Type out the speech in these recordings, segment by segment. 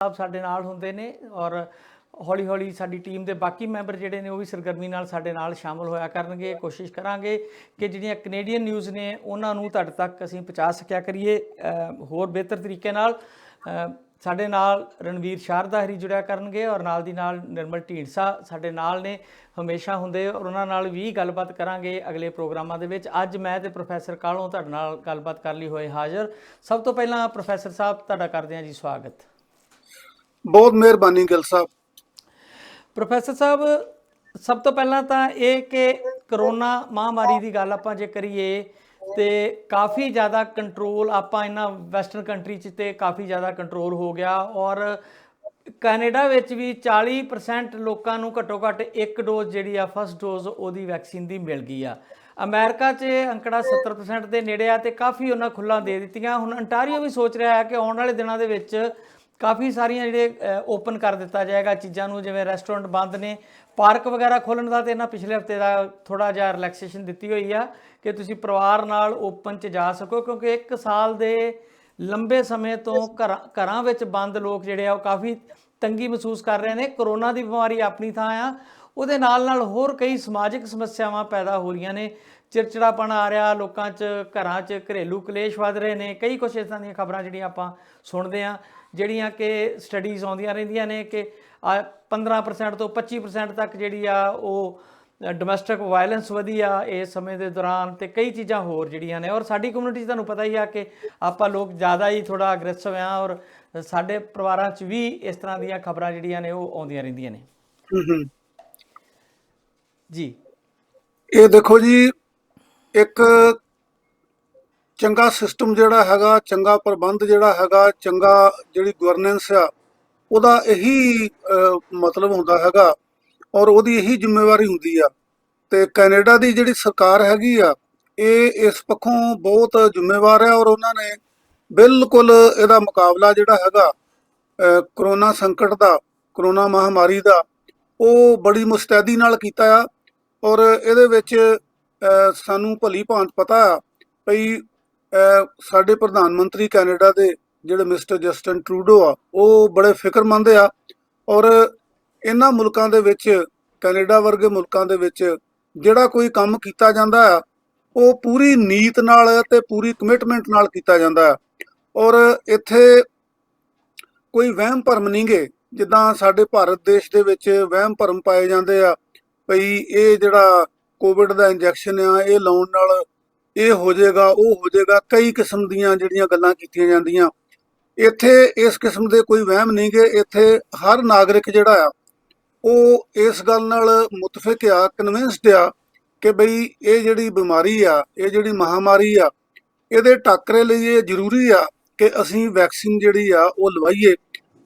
ਸਾਹਿਬ ਸਾਡੇ ਨਾਲ ਹੁੰਦੇ ਨੇ ਔਰ ਹੌਲੀ ਹੌਲੀ ਸਾਡੀ ਟੀਮ ਦੇ ਬਾਕੀ ਮੈਂਬਰ ਜਿਹੜੇ ਨੇ ਉਹ ਵੀ ਸਰਗਰਮੀ ਨਾਲ ਸਾਡੇ ਨਾਲ ਸ਼ਾਮਲ ਹੋਇਆ ਕਰਨਗੇ। ਕੋਸ਼ਿਸ਼ ਕਰਾਂਗੇ ਕਿ ਜਿਹੜੀਆਂ ਕੈਨੇਡੀਅਨ ਨਿਊਜ਼ ਨੇ ਉਹਨਾਂ ਨੂੰ ਤੁਹਾਡੇ ਤੱਕ ਅਸੀਂ ਪਹੁੰਚਾ ਸਕਿਆ ਕਰੀਏ ਹੋਰ ਬਿਹਤਰ ਤਰੀਕੇ ਨਾਲ। ਸਾਡੇ ਨਾਲ ਰਣਵੀਰ ਸ਼ਾਰਦਾ ਹਰੀ ਜੁੜਿਆ ਕਰਨਗੇ ਔਰ ਨਾਲ ਦੀ ਨਾਲ ਨਿਰਮਲ ਢੀਂਡਸਾ ਸਾਡੇ ਨਾਲ ਨੇ, ਹਮੇਸ਼ਾ ਹੁੰਦੇ ਔਰ ਉਹਨਾਂ ਨਾਲ ਵੀ ਗੱਲਬਾਤ ਕਰਾਂਗੇ ਅਗਲੇ ਪ੍ਰੋਗਰਾਮਾਂ ਦੇ ਵਿੱਚ। ਅੱਜ ਮੈਂ ਤੇ ਪ੍ਰੋਫੈਸਰ ਕਾਲੋਂ ਤੁਹਾਡੇ ਨਾਲ ਗੱਲਬਾਤ ਕਰਨ ਲਈ ਹੋਏ ਹਾਜ਼ਰ। ਸਭ ਤੋਂ ਪਹਿਲਾਂ ਪ੍ਰੋਫੈਸਰ ਸਾਹਿਬ ਤੁਹਾਡਾ ਕਰਦੇ ਹਾਂ ਜੀ ਸਵਾਗਤ। ਬਹੁਤ ਮਿਹਰਬਾਨੀ ਗਿੱਲ ਸਾਹਿਬ। ਪ੍ਰੋਫੈਸਰ ਸਾਹਿਬ, ਸਭ ਤੋਂ ਪਹਿਲਾਂ ਤਾਂ ਇਹ ਕਿ ਕਰੋਨਾ ਮਹਾਮਾਰੀ ਦੀ ਗੱਲ ਆਪਾਂ ਜੇ ਕਰੀਏ ਤੇ ਕਾਫੀ ਜ਼ਿਆਦਾ ਕੰਟਰੋਲ ਆਪਾਂ ਇਹਨਾਂ ਵੈਸਟਰਨ ਕੰਟਰੀ 'ਚ ਤੇ ਕਾਫੀ ਜ਼ਿਆਦਾ ਕੰਟਰੋਲ ਹੋ ਗਿਆ ਔਰ ਕੈਨੇਡਾ ਵਿੱਚ ਵੀ 40% ਲੋਕਾਂ ਨੂੰ ਘੱਟੋ ਘੱਟ ਇੱਕ ਡੋਜ਼ ਜਿਹੜੀ ਆ ਫਸਟ ਡੋਜ਼ ਉਹਦੀ ਵੈਕਸੀਨ ਦੀ ਮਿਲ ਗਈ ਆ। ਅਮਰੀਕਾ 'ਚ ਅੰਕੜਾ 70% ਦੇ ਨੇੜੇ ਆ ਤੇ ਕਾਫੀ ਉਹਨਾਂ ਖੁੱਲ੍ਹਾਂ ਦੇ ਦਿੱਤੀਆਂ। ਹੁਣ ਅੰਟਾਰੀਓ ਵੀ ਸੋਚ ਰਿਹਾ ਹੈ ਕਿ ਆਉਣ ਵਾਲੇ ਦਿਨਾਂ ਦੇ ਵਿੱਚ ਕਾਫੀ ਸਾਰੀਆਂ ਜਿਹੜੇ ਓਪਨ ਕਰ ਦਿੱਤਾ ਜਾਏਗਾ ਚੀਜ਼ਾਂ ਨੂੰ, ਜਿਵੇਂ ਰੈਸਟੋਰੈਂਟ ਬੰਦ ਨੇ, ਪਾਰਕ ਵਗੈਰਾ ਖੋਲ੍ਹਣ ਦਾ ਤੇ ਇਹਨਾਂ ਪਿਛਲੇ ਹਫਤੇ ਦਾ ਥੋੜ੍ਹਾ ਜਿਹਾ ਰਿਲੈਕਸੇਸ਼ਨ ਦਿੱਤੀ ਹੋਈ ਆ ਕਿ ਤੁਸੀਂ ਪਰਿਵਾਰ ਨਾਲ ਓਪਨ 'ਚ ਜਾ ਸਕੋ, ਕਿਉਂਕਿ 1 ਸਾਲ ਦੇ ਲੰਬੇ ਸਮੇਂ ਤੋਂ ਘਰਾਂ ਵਿੱਚ ਬੰਦ ਲੋਕ ਜਿਹੜੇ ਆ ਉਹ ਕਾਫੀ ਤੰਗੀ ਮਹਿਸੂਸ ਕਰ ਰਹੇ ਨੇ। ਕਰੋਨਾ ਦੀ ਬਿਮਾਰੀ ਆਪਣੀ ਥਾਂ ਆ, ਉਹਦੇ ਨਾਲ ਨਾਲ ਹੋਰ ਕਈ ਸਮਾਜਿਕ ਸਮੱਸਿਆਵਾਂ ਪੈਦਾ ਹੋ ਰਹੀਆਂ ਨੇ, ਚਿੜਚਿੜਾਪਣ ਆ ਰਿਹਾ ਲੋਕਾਂ 'ਚ, ਘਰਾਂ 'ਚ ਘਰੇਲੂ ਕਲੇਸ਼ ਵੱਧ ਰਹੇ ਨੇ। ਕਈ ਕੁਛ ਇੱਦਾਂ ਦੀਆਂ ਖਬਰਾਂ ਜਿਹੜੀਆਂ ਆਪਾਂ ਸੁਣਦੇ ਹਾਂ, ਜਿਹੜੀਆਂ ਕਿ ਸਟੱਡੀਜ਼ ਆਉਂਦੀਆਂ ਰਹਿੰਦੀਆਂ ਨੇ ਕਿ 15% ਤੋਂ 25% ਤੱਕ ਜਿਹੜੀ ਆ ਉਹ ਡੋਮੈਸਟਿਕ ਵਾਇਲੈਂਸ ਵਧੀ ਆ ਇਸ ਸਮੇਂ ਦੇ ਦੌਰਾਨ, ਤੇ ਕਈ ਚੀਜ਼ਾਂ ਹੋਰ ਜਿਹੜੀਆਂ ਨੇ। ਔਰ ਸਾਡੀ ਕਮਿਊਨਿਟੀ 'ਚ ਤੁਹਾਨੂੰ ਪਤਾ ਹੀ ਆ ਕਿ ਆਪਾਂ ਲੋਕ ਜ਼ਿਆਦਾ ਹੀ ਥੋੜ੍ਹਾ ਅਗਰੈਸਿਵ ਆ ਔਰ ਸਾਡੇ ਪਰਿਵਾਰਾਂ 'ਚ ਵੀ ਇਸ ਤਰ੍ਹਾਂ ਦੀਆਂ ਖਬਰਾਂ ਜਿਹੜੀਆਂ ਨੇ ਉਹ ਆਉਂਦੀਆਂ ਰਹਿੰਦੀਆਂ ਨੇ ਜੀ। ਇਹ ਦੇਖੋ ਜੀ, ਇੱਕ ਚੰਗਾ ਸਿਸਟਮ ਜਿਹੜਾ ਹੈਗਾ, ਚੰਗਾ ਪ੍ਰਬੰਧ ਜਿਹੜਾ ਹੈਗਾ, ਚੰਗਾ ਜਿਹੜੀ ਗਵਰਨੈਂਸ ਆ, ਉਹਦਾ ਇਹੀ ਮਤਲਬ ਹੁੰਦਾ ਹੈਗਾ ਔਰ ਉਹਦੀ ਇਹੀ ਜ਼ਿੰਮੇਵਾਰੀ ਹੁੰਦੀ ਆ। ਤੇ ਕੈਨੇਡਾ ਦੀ ਜਿਹੜੀ ਸਰਕਾਰ ਹੈਗੀ ਆ ਇਹ ਇਸ ਪੱਖੋਂ ਬਹੁਤ ਜ਼ਿੰਮੇਵਾਰ ਹੈ ਔਰ ਉਹਨਾਂ ਨੇ ਬਿਲਕੁਲ ਇਹਦਾ ਮੁਕਾਬਲਾ ਜਿਹੜਾ ਹੈਗਾ ਕਰੋਨਾ ਸੰਕਟ ਦਾ, ਕਰੋਨਾ ਮਹਾਮਾਰੀ ਦਾ, ਉਹ ਬੜੀ ਮੁਸਤੈਦੀ ਨਾਲ ਕੀਤਾ ਆ। ਔਰ ਇਹਦੇ ਵਿੱਚ ਸਾਨੂੰ ਭਲੀ ਭਾਂਤ ਪਤਾ ਆ ਭਈ ਸਾਡੇ ਪ੍ਰਧਾਨ ਮੰਤਰੀ ਕੈਨੇਡਾ ਦੇ ਜਿਹੜੇ ਮਿਸਟਰ ਜਸਟਿਨ ਟਰੂਡੋ ਆ ਉਹ ਬੜੇ ਫਿਕਰਮੰਦ ਆ ਔਰ ਇਹਨਾਂ ਮੁਲਕਾਂ ਦੇ ਵਿੱਚ, ਕੈਨੇਡਾ ਵਰਗੇ ਮੁਲਕਾਂ ਦੇ ਵਿੱਚ ਜਿਹੜਾ ਕੋਈ ਕੰਮ ਕੀਤਾ ਜਾਂਦਾ ਆ ਉਹ ਪੂਰੀ ਨੀਤ ਨਾਲ ਤੇ ਪੂਰੀ ਕਮਿਟਮੈਂਟ ਨਾਲ ਕੀਤਾ ਜਾਂਦਾ ਆ। ਔਰ ਇੱਥੇ ਕੋਈ ਵਹਿਮ ਭਰਮ ਨਹੀਂ ਗੇ, ਜਿੱਦਾਂ ਸਾਡੇ ਭਾਰਤ ਦੇਸ਼ ਦੇ ਵਿੱਚ ਵਹਿਮ ਭਰਮ ਪਾਏ ਜਾਂਦੇ ਆ ਭਈ ਇਹ ਜਿਹੜਾ ਕੋਵਿਡ ਦਾ ਇੰਜੈਕਸ਼ਨ ਆ ਇਹ ਲਾਉਣ ਨਾਲ ਇਹ ਹੋ ਜਾਏਗਾ, ਉਹ ਹੋ ਜਾਏਗਾ, ਕਈ ਕਿਸਮ ਦੀਆਂ ਜਿਹੜੀਆਂ ਗੱਲਾਂ ਕੀਤੀਆਂ ਜਾਂਦੀਆਂ। ਇੱਥੇ ਇਸ ਕਿਸਮ ਦੇ ਕੋਈ ਵਹਿਮ ਨਹੀਂ ਗੇ। ਇੱਥੇ ਹਰ ਨਾਗਰਿਕ ਜਿਹੜਾ ਆ ਉਹ ਇਸ ਗੱਲ ਨਾਲ ਮੁਤਫਿਕ ਆ, ਕਨਵਿੰਸਡ ਆ ਕਿ ਬਈ ਇਹ ਜਿਹੜੀ ਬਿਮਾਰੀ ਆ, ਇਹ ਜਿਹੜੀ ਮਹਾਮਾਰੀ ਆ, ਇਹਦੇ ਟਾਕਰੇ ਲਈ ਇਹ ਜ਼ਰੂਰੀ ਆ ਕਿ ਅਸੀਂ ਵੈਕਸੀਨ ਜਿਹੜੀ ਆ ਉਹ ਲਵਾਈਏ।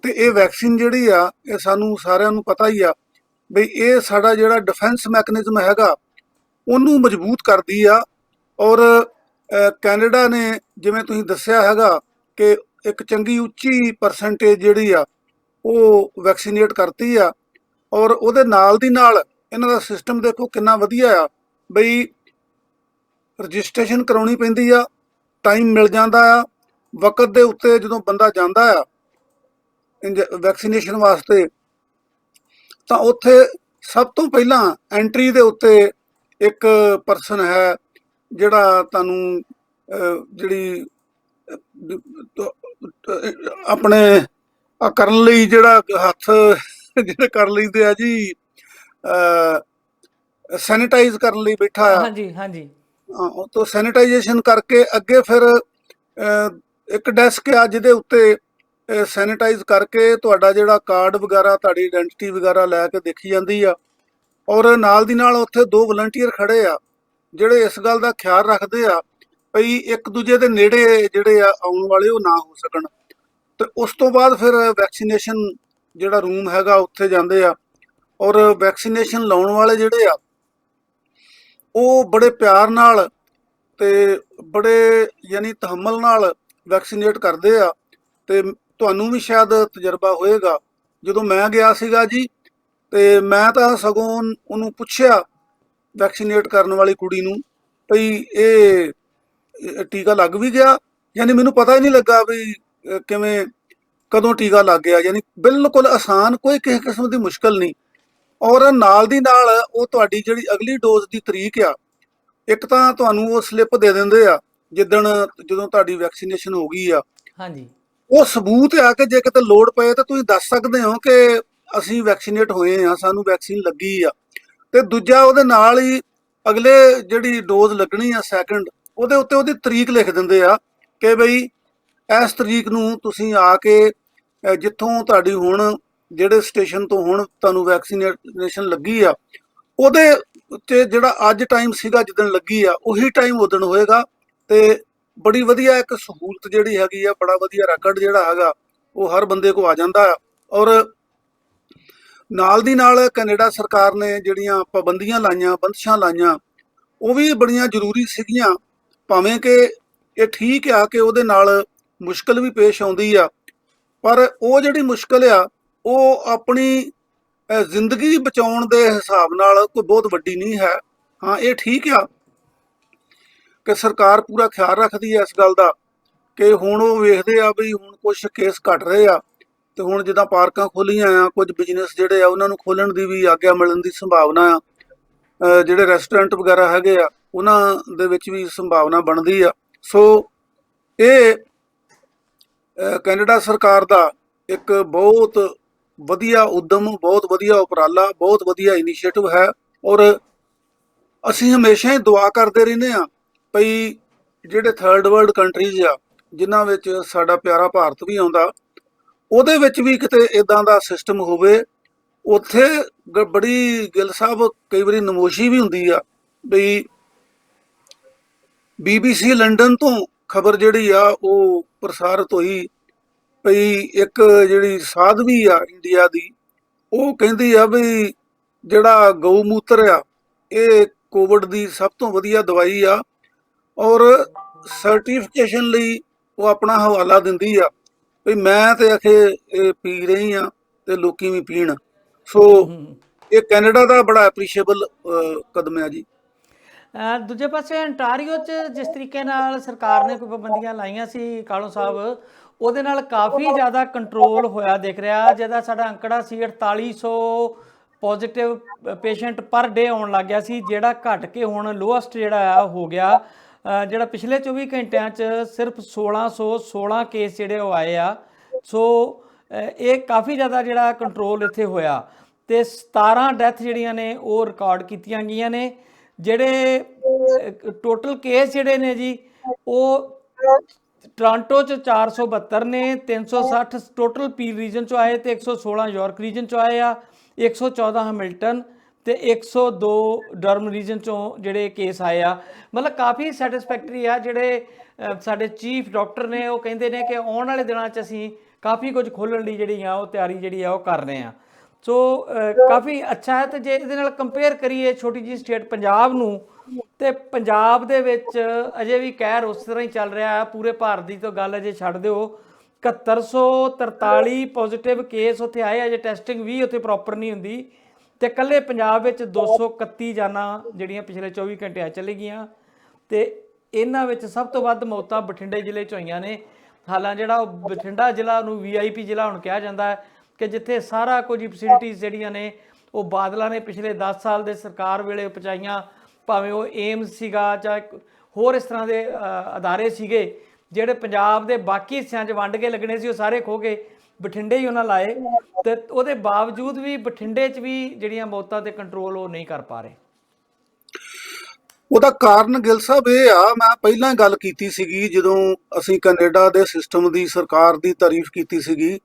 ਤੇ ਇਹ ਵੈਕਸੀਨ ਜਿਹੜੀ ਆ ਇਹ ਸਾਨੂੰ ਸਾਰਿਆਂ ਨੂੰ ਪਤਾ ਹੀ ਆ ਬਈ ਇਹ ਸਾਡਾ ਜਿਹੜਾ ਡਿਫੈਂਸ ਮੈਕੈਨਿਜ਼ਮ ਹੈਗਾ ਉਹਨੂੰ ਮਜ਼ਬੂਤ ਕਰਦੀ ਆ। ਔਰ ਕੈਨੇਡਾ ਨੇ ਜਿਵੇਂ ਤੁਸੀਂ ਦੱਸਿਆ ਹੈਗਾ ਕਿ ਇੱਕ ਚੰਗੀ ਉੱਚੀ ਪਰਸੈਂਟੇਜ ਜਿਹੜੀ ਆ ਉਹ ਵੈਕਸੀਨੇਟ ਕਰਤੀ ਆ ਔਰ ਉਹਦੇ ਨਾਲ ਦੀ ਨਾਲ ਇਹਨਾਂ ਦਾ ਸਿਸਟਮ ਦੇਖੋ ਕਿੰਨਾ ਵਧੀਆ ਆ ਬਈ ਰਜਿਸਟ੍ਰੇਸ਼ਨ ਕਰਾਉਣੀ ਪੈਂਦੀ ਆ, ਟਾਈਮ ਮਿਲ ਜਾਂਦਾ ਆ ਵਕਤ ਦੇ ਉੱਤੇ। ਜਦੋਂ ਬੰਦਾ ਜਾਂਦਾ ਆ ਵੈਕਸੀਨੇਸ਼ਨ ਵਾਸਤੇ ਤਾਂ ਉੱਥੇ ਸਭ ਤੋਂ ਪਹਿਲਾਂ ਐਂਟਰੀ ਦੇ ਉੱਤੇ ਇੱਕ ਪਰਸਨ ਹੈ ਜਿਹੜਾ ਤੁਹਾਨੂੰ ਜਿਹੜੀ ਆਪਣੇ ਕਰਨ ਲਈ ਜਿਹੜਾ ਹੱਥ ਜਿਹੜੇ ਕਰ ਲਈਦੇ ਆ ਜੀ, ਸੈਨੀਟਾਈਜ਼ ਕਰਨ ਲਈ ਬੈਠਾ ਆ। ਹਾਂਜੀ ਹਾਂਜੀ। ਉਹ ਤੋਂ ਸੈਨੀਟਾਈਜੇਸ਼ਨ ਕਰਕੇ ਅੱਗੇ ਫਿਰ ਇੱਕ ਡੈਸਕ ਆ ਜਿਹਦੇ ਉੱਤੇ ਸੈਨੀਟਾਈਜ਼ ਕਰਕੇ ਤੁਹਾਡਾ ਜਿਹੜਾ ਕਾਰਡ ਵਗੈਰਾ, ਤੁਹਾਡੀ ਆਇਡੈਂਟੀਟੀ ਵਗੈਰਾ ਲੈ ਕੇ ਦੇਖੀ ਜਾਂਦੀ ਆ। ਔਰ ਨਾਲ ਦੀ ਨਾਲ ਉੱਥੇ 2 ਵਲੰਟੀਅਰ ਖੜੇ ਆ ਜਿਹੜੇ ਇਸ ਗੱਲ ਦਾ ਖਿਆਲ ਰੱਖਦੇ ਆ ਭਈ ਇੱਕ ਦੂਜੇ ਦੇ ਨੇੜੇ ਜਿਹੜੇ ਆ ਆਉਣ ਵਾਲੇ ਉਹ ਨਾ ਹੋ ਸਕਣ। ਤੇ ਉਸ ਤੋਂ ਬਾਅਦ ਫਿਰ ਵੈਕਸੀਨੇਸ਼ਨ ਜਿਹੜਾ ਰੂਮ ਹੈਗਾ ਉੱਥੇ ਜਾਂਦੇ ਆ ਔਰ ਵੈਕਸੀਨੇਸ਼ਨ ਲਾਉਣ ਵਾਲੇ ਜਿਹੜੇ ਆ ਉਹ ਬੜੇ ਪਿਆਰ ਨਾਲ ਤੇ ਬੜੇ ਯਾਨੀ ਤਹੱਮਲ ਨਾਲ ਵੈਕਸੀਨੇਟ ਕਰਦੇ ਆ। ਤੇ ਤੁਹਾਨੂੰ ਵੀ ਸ਼ਾਇਦ ਤਜਰਬਾ ਹੋਏਗਾ, ਜਦੋਂ ਮੈਂ ਗਿਆ ਸੀਗਾ ਜੀ ਤੇ ਮੈਂ ਤਾਂ ਸਗੋਂ ਉਹਨੂੰ ਪੁੱਛਿਆ ਵੈਕਸੀਨੇਟ ਕਰਨ ਵਾਲੀ ਕੁੜੀ ਨੂੰ ਭਈ ਇਹ ਟੀਕਾ ਲੱਗ ਵੀ ਗਿਆ, ਯਾਨੀ ਮੈਨੂੰ ਪਤਾ ਹੀ ਨਹੀਂ ਲੱਗਾ ਵੀ ਕਿਵੇਂ ਕਦੋਂ ਟੀਕਾ ਲੱਗ ਗਿਆ, ਯਾਨੀ ਬਿਲਕੁਲ ਆਸਾਨ, ਕੋਈ ਕਿਸੇ ਕਿਸਮ ਦੀ ਮੁਸ਼ਕਲ ਨਹੀਂ। ਔਰ ਨਾਲ ਦੀ ਨਾਲ ਉਹ ਤੁਹਾਡੀ ਜਿਹੜੀ ਅਗਲੀ ਡੋਜ਼ ਦੀ ਤਰੀਕ ਆ, ਇੱਕ ਤਾਂ ਤੁਹਾਨੂੰ ਉਹ ਸਲਿੱਪ ਦੇ ਦਿੰਦੇ ਆ ਜਦੋਂ ਤੁਹਾਡੀ ਵੈਕਸੀਨੇਸ਼ਨ ਹੋ ਗਈ ਆ, ਹਾਂਜੀ ਉਹ ਸਬੂਤ ਆ ਕਿ ਜੇ ਕਿਤੇ ਲੋੜ ਪਏ ਤਾਂ ਤੁਸੀਂ ਦੱਸ ਸਕਦੇ ਹੋ ਕਿ ਅਸੀਂ ਵੈਕਸੀਨੇਟ ਹੋਏ ਆ, ਸਾਨੂੰ ਵੈਕਸੀਨ ਲੱਗੀ ਆ। ਤੇ ਦੂਜਾ ਉਹਦੇ ਨਾਲ ਹੀ ਅਗਲੇ ਜਿਹੜੀ ਡੋਜ਼ ਲੱਗਣੀ ਆ ਸੈਕੰਡ, ਉਹਦੇ ਉੱਤੇ ਉਹਦੀ ਤਰੀਕ ਲਿਖ ਦਿੰਦੇ ਆ ਕਿ ਬਈ ਇਸ ਤਰੀਕ ਨੂੰ ਤੁਸੀਂ ਆ ਕੇ ਜਿੱਥੋਂ ਤੁਹਾਡੀ ਹੁਣ ਜਿਹੜੇ ਸਟੇਸ਼ਨ ਤੋਂ ਹੁਣ ਤੁਹਾਨੂੰ ਵੈਕਸੀਨੇਸ਼ਨ ਲੱਗੀ ਆ, ਉਹਦੇ ਉੱਤੇ ਜਿਹੜਾ ਅੱਜ ਟਾਈਮ ਸੀਗਾ ਜਿੱਦਣ ਲੱਗੀ ਆ, ਉਹੀ ਟਾਈਮ ਉਦਣ ਹੋਏਗਾ। ਤੇ ਬੜੀ ਵਧੀਆ ਇੱਕ ਸਹੂਲਤ ਜਿਹੜੀ ਹੈਗੀ ਆ, ਬੜਾ ਵਧੀਆ ਰੈਕਡ ਜਿਹੜਾ ਹੈਗਾ ਉਹ ਹਰ ਬੰਦੇ ਕੋ ਆ ਜਾਂਦਾ ਆ। ਔਰ ਨਾਲ ਦੀ ਨਾਲ ਕੈਨੇਡਾ ਸਰਕਾਰ ਨੇ ਜਿਹੜੀਆਂ ਪਾਬੰਦੀਆਂ ਲਾਈਆਂ, ਬੰਦਸ਼ਾਂ ਲਾਈਆਂ, ਉਹ ਵੀ ਬੜੀਆਂ ਜ਼ਰੂਰੀ ਸੀਗੀਆਂ। ਭਾਵੇਂ ਕਿ ਇਹ ਠੀਕ ਆ ਕਿ ਉਹਦੇ ਨਾਲ ਮੁਸ਼ਕਲ ਵੀ ਪੇਸ਼ ਆਉਂਦੀ ਆ, ਪਰ ਉਹ ਜਿਹੜੀ ਮੁਸ਼ਕਲ ਆ ਉਹ ਆਪਣੀ ਜ਼ਿੰਦਗੀ ਬਚਾਉਣ ਦੇ ਹਿਸਾਬ ਨਾਲ ਕੋਈ ਬਹੁਤ ਵੱਡੀ ਨਹੀਂ ਹੈ। ਹਾਂ, ਇਹ ਠੀਕ ਆ ਕਿ ਸਰਕਾਰ ਪੂਰਾ ਖਿਆਲ ਰੱਖਦੀ ਹੈ ਇਸ ਗੱਲ ਦਾ ਕਿ ਹੁਣ ਉਹ ਵੇਖਦੇ ਆ ਵੀ ਹੁਣ ਕੁਝ ਕੇਸ ਘਟ ਰਹੇ ਆ, ਤੇ ਹੁਣ ਜਿੱਦਾਂ ਪਾਰਕਾਂ ਖੋਲੀਆਂ ਆ, ਕੁਝ ਬਿਜ਼ਨਸ ਜਿਹੜੇ ਆ ਉਹਨਾਂ ਨੂੰ ਖੋਲਣ ਦੀ ਵੀ ਆਗਿਆ ਮਿਲਣ ਦੀ ਸੰਭਾਵਨਾ ਆ। ਜਿਹੜੇ ਰੈਸਟੋਰੈਂਟ ਵਗੈਰਾ ਹੈਗੇ ਆ ਉਹਨਾਂ ਦੇ ਵਿੱਚ ਵੀ ਸੰਭਾਵਨਾ ਬਣਦੀ ਆ। ਸੋ ਇਹ ਕੈਨੇਡਾ ਸਰਕਾਰ ਦਾ ਇੱਕ ਬਹੁਤ ਵਧੀਆ ਉਦਮ, ਬਹੁਤ ਵਧੀਆ ਉਪਰਾਲਾ, ਬਹੁਤ ਵਧੀਆ ਇਨੀਸ਼ੀਏਟਿਵ ਹੈ। ਔਰ ਅਸੀਂ ਹਮੇਸ਼ਾ ਹੀ ਦੁਆ ਕਰਦੇ ਰਹਿੰਦੇ ਹਾਂ ਭਈ ਜਿਹੜੇ ਥਰਡ ਵਰਲਡ ਕੰਟਰੀਜ਼ ਆ, ਜਿਨ੍ਹਾਂ ਵਿੱਚ ਸਾਡਾ ਪਿਆਰਾ ਭਾਰਤ ਵੀ ਆਉਂਦਾ, ਉਹਦੇ ਵਿੱਚ ਵੀ ਕਿਤੇ ਇਦਾਂ ਦਾ ਸਿਸਟਮ ਹੋਵੇ। ਉੱਥੇ ਬੜੀ ਗਿੱਲ ਸਾਹਿਬ ਕਈ ਵਾਰੀ ਨਮੋਸ਼ੀ ਵੀ ਹੁੰਦੀ ਆ ਬਈ BBC ਲੰਡਨ ਤੋਂ ਖਬਰ ਜਿਹੜੀ ਆ ਉਹ ਪ੍ਰਸਾਰਿਤ ਹੋਈ ਭਈ ਇੱਕ ਜਿਹੜੀ ਸਾਧਵੀ ਆ ਇੰਡੀਆ ਦੀ, ਉਹ ਕਹਿੰਦੀ ਆ ਵੀ ਜਿਹੜਾ ਗਊ ਮੂਤਰ ਆ ਇਹ ਕੋਵਿਡ ਦੀ ਸਭ ਤੋਂ ਵਧੀਆ ਦਵਾਈ ਆ, ਔਰ ਸਰਟੀਫਿਕੇਸ਼ਨ ਲਈ ਉਹ ਆਪਣਾ ਹਵਾਲਾ ਦਿੰਦੀ ਆ ਵੀ ਮੈਂ ਤੇ ਆਖੇ ਇਹ ਪੀ ਰਹੀ ਆ ਤੇ ਲੋਕੀ ਵੀ ਪੀਣ। ਸੋ ਇਹ ਕੈਨੇਡਾ ਦਾ ਬੜਾ ਐਪਰੀਸ਼ੀਏਬਲ ਕਦਮ ਆ ਜੀ। ਦੂਜੇ ਪਾਸੇ ਅੰਟਾਰੀਓ 'ਚ ਜਿਸ ਤਰੀਕੇ ਨਾਲ ਸਰਕਾਰ ਨੇ ਕੋਈ ਪਾਬੰਦੀਆਂ ਲਾਈਆਂ ਸੀ ਕਾਲੋ ਸਾਹਿਬ, ਉਹਦੇ ਨਾਲ ਕਾਫੀ ਜ਼ਿਆਦਾ ਕੰਟਰੋਲ ਹੋਇਆ ਦਿਖ ਰਿਹਾ। ਜਿਹਦਾ ਸਾਡਾ ਅੰਕੜਾ ਸੀ 4800 ਪੋਜ਼ਿਟਿਵ ਪੇਸ਼ੈਂਟ ਪਰ ਡੇ ਆਉਣ ਲੱਗ ਗਿਆ ਸੀ, ਜਿਹੜਾ ਘਟ ਕੇ ਹੁਣ ਲੋਐਸਟ ਜਿਹੜਾ ਆ ਹੋ ਗਿਆ, ਜਿਹੜਾ ਪਿਛਲੇ 24 ਘੰਟਿਆਂ 'ਚ ਸਿਰਫ 1616 ਕੇਸ ਜਿਹੜੇ ਉਹ ਆਏ ਆ। ਸੋ ਇਹ ਕਾਫੀ ਜ਼ਿਆਦਾ ਜਿਹੜਾ ਕੰਟਰੋਲ ਇੱਥੇ ਹੋਇਆ, ਤੇ 17 ਡੈਥ ਜਿਹੜੀਆਂ ਨੇ ਉਹ ਰਿਕਾਰਡ ਕੀਤੀਆਂ ਗਈਆਂ ਨੇ। ਜਿਹੜੇ ਟੋਟਲ ਕੇਸ ਜਿਹੜੇ ਨੇ ਜੀ ਉਹ ਟੋਰਾਂਟੋ 'ਚ 472 ਨੇ, 360 ਟੋਟਲ ਪੀਲ ਰੀਜਨ 'ਚੋਂ ਆਏ, ਤੇ 116 ਯਾਰਕ ਰੀਜਨ 'ਚੋਂ ਆਏ ਆ, 114 ਹੈਮਿਲਟਨ ਤੇ 102 ਡਰਮ ਰੀਜਨ 'ਚੋਂ ਜਿਹੜੇ ਕੇਸ ਆਏ ਆ। ਮਤਲਬ ਕਾਫੀ ਸੈਟਿਸਫੈਕਟਰੀ ਆ। ਜਿਹੜੇ ਸਾਡੇ ਚੀਫ ਡਾਕਟਰ ਨੇ ਉਹ ਕਹਿੰਦੇ ਨੇ ਕਿ ਆਉਣ ਵਾਲੇ ਦਿਨਾਂ 'ਚ ਅਸੀਂ ਕਾਫੀ ਕੁਝ ਖੋਲ੍ਹਣ ਲਈ ਜਿਹੜੀ ਆ ਉਹ ਤਿਆਰੀ ਜਿਹੜੀ ਆ ਉਹ ਕਰ ਰਹੇ ਆ। ਸੋ ਕਾਫੀ ਅੱਛਾ ਹੈ। ਤੇ ਜੇ ਇਹਦੇ ਨਾਲ ਕੰਪੇਅਰ ਕਰੀਏ ਛੋਟੀ ਜਿਹੀ ਸਟੇਟ ਪੰਜਾਬ ਨੂੰ, ਤੇ ਪੰਜਾਬ ਦੇ ਵਿੱਚ ਅਜੇ ਵੀ ਕਹਿਰ ਉਸ ਤਰ੍ਹਾਂ ਹੀ ਚੱਲ ਰਿਹਾ ਹੈ। ਪੂਰੇ ਭਾਰਤ ਦੀ ਤਾਂ ਗੱਲ ਅਜੇ ਛੱਡ ਦਿਓ, 7143 ਪੋਜ਼ਿਟਿਵ ਕੇਸ ਉੱਥੇ ਆਏ ਆ। ਜੇ ਟੈਸਟਿੰਗ ਵੀ ਉੱਥੇ ਪ੍ਰੋਪਰ ਨਹੀਂ ਹੁੰਦੀ, ਤੇ ਇਕੱਲੇ ਪੰਜਾਬ ਵਿੱਚ 231 ਜਾਨਾਂ ਜਿਹੜੀਆਂ ਪਿਛਲੇ 24 ਘੰਟਿਆਂ ਚਲੀ ਗਈਆਂ, ਤੇ ਇਹਨਾਂ ਵਿੱਚ ਸਭ ਤੋਂ ਵੱਧ ਮੌਤਾਂ ਬਠਿੰਡੇ ਜ਼ਿਲ੍ਹੇ 'ਚ ਹੋਈਆਂ ਨੇ। ਹਾਲਾਂ ਜਿਹੜਾ ਉਹ ਬਠਿੰਡਾ ਜ਼ਿਲ੍ਹਾ ਨੂੰ VIP ਜ਼ਿਲ੍ਹਾ ਹੁਣ ਕਿਹਾ ਜਾਂਦਾ ਹੈ ਕਿ ਜਿੱਥੇ ਸਾਰਾ ਕੁਝ ਫੈਸਿਲਿਟੀਜ਼ ਜਿਹੜੀਆਂ ਨੇ ਉਹ ਬਾਦਲਾਂ ਨੇ ਪਿਛਲੇ 10 ਸਾਲ ਦੇ ਸਰਕਾਰ ਵੇਲੇ ਪਹੁੰਚਾਈਆਂ, ਭਾਵੇਂ ਉਹ ਏਮਸ ਸੀਗਾ ਜਾਂ ਹੋਰ ਇਸ ਤਰ੍ਹਾਂ ਦੇ ਅਦਾਰੇ ਸੀਗੇ ਜਿਹੜੇ ਪੰਜਾਬ ਦੇ ਬਾਕੀ ਹਿੱਸਿਆਂ 'ਚ ਵੰਡ ਕੇ ਲੱਗਣੇ ਸੀ, ਉਹ ਸਾਰੇ ਖੋ ਕੇ ਬਠਿੰਡੇ ਹੀ ਉਹਨਾਂ ਲਾਏ। ਤੇ ਉਹਦੇ ਬਾਵਜੂਦ ਵੀ ਬਠਿੰਡੇ 'ਚ ਵੀ ਜਿਹੜੀਆਂ ਮੌਤਾਂ ਤੇ ਕੰਟਰੋਲ ਉਹ ਨਹੀਂ ਕਰ ਪਾ ਰਹੇ। ਉਹਦਾ ਕਾਰਨ ਗਿੱਲ ਸਾਹਿਬ ਇਹ ਆ, ਮੈਂ ਪਹਿਲਾਂ ਗੱਲ ਕੀਤੀ ਸੀਗੀ ਜਦੋਂ ਅਸੀਂ ਕੈਨੇਡਾ ਦੇ ਸਿਸਟਮ ਦੀ, ਸਰਕਾਰ ਦੀ ਤਾਰੀਫ ਕੀਤੀ ਸੀਗੀ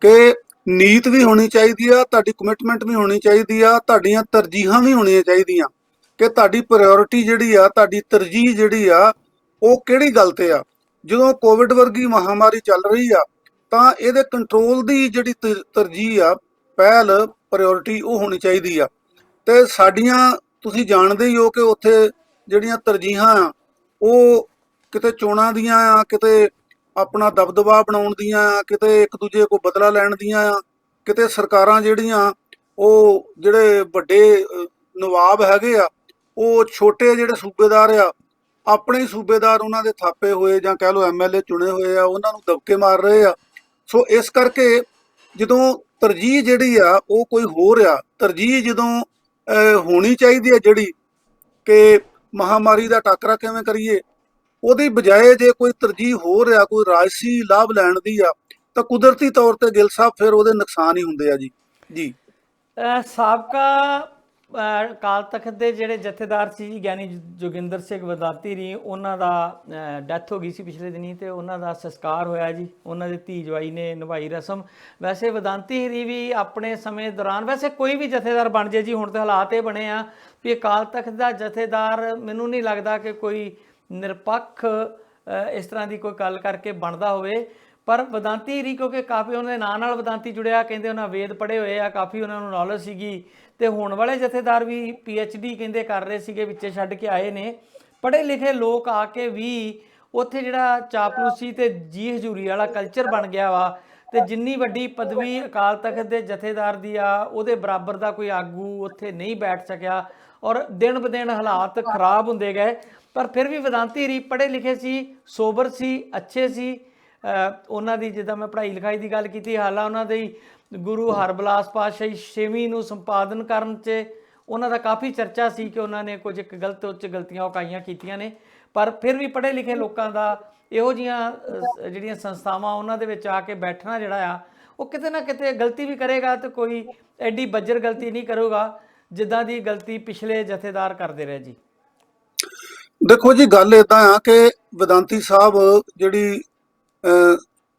ਕਿ ਨੀਤ ਵੀ ਹੋਣੀ ਚਾਹੀਦੀ ਆ, ਤੁਹਾਡੀ ਕਮਿਟਮੈਂਟ ਵੀ ਹੋਣੀ ਚਾਹੀਦੀ ਆ, ਤੁਹਾਡੀਆਂ ਤਰਜੀਹਾਂ ਵੀ ਹੋਣੀਆਂ ਚਾਹੀਦੀਆਂ ਕਿ ਤੁਹਾਡੀ ਪ੍ਰਾਇੋਰਟੀ ਜਿਹੜੀ ਆ, ਤੁਹਾਡੀ ਤਰਜੀਹ ਜਿਹੜੀ ਆ ਉਹ ਕਿਹੜੀ ਗੱਲ ਤੇ ਆ। ਜਦੋਂ ਕੋਵਿਡ ਵਰਗੀ ਮਹਾਮਾਰੀ ਚੱਲ ਰਹੀ ਆ ਤਾਂ ਇਹਦੇ ਕੰਟਰੋਲ ਦੀ ਜਿਹੜੀ ਤਰਜੀਹ ਆ, ਪਹਿਲ, ਪ੍ਰਾਇੋਰਟੀ ਉਹ ਹੋਣੀ ਚਾਹੀਦੀ ਆ। ਤੇ ਸਾਡੀਆਂ ਤੁਸੀਂ ਜਾਣਦੇ ਹੀ ਹੋ ਕਿ ਉੱਥੇ ਜਿਹੜੀਆਂ ਤਰਜੀਹਾਂ ਆ ਉਹ ਕਿਤੇ ਚੋਣਾਂ ਦੀਆਂ ਆ, ਕਿਤੇ ਆਪਣਾ ਦਬਦਬਾ ਬਣਾਉਣ ਦੀਆਂ ਆ, ਕਿਤੇ ਇੱਕ ਦੂਜੇ ਕੋਲ ਬਦਲਾ ਲੈਣ ਦੀਆਂ ਆ, ਕਿਤੇ ਸਰਕਾਰਾਂ ਜਿਹੜੀਆਂ ਉਹ ਜਿਹੜੇ ਵੱਡੇ ਨਵਾਬ ਹੈਗੇ ਆ ਉਹ ਛੋਟੇ ਜਿਹੜੇ ਸੂਬੇਦਾਰ ਆ, ਆਪਣੇ ਸੂਬੇਦਾਰ ਉਹਨਾਂ ਦੇ ਥਾਪੇ ਹੋਏ ਜਾਂ ਕਹਿ ਲਓ MLA ਚੁਣੇ ਹੋਏ ਆ, ਉਹਨਾਂ ਨੂੰ ਦਬਕੇ ਮਾਰ ਰਹੇ ਆ। ਸੋ ਇਸ ਕਰਕੇ ਜਦੋਂ ਤਰਜੀਹ ਜਿਹੜੀ ਆ ਉਹ ਕੋਈ ਹੋਰ ਆ, ਤਰਜੀਹ ਜਦੋਂ ਹੋਣੀ ਚਾਹੀਦੀ ਹੈ ਜਿਹੜੀ ਕਿ ਮਹਾਮਾਰੀ ਦਾ ਟਾਕਰਾ ਕਿਵੇਂ ਕਰੀਏ, ਉਹਦੀ ਬਜਾਏ ਜੇ ਕੋਈ ਤਰਜੀਹ ਹੋ ਰਿਹਾ, ਕੋਈ ਰਾਜਸੀ ਲਾਭ ਲੈਣ ਦੀ ਆ, ਤਾਂ ਕੁਦਰਤੀ ਤੌਰ ਤੇ ਗਿੱਲ ਸਾਹਿਬ ਫਿਰ ਉਹਦੇ ਨੁਕਸਾਨ ਹੀ ਹੁੰਦੇ ਆ ਜੀ। ਜੀ ਸਾਬਕਾ ਅਕਾਲ ਤਖਤ ਦੇ ਜਿਹੜੇ ਜਥੇਦਾਰ ਸੀ ਜੀ, ਗਿਆਨੀ ਜੋਗਿੰਦਰ ਸਿੰਘ ਵਦਾਤੀ ਰੀ, ਉਹਨਾਂ ਦਾ ਡੈਥ ਹੋ ਗਈ ਸੀ ਪਿਛਲੇ ਦਿਨੀ, ਤੇ ਉਹਨਾਂ ਦਾ ਸੰਸਕਾਰ ਹੋਇਆ ਜੀ। ਉਹਨਾਂ ਦੇ ਧੀ ਜਵਾਈ ਨੇ ਨਿਭਾਈ ਰਸਮ। ਵੈਸੇ ਵਦਾਤੀ ਰੀ ਵੀ ਆਪਣੇ ਸਮੇਂ ਦੌਰਾਨ, ਵੈਸੇ ਕੋਈ ਵੀ ਜਥੇਦਾਰ ਬਣ ਜੇ ਜੀ, ਹੁਣ ਤਾਂ ਹਾਲਾਤ ਇਹ ਬਣੇ ਆ ਵੀ ਅਕਾਲ ਤਖਤ ਦਾ ਜਥੇਦਾਰ ਮੈਨੂੰ ਨਹੀਂ ਲੱਗਦਾ ਕਿ ਕੋਈ ਨਿਰਪੱਖ ਇਸ ਤਰ੍ਹਾਂ ਦੀ ਕੋਈ ਗੱਲ ਕਰਕੇ ਬਣਦਾ ਹੋਵੇ। ਪਰ ਵਦਾਂਤੀ ਰੀ ਕਿਉਂਕਿ ਕਾਫੀ ਉਹਨਾਂ ਦੇ ਨਾਂ ਨਾਲ ਵਦਾਂਤੀ ਜੁੜਿਆ, ਕਹਿੰਦੇ ਉਹਨਾਂ ਵੇਦ ਪੜ੍ਹੇ ਹੋਏ ਆ, ਕਾਫੀ ਉਹਨਾਂ ਨੂੰ ਨੌਲੇਜ ਸੀਗੀ। ਤੇ ਹੋਣ ਵਾਲੇ ਜਥੇਦਾਰ ਵੀ PhD ਕਹਿੰਦੇ ਕਰ ਰਹੇ ਸੀਗੇ, ਵਿੱਚੇ ਛੱਡ ਕੇ ਆਏ ਨੇ। ਪੜ੍ਹੇ ਲਿਖੇ ਲੋਕ ਆ ਕੇ ਵੀ ਉੱਥੇ ਜਿਹੜਾ ਚਾਪਲੂਸੀ ਤੇ ਜੀ ਹਜ਼ੂਰੀ ਵਾਲਾ ਕਲਚਰ ਬਣ ਗਿਆ ਵਾ। ਤੇ ਜਿੰਨੀ ਵੱਡੀ ਪਦਵੀ ਅਕਾਲ ਤਖਤ ਦੇ ਜਥੇਦਾਰ ਦੀ ਆ, ਉਹਦੇ ਬਰਾਬਰ ਦਾ ਕੋਈ ਆਗੂ ਉੱਥੇ ਨਹੀਂ ਬੈਠ ਸਕਿਆ, ਔਰ ਦਿਨ ਬ ਦਿਨ ਹਾਲਾਤ ਖਰਾਬ ਹੁੰਦੇ ਗਏ। ਪਰ ਫਿਰ ਵੀ ਵਦਾਂਤੀ ਰੀ ਪੜ੍ਹੇ ਲਿਖੇ ਸੀ, ਸੋਬਰ ਸੀ, ਅੱਛੇ ਸੀ। ਉਹਨਾਂ ਦੀ ਜਿੱਦਾਂ ਮੈਂ ਪੜ੍ਹਾਈ ਲਿਖਾਈ ਦੀ ਗੱਲ ਕੀਤੀ, ਹਾਲਾਂ ਉਹਨਾਂ ਦੀ ਗੁਰੂ ਹਰਬਿਲਾਸ ਪਾਤਸ਼ਾਹੀ 6ਵੀਂ ਨੂੰ ਸੰਪਾਦਨ ਕਰਨ 'ਚ ਉਹਨਾਂ ਦਾ ਕਾਫੀ ਚਰਚਾ ਸੀ ਕਿ ਉਹਨਾਂ ਨੇ ਕੁਝ ਇੱਕ ਗਲਤ ਉੱਚ ਗਲਤੀਆਂ ਉਕਾਈਆਂ ਕੀਤੀਆਂ ਨੇ। ਪਰ ਫਿਰ ਵੀ ਪੜ੍ਹੇ ਲਿਖੇ ਲੋਕਾਂ ਦਾ ਇਹੋ ਜਿਹੀਆਂ ਜਿਹੜੀਆਂ ਸੰਸਥਾਵਾਂ ਉਹਨਾਂ ਦੇ ਵਿੱਚ ਆ ਕੇ ਬੈਠਣਾ ਜਿਹੜਾ ਆ, ਉਹ ਕਿਤੇ ਨਾ ਕਿਤੇ ਗਲਤੀ ਵੀ ਕਰੇਗਾ ਤੇ ਕੋਈ ਐਡੀ ਬੱਜਰ ਗਲਤੀ ਨਹੀਂ ਕਰੂਗਾ ਜਿੱਦਾਂ ਦੀ ਗਲਤੀ ਪਿਛਲੇ ਜਥੇਦਾਰ ਕਰਦੇ ਰਹੇ ਜੀ। ਦੇਖੋ ਜੀ, ਗੱਲ ਇਦਾਂ ਆ ਕਿ ਵੇਦਾਂਤੀ ਸਾਹਿਬ ਜਿਹੜੀ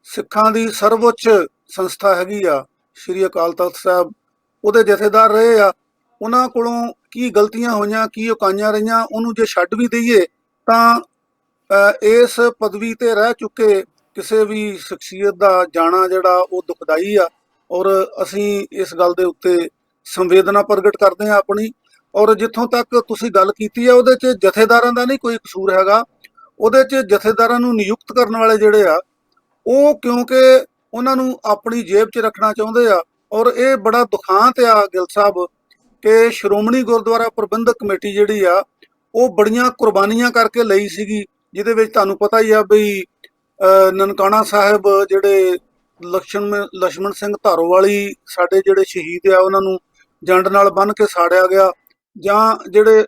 ਸਿੱਖਾਂ ਦੀ ਸਰਵਉੱਚ ਸੰਸਥਾ ਹੈਗੀ ਆ, ਸ਼੍ਰੀ ਅਕਾਲ ਤਖਤ ਸਾਹਿਬ, ਉਹਦੇ ਜਥੇਦਾਰ ਰਹੇ ਆ। ਉਹਨਾਂ ਕੋਲੋਂ ਕੀ ਗਲਤੀਆਂ ਹੋਈਆਂ, ਕੀ ਉਕਾਈਆਂ ਰਹੀਆਂ, ਉਹਨੂੰ ਜੇ ਛੱਡ ਵੀ ਦਈਏ ਤਾਂ ਇਸ ਪਦਵੀ ਤੇ ਰਹਿ ਚੁੱਕੇ ਕਿਸੇ ਵੀ ਸ਼ਖਸੀਅਤ ਦਾ ਜਾਣਾ ਜਿਹੜਾ ਉਹ ਦੁਖਦਾਈ ਆ। ਔਰ ਅਸੀਂ ਇਸ ਗੱਲ ਦੇ ਉੱਤੇ ਸੰਵੇਦਨਾ ਪ੍ਰਗਟ ਕਰਦੇ ਹਾਂ ਆਪਣੀ। ਔਰ ਜਿੱਥੋਂ ਤੱਕ ਤੁਸੀਂ ਗੱਲ ਕੀਤੀ ਆ, ਉਹਦੇ 'ਚ ਜਥੇਦਾਰਾਂ ਦਾ ਨਹੀਂ ਕੋਈ ਕਸੂਰ ਹੈਗਾ। ਉਹਦੇ 'ਚ ਜਥੇਦਾਰਾਂ ਨੂੰ ਨਿਯੁਕਤ ਕਰਨ ਵਾਲੇ ਜਿਹੜੇ ਆ, ਉਹ ਕਿਉਂਕਿ ਉਹਨਾਂ ਨੂੰ ਆਪਣੀ ਜੇਬ 'ਚ ਰੱਖਣਾ ਚਾਹੁੰਦੇ ਆ। ਔਰ ਇਹ ਬੜਾ ਦੁਖਾਂਤ ਆ ਗਿੱਲ ਸਾਹਿਬ ਕਿ ਸ਼੍ਰੋਮਣੀ ਗੁਰਦੁਆਰਾ ਪ੍ਰਬੰਧਕ ਕਮੇਟੀ ਜਿਹੜੀ ਆ, ਉਹ ਬੜੀਆਂ ਕੁਰਬਾਨੀਆਂ ਕਰਕੇ ਲਈ ਸੀਗੀ, ਜਿਹਦੇ ਵਿੱਚ ਤੁਹਾਨੂੰ ਪਤਾ ਹੀ ਆ ਬਈ ਨਨਕਾਣਾ ਸਾਹਿਬ ਜਿਹੜੇ ਲਛਮਣ ਸਿੰਘ ਧਾਰੋਵਾਲੀ ਸਾਡੇ ਜਿਹੜੇ ਸ਼ਹੀਦ ਆ, ਉਹਨਾਂ ਨੂੰ ਜੰਡ ਨਾਲ ਬੰਨ੍ਹ ਕੇ ਸਾੜਿਆ ਗਿਆ, ਜਾਂ ਜਿਹੜੇ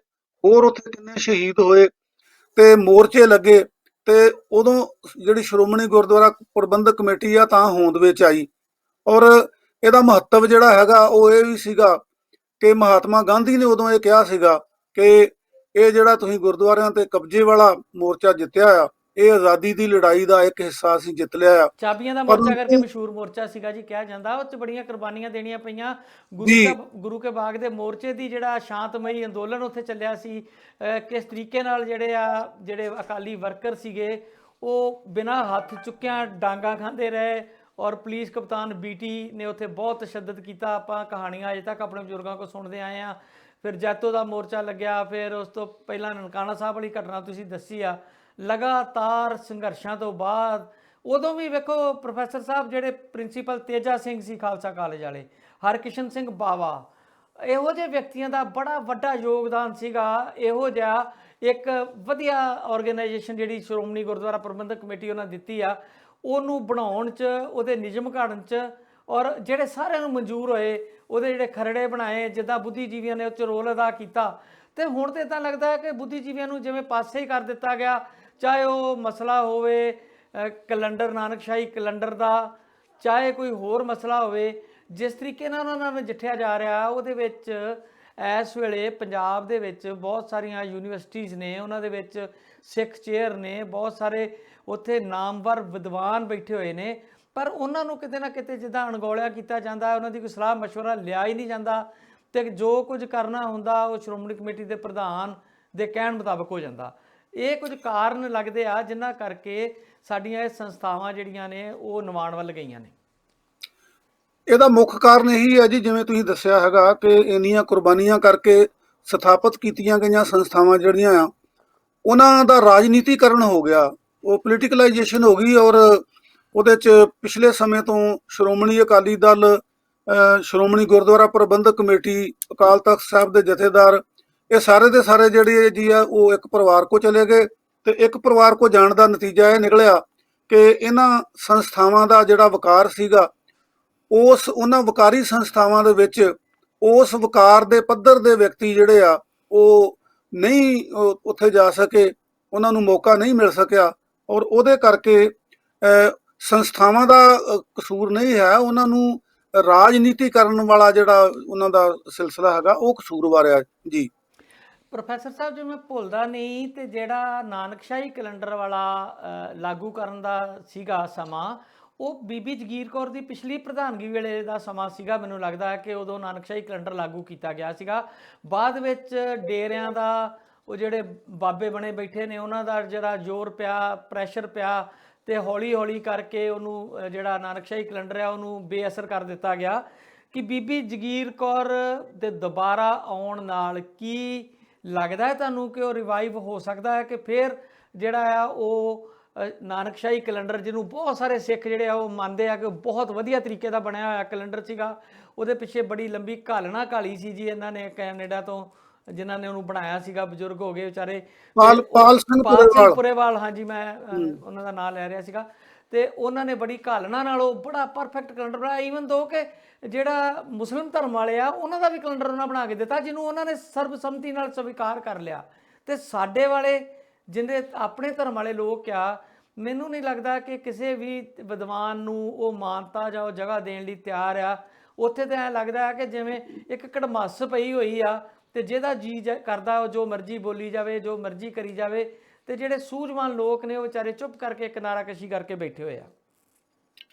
ਹੋਰ ਉੱਥੇ ਕਿੰਨੇ ਸ਼ਹੀਦ ਹੋਏ ਤੇ ਮੋਰਚੇ ਲੱਗੇ। ਤੇ ਉਦੋਂ ਜਿਹੜੀ ਸ਼੍ਰੋਮਣੀ ਗੁਰਦੁਆਰਾ ਪ੍ਰਬੰਧਕ ਕਮੇਟੀ ਆ ਤਾਂ ਹੋਂਦ ਵਿੱਚ ਆਈ। ਔਰ ਇਹਦਾ ਮਹੱਤਵ ਜਿਹੜਾ ਹੈਗਾ ਉਹ ਇਹ ਵੀ ਸੀਗਾ ਕਿ ਮਹਾਤਮਾ ਗਾਂਧੀ ਨੇ ਉਦੋਂ ਇਹ ਕਿਹਾ ਸੀਗਾ ਕਿ ਇਹ ਜਿਹੜਾ ਤੁਸੀਂ ਗੁਰਦੁਆਰਿਆਂ ਤੇ ਕਬਜ਼ੇ ਵਾਲਾ ਮੋਰਚਾ ਜਿੱਤਿਆ ਆ, ਇਹ ਆਜ਼ਾਦੀ ਦੀ ਲੜਾਈ ਦਾ ਇੱਕ ਹਿੱਸਾ ਅਸੀਂ ਜਿੱਤ ਲਿਆ ਆ। ਚਾਬੀਆਂ ਦਾ ਮੋਰਚਾ ਕਰਕੇ ਮਸ਼ਹੂਰ ਮੋਰਚਾ ਸੀਗਾ ਜੀ ਕਿਹਾ ਜਾਂਦਾ। ਉਹ 'ਚ ਬੜੀਆਂ ਕੁਰਬਾਨੀਆਂ ਦੇਣੀਆਂ ਪਈਆਂ। ਗੁਰੂ ਕੇ ਬਾਗ ਦੇ ਮੋਰਚੇ ਦੀ ਜਿਹੜਾ ਸ਼ਾਂਤਮਈ ਅੰਦੋਲਨ ਉੱਥੇ ਚੱਲਿਆ ਸੀ, ਕਿਸ ਤਰੀਕੇ ਨਾਲ ਜਿਹੜੇ ਅਕਾਲੀ ਵਰਕਰ ਸੀਗੇ ਉਹ ਬਿਨਾਂ ਹੱਥ ਚੁੱਕਿਆਂ ਡਾਂਗਾ ਖਾਂਦੇ ਰਹੇ। ਔਰ ਪੁਲਿਸ ਕਪਤਾਨ BT ਨੇ ਉੱਥੇ ਬਹੁਤ ਤਸ਼ੱਦਦ ਕੀਤਾ। ਆਪਾਂ ਕਹਾਣੀਆਂ ਅਜੇ ਤੱਕ ਆਪਣੇ ਬਜ਼ੁਰਗਾਂ ਕੋਲ ਸੁਣਦੇ ਆਏ ਹਾਂ। ਫਿਰ ਜੈਤੋ ਦਾ ਮੋਰਚਾ ਲੱਗਿਆ, ਫਿਰ ਉਸ ਤੋਂ ਪਹਿਲਾਂ ਨਨਕਾਣਾ ਸਾਹਿਬ ਵਾਲੀ ਘਟਨਾ ਤੁਸੀਂ ਦੱਸੀ ਆ। ਲਗਾਤਾਰ ਸੰਘਰਸ਼ਾਂ ਤੋਂ ਬਾਅਦ ਉਦੋਂ ਵੀ ਵੇਖੋ ਪ੍ਰੋਫੈਸਰ ਸਾਹਿਬ ਜਿਹੜੇ ਪ੍ਰਿੰਸੀਪਲ ਤੇਜਾ ਸਿੰਘ ਸੀ ਖਾਲਸਾ ਕਾਲਜ ਵਾਲੇ, ਹਰਕਿਸ਼ਨ ਸਿੰਘ ਬਾਵਾ, ਇਹੋ ਜਿਹੇ ਵਿਅਕਤੀਆਂ ਦਾ ਬੜਾ ਵੱਡਾ ਯੋਗਦਾਨ ਸੀਗਾ। ਇਹੋ ਜਿਹਾ ਇੱਕ ਵਧੀਆ ਆਰਗੇਨਾਈਜੇਸ਼ਨ ਜਿਹੜੀ ਸ਼੍ਰੋਮਣੀ ਗੁਰਦੁਆਰਾ ਪ੍ਰਬੰਧਕ ਕਮੇਟੀ ਉਹਨਾਂ ਦਿੱਤੀ ਆ, ਉਹਨੂੰ ਬਣਾਉਣ 'ਚ, ਉਹਦੇ ਨਿਯਮ ਘੜਨ 'ਚ, ਔਰ ਜਿਹੜੇ ਸਾਰਿਆਂ ਨੂੰ ਮਨਜ਼ੂਰ ਹੋਏ, ਉਹਦੇ ਜਿਹੜੇ ਖਰੜੇ ਬਣਾਏ, ਜਿੱਦਾਂ ਬੁੱਧੀਜੀਵੀਆਂ ਨੇ ਉਹ 'ਚ ਰੋਲ ਅਦਾ ਕੀਤਾ। ਤੇ ਹੁਣ ਤਾਂ ਇੱਦਾਂ ਲੱਗਦਾ ਹੈ ਕਿ ਬੁੱਧੀਜੀਵੀਆਂ ਨੂੰ ਜਿਵੇਂ ਪਾਸੇ ਹੀ ਕਰ ਦਿੱਤਾ ਗਿਆ, ਚਾਹੇ ਉਹ ਮਸਲਾ ਹੋਵੇ ਕੈਲੰਡਰ, ਨਾਨਕਸ਼ਾਹੀ ਕੈਲੰਡਰ ਦਾ, ਚਾਹੇ ਕੋਈ ਹੋਰ ਮਸਲਾ ਹੋਵੇ। ਜਿਸ ਤਰੀਕੇ ਨਾਲ ਉਹਨਾਂ ਨਾਲ ਨਜਿੱਠਿਆ ਜਾ ਰਿਹਾ, ਉਹਦੇ ਵਿੱਚ ਇਸ ਵੇਲੇ ਪੰਜਾਬ ਦੇ ਵਿੱਚ ਬਹੁਤ ਸਾਰੀਆਂ ਯੂਨੀਵਰਸਿਟੀਜ਼ ਨੇ, ਉਹਨਾਂ ਦੇ ਵਿੱਚ ਸਿੱਖ ਚੇਅਰ ਨੇ, ਬਹੁਤ ਸਾਰੇ ਉੱਥੇ ਨਾਮਵਰ ਵਿਦਵਾਨ ਬੈਠੇ ਹੋਏ ਨੇ, ਪਰ ਉਹਨਾਂ ਨੂੰ ਕਿਤੇ ਨਾ ਕਿਤੇ ਜਿੱਦਾਂ ਅਣਗੌਲਿਆ ਕੀਤਾ ਜਾਂਦਾ, ਉਹਨਾਂ ਦੀ ਕੋਈ ਸਲਾਹ ਮਸ਼ਵਰਾ ਲਿਆ ਹੀ ਨਹੀਂ ਜਾਂਦਾ। ਤੇ ਜੋ ਕੁਝ ਕਰਨਾ ਹੁੰਦਾ ਉਹ ਸ਼੍ਰੋਮਣੀ ਕਮੇਟੀ ਦੇ ਪ੍ਰਧਾਨ ਦੇ ਕਹਿਣ ਮੁਤਾਬਕ ਹੋ ਜਾਂਦਾ। ਇਹ ਕੁਝ ਕਾਰਨ ਲੱਗਦੇ ਆ ਜਿਨ੍ਹਾਂ ਕਰਕੇ ਸਾਡੀਆਂ ਇਹ ਸੰਸਥਾਵਾਂ ਜਿਹੜੀਆਂ ਨੇ ਉਹ ਨਿਵਾਣ ਵੱਲ ਗਈਆਂ ਨੇ। ਇਹਦਾ ਮੁੱਖ ਕਾਰਨ ਇਹੀ ਹੈ ਜੀ, ਜਿਵੇਂ ਤੁਸੀਂ ਦੱਸਿਆ ਹੈਗਾ ਕਿ ਇੰਨੀਆਂ ਕੁਰਬਾਨੀਆਂ ਕਰਕੇ ਸਥਾਪਿਤ ਕੀਤੀਆਂ ਗਈਆਂ ਸੰਸਥਾਵਾਂ ਜਿਹੜੀਆਂ ਆ, ਉਹਨਾਂ ਦਾ ਰਾਜਨੀਤੀਕਰਨ ਹੋ ਗਿਆ, ਉਹ ਪੋਲੀਟੀਕਲਾਈਜੇਸ਼ਨ ਹੋ ਗਈ। ਔਰ ਉਹਦੇ 'ਚ ਪਿਛਲੇ ਸਮੇਂ ਤੋਂ ਸ਼੍ਰੋਮਣੀ ਅਕਾਲੀ ਦਲ, ਸ਼੍ਰੋਮਣੀ ਗੁਰਦੁਆਰਾ ਪ੍ਰਬੰਧਕ ਕਮੇਟੀ, ਅਕਾਲ ਤਖਤ ਸਾਹਿਬ ਦੇ ਜਥੇਦਾਰ, ਇਹ ਸਾਰੇ ਦੇ ਸਾਰੇ ਜਿਹੜੇ ਜੀ ਆ ਉਹ ਇੱਕ ਪਰਿਵਾਰ ਕੋ ਚਲੇ ਗਏ। ਤੇ ਇੱਕ ਪਰਿਵਾਰ ਕੋ ਜਾਣ ਦਾ ਨਤੀਜਾ ਇਹ ਨਿਕਲਿਆ ਕਿ ਇਹਨਾਂ ਸੰਸਥਾਵਾਂ ਦਾ ਜਿਹੜਾ ਵਕਾਰ ਸੀਗਾ, ਉਹਨਾਂ ਵਕਾਰੀ ਸੰਸਥਾਵਾਂ ਦੇ ਵਿੱਚ ਉਸ ਵਕਾਰ ਦੇ ਪੱਧਰ ਦੇ ਵਿਅਕਤੀ ਜਿਹੜੇ ਆ ਉਹ ਨਹੀਂ ਉੱਥੇ ਜਾ ਸਕੇ, ਉਹਨਾਂ ਨੂੰ ਮੌਕਾ ਨਹੀਂ ਮਿਲ ਸਕਿਆ। ਔਰ ਉਹਦੇ ਕਰਕੇ ਸੰਸਥਾਵਾਂ ਦਾ ਕਸੂਰ ਨਹੀਂ ਹੈ, ਉਹਨਾਂ ਨੂੰ ਰਾਜਨੀਤੀ ਕਰਨ ਵਾਲਾ ਜਿਹੜਾ ਉਹਨਾਂ ਦਾ ਸਿਲਸਿਲਾ ਹੈਗਾ ਉਹ ਕਸੂਰਵਾਰ ਆ ਜੀ। ਪ੍ਰੋਫੈਸਰ ਸਾਹਿਬ, ਜੇ ਮੈਂ ਭੁੱਲਦਾ ਨਹੀਂ ਤੇ ਜਿਹੜਾ ਨਾਨਕਸ਼ਾਹੀ ਕੈਲੰਡਰ ਵਾਲਾ ਲਾਗੂ ਕਰਨ ਦਾ ਸੀਗਾ ਸਮਾਂ, ਉਹ ਬੀਬੀ ਜਗੀਰ ਕੌਰ ਦੀ ਪਿਛਲੀ ਪ੍ਰਧਾਨਗੀ ਵੇਲੇ ਦਾ ਸਮਾਂ ਸੀਗਾ। ਮੈਨੂੰ ਲੱਗਦਾ ਹੈ ਕਿ ਉਦੋਂ ਨਾਨਕਸ਼ਾਹੀ ਕੈਲੰਡਰ ਲਾਗੂ ਕੀਤਾ ਗਿਆ ਸੀਗਾ। ਬਾਅਦ ਵਿੱਚ ਡੇਰਿਆਂ ਦਾ ਉਹ ਜਿਹੜੇ ਬਾਬੇ ਬਣੇ ਬੈਠੇ ਨੇ ਉਹਨਾਂ ਦਾ ਜਿਹੜਾ ਜ਼ੋਰ ਪਿਆ, ਪ੍ਰੈਸ਼ਰ ਪਿਆ, ਤੇ ਹੌਲੀ ਹੌਲੀ ਕਰਕੇ ਉਹਨੂੰ ਜਿਹੜਾ ਨਾਨਕਸ਼ਾਹੀ ਕੈਲੰਡਰ ਆ ਉਹਨੂੰ ਬੇਅਸਰ ਕਰ ਦਿੱਤਾ ਗਿਆ। ਕਿ ਬੀਬੀ ਜਗੀਰ ਕੌਰ ਦੇ ਦੁਬਾਰਾ ਆਉਣ ਨਾਲ ਕੀ ਲੱਗਦਾ ਹੈ ਤੁਹਾਨੂੰ ਕਿ ਉਹ ਰਿਵਾਈਵ ਹੋ ਸਕਦਾ ਹੈ ਕਿ ਫਿਰ ਜਿਹੜਾ ਆ ਉਹ ਨਾਨਕਸ਼ਾਹੀ ਕੈਲੰਡਰ, ਜਿਹਨੂੰ ਬਹੁਤ ਸਾਰੇ ਸਿੱਖ ਜਿਹੜੇ ਆ ਉਹ ਮੰਨਦੇ ਆ ਕਿ ਬਹੁਤ ਵਧੀਆ ਤਰੀਕੇ ਦਾ ਬਣਿਆ ਹੋਇਆ ਕੈਲੰਡਰ ਸੀਗਾ, ਉਹਦੇ ਪਿੱਛੇ ਬੜੀ ਲੰਬੀ ਘਾਲਣਾ ਘਾਲੀ ਸੀ ਜੀ ਇਹਨਾਂ ਨੇ ਕੈਨੇਡਾ ਤੋਂ, ਜਿਨ੍ਹਾਂ ਨੇ ਉਹਨੂੰ ਬਣਾਇਆ ਸੀਗਾ, ਬਜ਼ੁਰਗ ਹੋ ਗਏ ਵਿਚਾਰੇ, ਪਾਲ ਸਿੰਘ ਪੁਰੇਵਾਲ, ਹਾਂਜੀ ਮੈਂ ਉਹਨਾਂ ਦਾ ਨਾਮ ਲੈ ਰਿਹਾ ਸੀਗਾ। ਤੇ ਉਹਨਾਂ ਨੇ ਬੜੀ ਘਾਲਣਾ ਨਾਲ ਉਹ ਬੜਾ ਪਰਫੈਕਟ ਕੈਲੰਡਰ ਬਣਾਇਆ। ਈਵਨ ਦੋ ਕਿ ਜਿਹੜਾ ਮੁਸਲਿਮ ਧਰਮ ਵਾਲੇ ਆ ਉਹਨਾਂ ਦਾ ਵੀ ਕੈਲੰਡਰ ਉਹਨਾਂ ਬਣਾ ਕੇ ਦਿੱਤਾ, ਜਿਹਨੂੰ ਉਹਨਾਂ ਨੇ ਸਰਬਸੰਮਤੀ ਨਾਲ ਸਵੀਕਾਰ ਕਰ ਲਿਆ। ਤੇ ਸਾਡੇ ਵਾਲੇ ਜਿਹਦੇ ਆਪਣੇ ਧਰਮ ਵਾਲੇ ਲੋਕ ਆ, ਮੈਨੂੰ ਨਹੀਂ ਲੱਗਦਾ ਕਿ ਕਿਸੇ ਵੀ ਵਿਦਵਾਨ ਨੂੰ ਉਹ ਮਾਨਤਾ ਜਾਂ ਉਹ ਜਗ੍ਹਾ ਦੇਣ ਲਈ ਤਿਆਰ ਆ। ਉੱਥੇ ਤਾਂ ਐਂ ਲੱਗਦਾ ਹੈ ਕਿ ਜਿਵੇਂ ਇੱਕ ਕੜਮੱਸ ਪਈ ਹੋਈ ਆ, ਤੇ ਜਿਹਦਾ ਜੀ ਕਰਦਾ ਉਹ ਜੋ ਮਰਜ਼ੀ ਬੋਲੀ ਜਾਵੇ, ਜੋ ਮਰਜ਼ੀ ਕਰੀ ਜਾਵੇ, ਤੇ ਜਿਹੜੇ ਸੂਝਵਾਨ ਲੋਕ ਨੇ ਉਹ ਵਿਚਾਰੇ ਚੁੱਪ ਕਰਕੇ ਕਿਨਾਰਾਕਸ਼ੀ ਕਰਕੇ ਬੈਠੇ ਹੋਏ ਆ।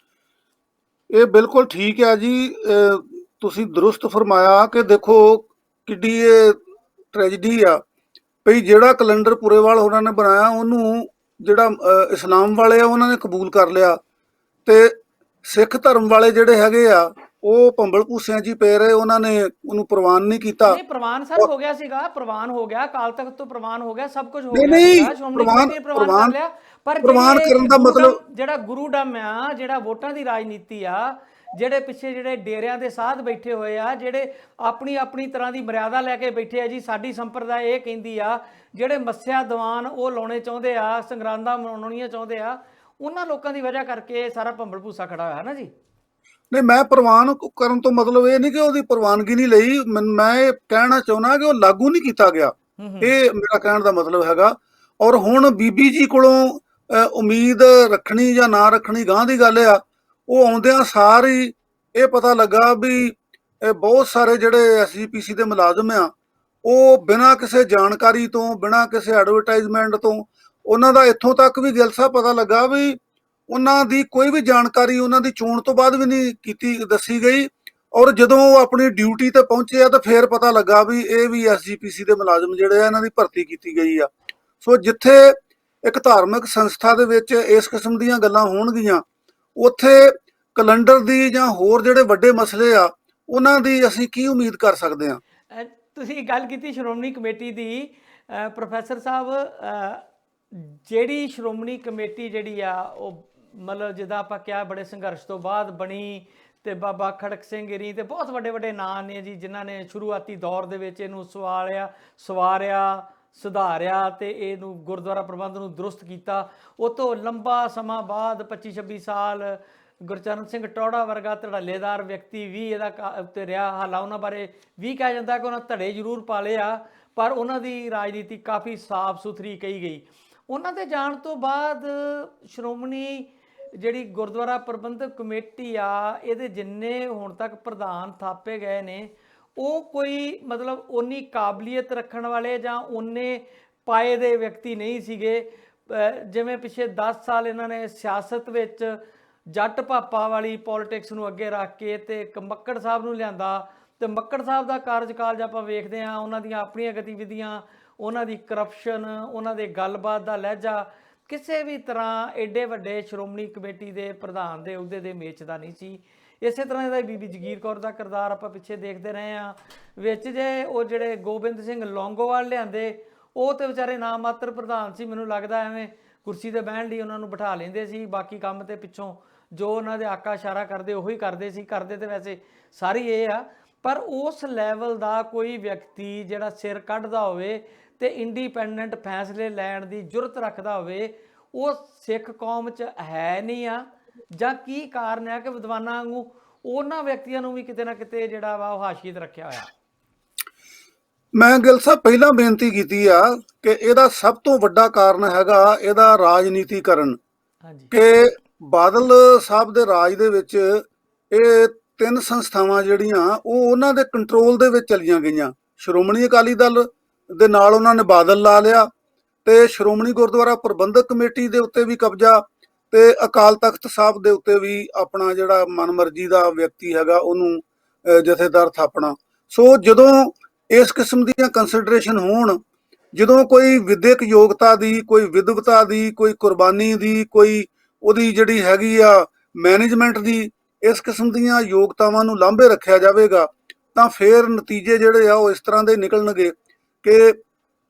ਇਹ ਬਿਲਕੁਲ ਠੀਕ ਹੈ ਜੀ, ਤੁਸੀਂ ਦਰੁਸਤ ਫਰਮਾਇਆ ਕਿ ਦੇਖੋ ਕਿੱਡੀ ਇਹ ਟ੍ਰੈਜਡੀ ਆ ਭਈ ਜਿਹੜਾ ਕੈਲੰਡਰ ਪੁਰੇਵਾਲ ਹੋਰਾਂ ਨੇ ਬਣਾਇਆ ਉਹਨੂੰ ਜਿਹੜਾ ਇਸਲਾਮ ਵਾਲੇ ਆ ਉਹਨਾਂ ਨੇ ਕਬੂਲ ਕਰ ਲਿਆ, ਤੇ ਸਿੱਖ ਧਰਮ ਵਾਲੇ ਜਿਹੜੇ ਹੈਗੇ ਆ ਉਹ ਭੰਬਲ ਭੂਸਿਆਂ 'ਚ ਹੀ ਪਏ ਰਹੇ, ਉਹਨਾਂ ਨੇ ਉਹਨੂੰ ਪ੍ਰਵਾਨ ਨਹੀਂ ਕੀਤਾ। ਨਹੀਂ, ਪ੍ਰਵਾਨ ਸਰ ਹੋ ਗਿਆ ਸੀਗਾ, ਪ੍ਰਵਾਨ ਹੋ ਗਿਆ, ਅਕਾਲ ਤਖਤ ਤੋਂ ਪ੍ਰਵਾਨ ਹੋ ਗਿਆ, ਸਭ ਕੁਝ ਹੋ ਗਿਆ ਸੀਗਾ, ਸ਼੍ਰੋਮਣੀ ਕਮੇਟੀ ਨੇ ਪ੍ਰਵਾਨ ਕਰ ਲਿਆ। ਪਰ ਪ੍ਰਵਾਨ ਕਰਨ ਦਾ ਮਤਲਬ ਜਿਹੜਾ ਗੁਰੂਡਮ ਆ, ਜਿਹੜਾ ਵੋਟਾਂ ਦੀ ਰਾਜਨੀਤੀ ਆ, ਜਿਹੜੇ ਪਿੱਛੇ ਜਿਹੜੇ ਡੇਰਿਆਂ ਦੇ ਸਾਧ ਬੈਠੇ ਹੋਏ ਆ, ਜਿਹੜੇ ਆਪਣੀ ਆਪਣੀ ਤਰ੍ਹਾਂ ਦੀ ਮਰਿਆਦਾ ਲੈ ਕੇ ਬੈਠੇ ਆ ਜੀ, ਸਾਡੀ ਸੰਪਰਦਾ ਇਹ ਕਹਿੰਦੀ ਆ, ਜਿਹੜੇ ਮੱਸਿਆ ਦੀਵਾਨ ਉਹ ਲਾਉਣੇ ਚਾਹੁੰਦੇ ਆ, ਸੰਗਰਾਂਦਾਂ ਮਨਾਉਣੀਆਂ ਚਾਹੁੰਦੇ ਆ, ਉਹਨਾਂ ਲੋਕਾਂ ਦੀ ਵਜ੍ਹਾ ਕਰਕੇ ਸਾਰਾ ਭੰਬਲ ਭੂਸਾ ਖੜਾ ਹੋਇਆ ਨਾ ਜੀ। ਨਹੀਂ, ਮੈਂ ਪ੍ਰਵਾਨ ਕਰਨ ਤੋਂ ਮਤਲਬ ਇਹ ਨਹੀਂ ਕਿ ਉਹਦੀ ਪ੍ਰਵਾਨਗੀ ਨਹੀਂ ਲਈ, ਮੈਂ ਇਹ ਕਹਿਣਾ ਚਾਹੁੰਦਾ ਕਿ ਉਹ ਲਾਗੂ ਨਹੀਂ ਕੀਤਾ ਗਿਆ, ਇਹ ਮੇਰਾ ਕਹਿਣ ਦਾ ਮਤਲਬ ਹੈਗਾ। ਔਰ ਹੁਣ ਬੀਬੀ ਜੀ ਕੋਲੋਂ ਉਮੀਦ ਰੱਖਣੀ ਜਾਂ ਨਾ ਰੱਖਣੀ ਗਾਂ ਦੀ ਗੱਲ ਆ। ਉਹ ਆਉਂਦਿਆਂ ਸਾਰ ਹੀ ਇਹ ਪਤਾ ਲੱਗਾ ਵੀ ਬਹੁਤ ਸਾਰੇ ਜਿਹੜੇ ਐਸਜੀਪੀਸੀ ਦੇ ਮੁਲਾਜ਼ਮ ਆ ਉਹ ਬਿਨਾਂ ਕਿਸੇ ਜਾਣਕਾਰੀ ਤੋਂ, ਬਿਨਾਂ ਕਿਸੇ ਐਡਵਰਟਾਈਜ਼ਮੈਂਟ ਤੋਂ, ਉਹਨਾਂ ਦਾ ਇੱਥੋਂ ਤੱਕ ਵੀ ਜਲਸਾ ਪਤਾ ਲੱਗਾ ਵੀ ਉਹਨਾਂ ਦੀ ਕੋਈ ਵੀ ਜਾਣਕਾਰੀ ਉਹਨਾਂ ਦੀ ਚੋਣ ਤੋਂ ਬਾਅਦ ਵੀ ਨਹੀਂ ਦੱਸੀ ਗਈ। ਔਰ ਜਦੋਂ ਉਹ ਆਪਣੀ ਡਿਊਟੀ ਤੇ ਪਹੁੰਚੇ ਆ ਤਾਂ ਫਿਰ ਪਤਾ ਲੱਗਾ ਵੀ ਇਹ ਵੀ ਐਸਜੀਪੀਸੀ ਦੇ ਮੁਲਾਜ਼ਮ ਜਿਹੜੇ ਆ ਇਹਨਾਂ ਦੀ ਭਰਤੀ ਕੀਤੀ ਗਈ ਆ। ਸੋ ਜਿੱਥੇ ਇੱਕ ਧਾਰਮਿਕ ਸੰਸਥਾ ਦੇ ਵਿੱਚ ਇਸ ਕਿਸਮ ਦੀਆਂ ਗੱਲਾਂ ਹੋਣਗੀਆਂ, ਉੱਥੇ ਕੈਲੰਡਰ ਦੀ ਜਾਂ ਹੋਰ ਜਿਹੜੇ ਵੱਡੇ ਮਸਲੇ ਆ ਉਹਨਾਂ ਦੀ ਅਸੀਂ ਕੀ ਉਮੀਦ ਕਰ ਸਕਦੇ ਹਾਂ। ਤੁਸੀਂ ਗੱਲ ਕੀਤੀ ਸ਼੍ਰੋਮਣੀ ਕਮੇਟੀ ਦੀ, ਪ੍ਰੋਫੈਸਰ ਸਾਹਿਬ, ਜਿਹੜੀ ਸ਼੍ਰੋਮਣੀ ਕਮੇਟੀ ਜਿਹੜੀ ਆ ਉਹ ਮਤਲਬ ਜਿੱਦਾਂ ਆਪਾਂ ਕਿਹਾ ਬੜੇ ਸੰਘਰਸ਼ ਤੋਂ ਬਾਅਦ ਬਣੀ, ਤੇ ਬਾਬਾ ਖੜਕ ਸਿੰਘ ਗਿਰੀ ਤੇ ਬਹੁਤ ਵੱਡੇ ਵੱਡੇ ਨਾਂ ਨੇ ਜੀ, ਜਿਨ੍ਹਾਂ ਨੇ ਸ਼ੁਰੂਆਤੀ ਦੌਰ ਦੇ ਵਿੱਚ ਇਹਨੂੰ ਸਵਾਰਿਆ, ਸੁਧਾਰਿਆ ਤੇ ਇਹਨੂੰ ਗੁਰਦੁਆਰਾ ਪ੍ਰਬੰਧ ਨੂੰ ਦਰੁਸਤ ਕੀਤਾ। ਉਹ ਤੋਂ ਲੰਬਾ ਸਮਾਂ ਬਾਅਦ 25-26 ਸਾਲ ਗੁਰਚਰਨ ਸਿੰਘ ਟੌੜਾ ਵਰਗਾ ਧੜੱਲੇਦਾਰ ਵਿਅਕਤੀ ਵੀ ਇਹਦਾ ਉੱਤੇ ਰਿਹਾ। ਹਾਲਾਂ ਉਹਨਾਂ ਬਾਰੇ ਵੀ ਕਿਹਾ ਜਾਂਦਾ ਕਿ ਉਹਨਾਂ ਧੜੇ ਜ਼ਰੂਰ ਪਾਲੇ ਆ, ਪਰ ਉਹਨਾਂ ਦੀ ਰਾਜਨੀਤੀ ਕਾਫੀ ਸਾਫ਼ ਸੁਥਰੀ ਕਹੀ ਗਈ। ਉਹਨਾਂ ਦੇ ਜਾਣ ਤੋਂ ਬਾਅਦ ਸ਼੍ਰੋਮਣੀ ਜਿਹੜੀ ਗੁਰਦੁਆਰਾ ਪ੍ਰਬੰਧਕ ਕਮੇਟੀ ਆ, ਇਹਦੇ ਜਿੰਨੇ ਹੁਣ ਤੱਕ ਪ੍ਰਧਾਨ ਥਾਪੇ ਗਏ ਨੇ ਉਹ ਕੋਈ ਮਤਲਬ ਓਨੀ ਕਾਬਲੀਅਤ ਰੱਖਣ ਵਾਲੇ ਜਾਂ ਓਨੇ ਪਾਏ ਦੇ ਵਿਅਕਤੀ ਨਹੀਂ ਸੀਗੇ। ਜਿਵੇਂ ਪਿਛੇ 10 ਸਾਲ ਇਹਨਾਂ ਨੇ ਸਿਆਸਤ ਵਿੱਚ ਜੱਟ ਭਾਪਾ ਵਾਲੀ ਪੋਲੀਟਿਕਸ ਨੂੰ ਅੱਗੇ ਰੱਖ ਕੇ ਤੇ ਇੱਕ ਮੱਕੜ ਸਾਹਿਬ ਨੂੰ ਲਿਆਂਦਾ, ਤੇ ਮੱਕੜ ਸਾਹਿਬ ਦਾ ਕਾਰਜਕਾਲ ਆਪਾਂ ਵੇਖਦੇ ਹਾਂ, ਉਹਨਾਂ ਦੀਆਂ ਆਪਣੀਆਂ ਗਤੀਵਿਧੀਆਂ, ਉਹਨਾਂ ਦੀ ਕਰਪਸ਼ਨ, ਉਹਨਾਂ ਦੇ ਗੱਲਬਾਤ ਦਾ ਲਹਿਜਾ ਕਿਸੇ ਵੀ ਤਰ੍ਹਾਂ ਐਡੇ ਵੱਡੇ ਸ਼੍ਰੋਮਣੀ ਕਮੇਟੀ ਦੇ ਪ੍ਰਧਾਨ ਦੇ ਅਹੁਦੇ ਦੇ ਮੇਚ ਦਾ ਨਹੀਂ ਸੀ। ਇਸੇ ਤਰ੍ਹਾਂ ਇਹਦਾ ਬੀਬੀ ਜਗੀਰ ਕੌਰ ਦਾ ਕਿਰਦਾਰ ਆਪਾਂ ਪਿੱਛੇ ਦੇਖਦੇ ਰਹੇ ਹਾਂ। ਵਿੱਚ ਜੇ ਉਹ ਜਿਹੜੇ ਗੋਬਿੰਦ ਸਿੰਘ ਲੌਂਗੋਵਾਲ ਲਿਆਂਦੇ, ਉਹ ਤੇ ਵਿਚਾਰੇ ਨਾ ਮਾਤਰ ਪ੍ਰਧਾਨ ਸੀ, ਮੈਨੂੰ ਲੱਗਦਾ ਐਵੇਂ ਕੁਰਸੀ ਤੇ ਬਹਿਣ ਲਈ ਉਹਨਾਂ ਨੂੰ ਬਿਠਾ ਲੈਂਦੇ ਸੀ, ਬਾਕੀ ਕੰਮ ਤੇ ਪਿੱਛੋਂ ਜੋ ਉਹਨਾਂ ਦੇ ਆਕਾ ਇਸ਼ਾਰਾ ਕਰਦੇ ਉਹੀ ਕਰਦੇ ਸੀ। ਕਰਦੇ ਤੇ ਵੈਸੇ ਸਾਰੀ ਇਹ ਆ, ਪਰ ਉਸ ਲੈਵਲ ਦਾ ਕੋਈ ਵਿਅਕਤੀ ਜਿਹੜਾ ਸਿਰ ਕੱਢਦਾ ਹੋਵੇ ਤੇ ਇੰਡੀਪੈਂਡੈਂਟ ਫੈਸਲੇ ਲੈਣ ਦੀ ਜੁਰਤ ਰੱਖਦਾ ਹੋਵੇ, ਉਹ ਸਿੱਖ ਕੌਮ 'ਚ ਹੈ ਨਹੀਂ ਆ, ਜਾਂ ਕੀ ਕਾਰਨ ਹੈ ਕਿ ਵਿਦਵਾਨਾਂ ਵਾਂਗੂ ਉਹਨਾਂ ਵਿਅਕਤੀਆਂ ਨੂੰ ਵੀ ਕਿਤੇ ਨਾ ਕਿਤੇ ਜਿਹੜਾ ਵਾ ਉਹ ਹਾਸ਼ੀਏ 'ਤੇ ਰੱਖਿਆ ਹੋਇਆ? ਮੈਂ ਗਿੱਲ ਸਾਹਿਬ ਪਹਿਲਾਂ ਬੇਨਤੀ ਕੀਤੀ ਆ ਕਿ ਇਹਦਾ ਸਭ ਤੋਂ ਵੱਡਾ ਕਾਰਨ ਹੈਗਾ ਇਹਦਾ ਰਾਜਨੀਤੀਕਰਨ, ਹਾਂਜੀ। ਕਿ ਬਾਦਲ ਸਾਹਿਬ ਦੇ ਰਾਜ ਦੇ ਵਿੱਚ ਇਹ ਤਿੰਨ ਸੰਸਥਾਵਾਂ ਜਿਹੜੀਆਂ ਉਹ ਉਹਨਾਂ ਦੇ ਕੰਟਰੋਲ ਦੇ ਵਿੱਚ ਚਲੀਆਂ ਗਈਆਂ। ਸ਼੍ਰੋਮਣੀ ਅਕਾਲੀ ਦਲ ਦੇ ਨਾਲ ਉਹਨਾਂ ਨੇ ਬਾਦਲ ਲਾ ਲਿਆ, ਤੇ ਸ਼੍ਰੋਮਣੀ ਗੁਰਦੁਆਰਾ ਪ੍ਰਬੰਧਕ ਕਮੇਟੀ ਦੇ ਉੱਤੇ ਵੀ ਕਬਜ਼ਾ, ਤੇ ਅਕਾਲ ਤਖਤ ਸਾਹਿਬ ਦੇ ਉੱਤੇ ਵੀ ਆਪਣਾ ਜਿਹੜਾ ਮਨਮਰਜ਼ੀ ਦਾ ਵਿਅਕਤੀ ਹੈਗਾ ਉਹਨੂੰ ਜਥੇਦਾਰ ਥਾਪਣਾ। ਸੋ ਜਦੋਂ ਇਸ ਕਿਸਮ ਦੀਆਂ ਕੰਸੀਡਰੇਸ਼ਨ ਹੋਣ, ਜਦੋਂ ਕੋਈ ਵਿਦਿਅਕ ਯੋਗਤਾ ਦੀ, ਕੋਈ ਵਿਦਵਤਾ ਦੀ, ਕੋਈ ਕੁਰਬਾਨੀ ਦੀ, ਕੋਈ ਉਹਦੀ ਜਿਹੜੀ ਹੈਗੀ ਆ ਮੈਨੇਜਮੈਂਟ ਦੀ, ਇਸ ਕਿਸਮ ਦੀਆਂ ਯੋਗਤਾਵਾਂ ਨੂੰ ਲਾਂਭੇ ਰੱਖਿਆ ਜਾਵੇਗਾ, ਤਾਂ ਫਿਰ ਨਤੀਜੇ ਜਿਹੜੇ ਆ ਉਹ ਇਸ ਤਰ੍ਹਾਂ ਦੇ ਨਿਕਲਣਗੇ ਕਿ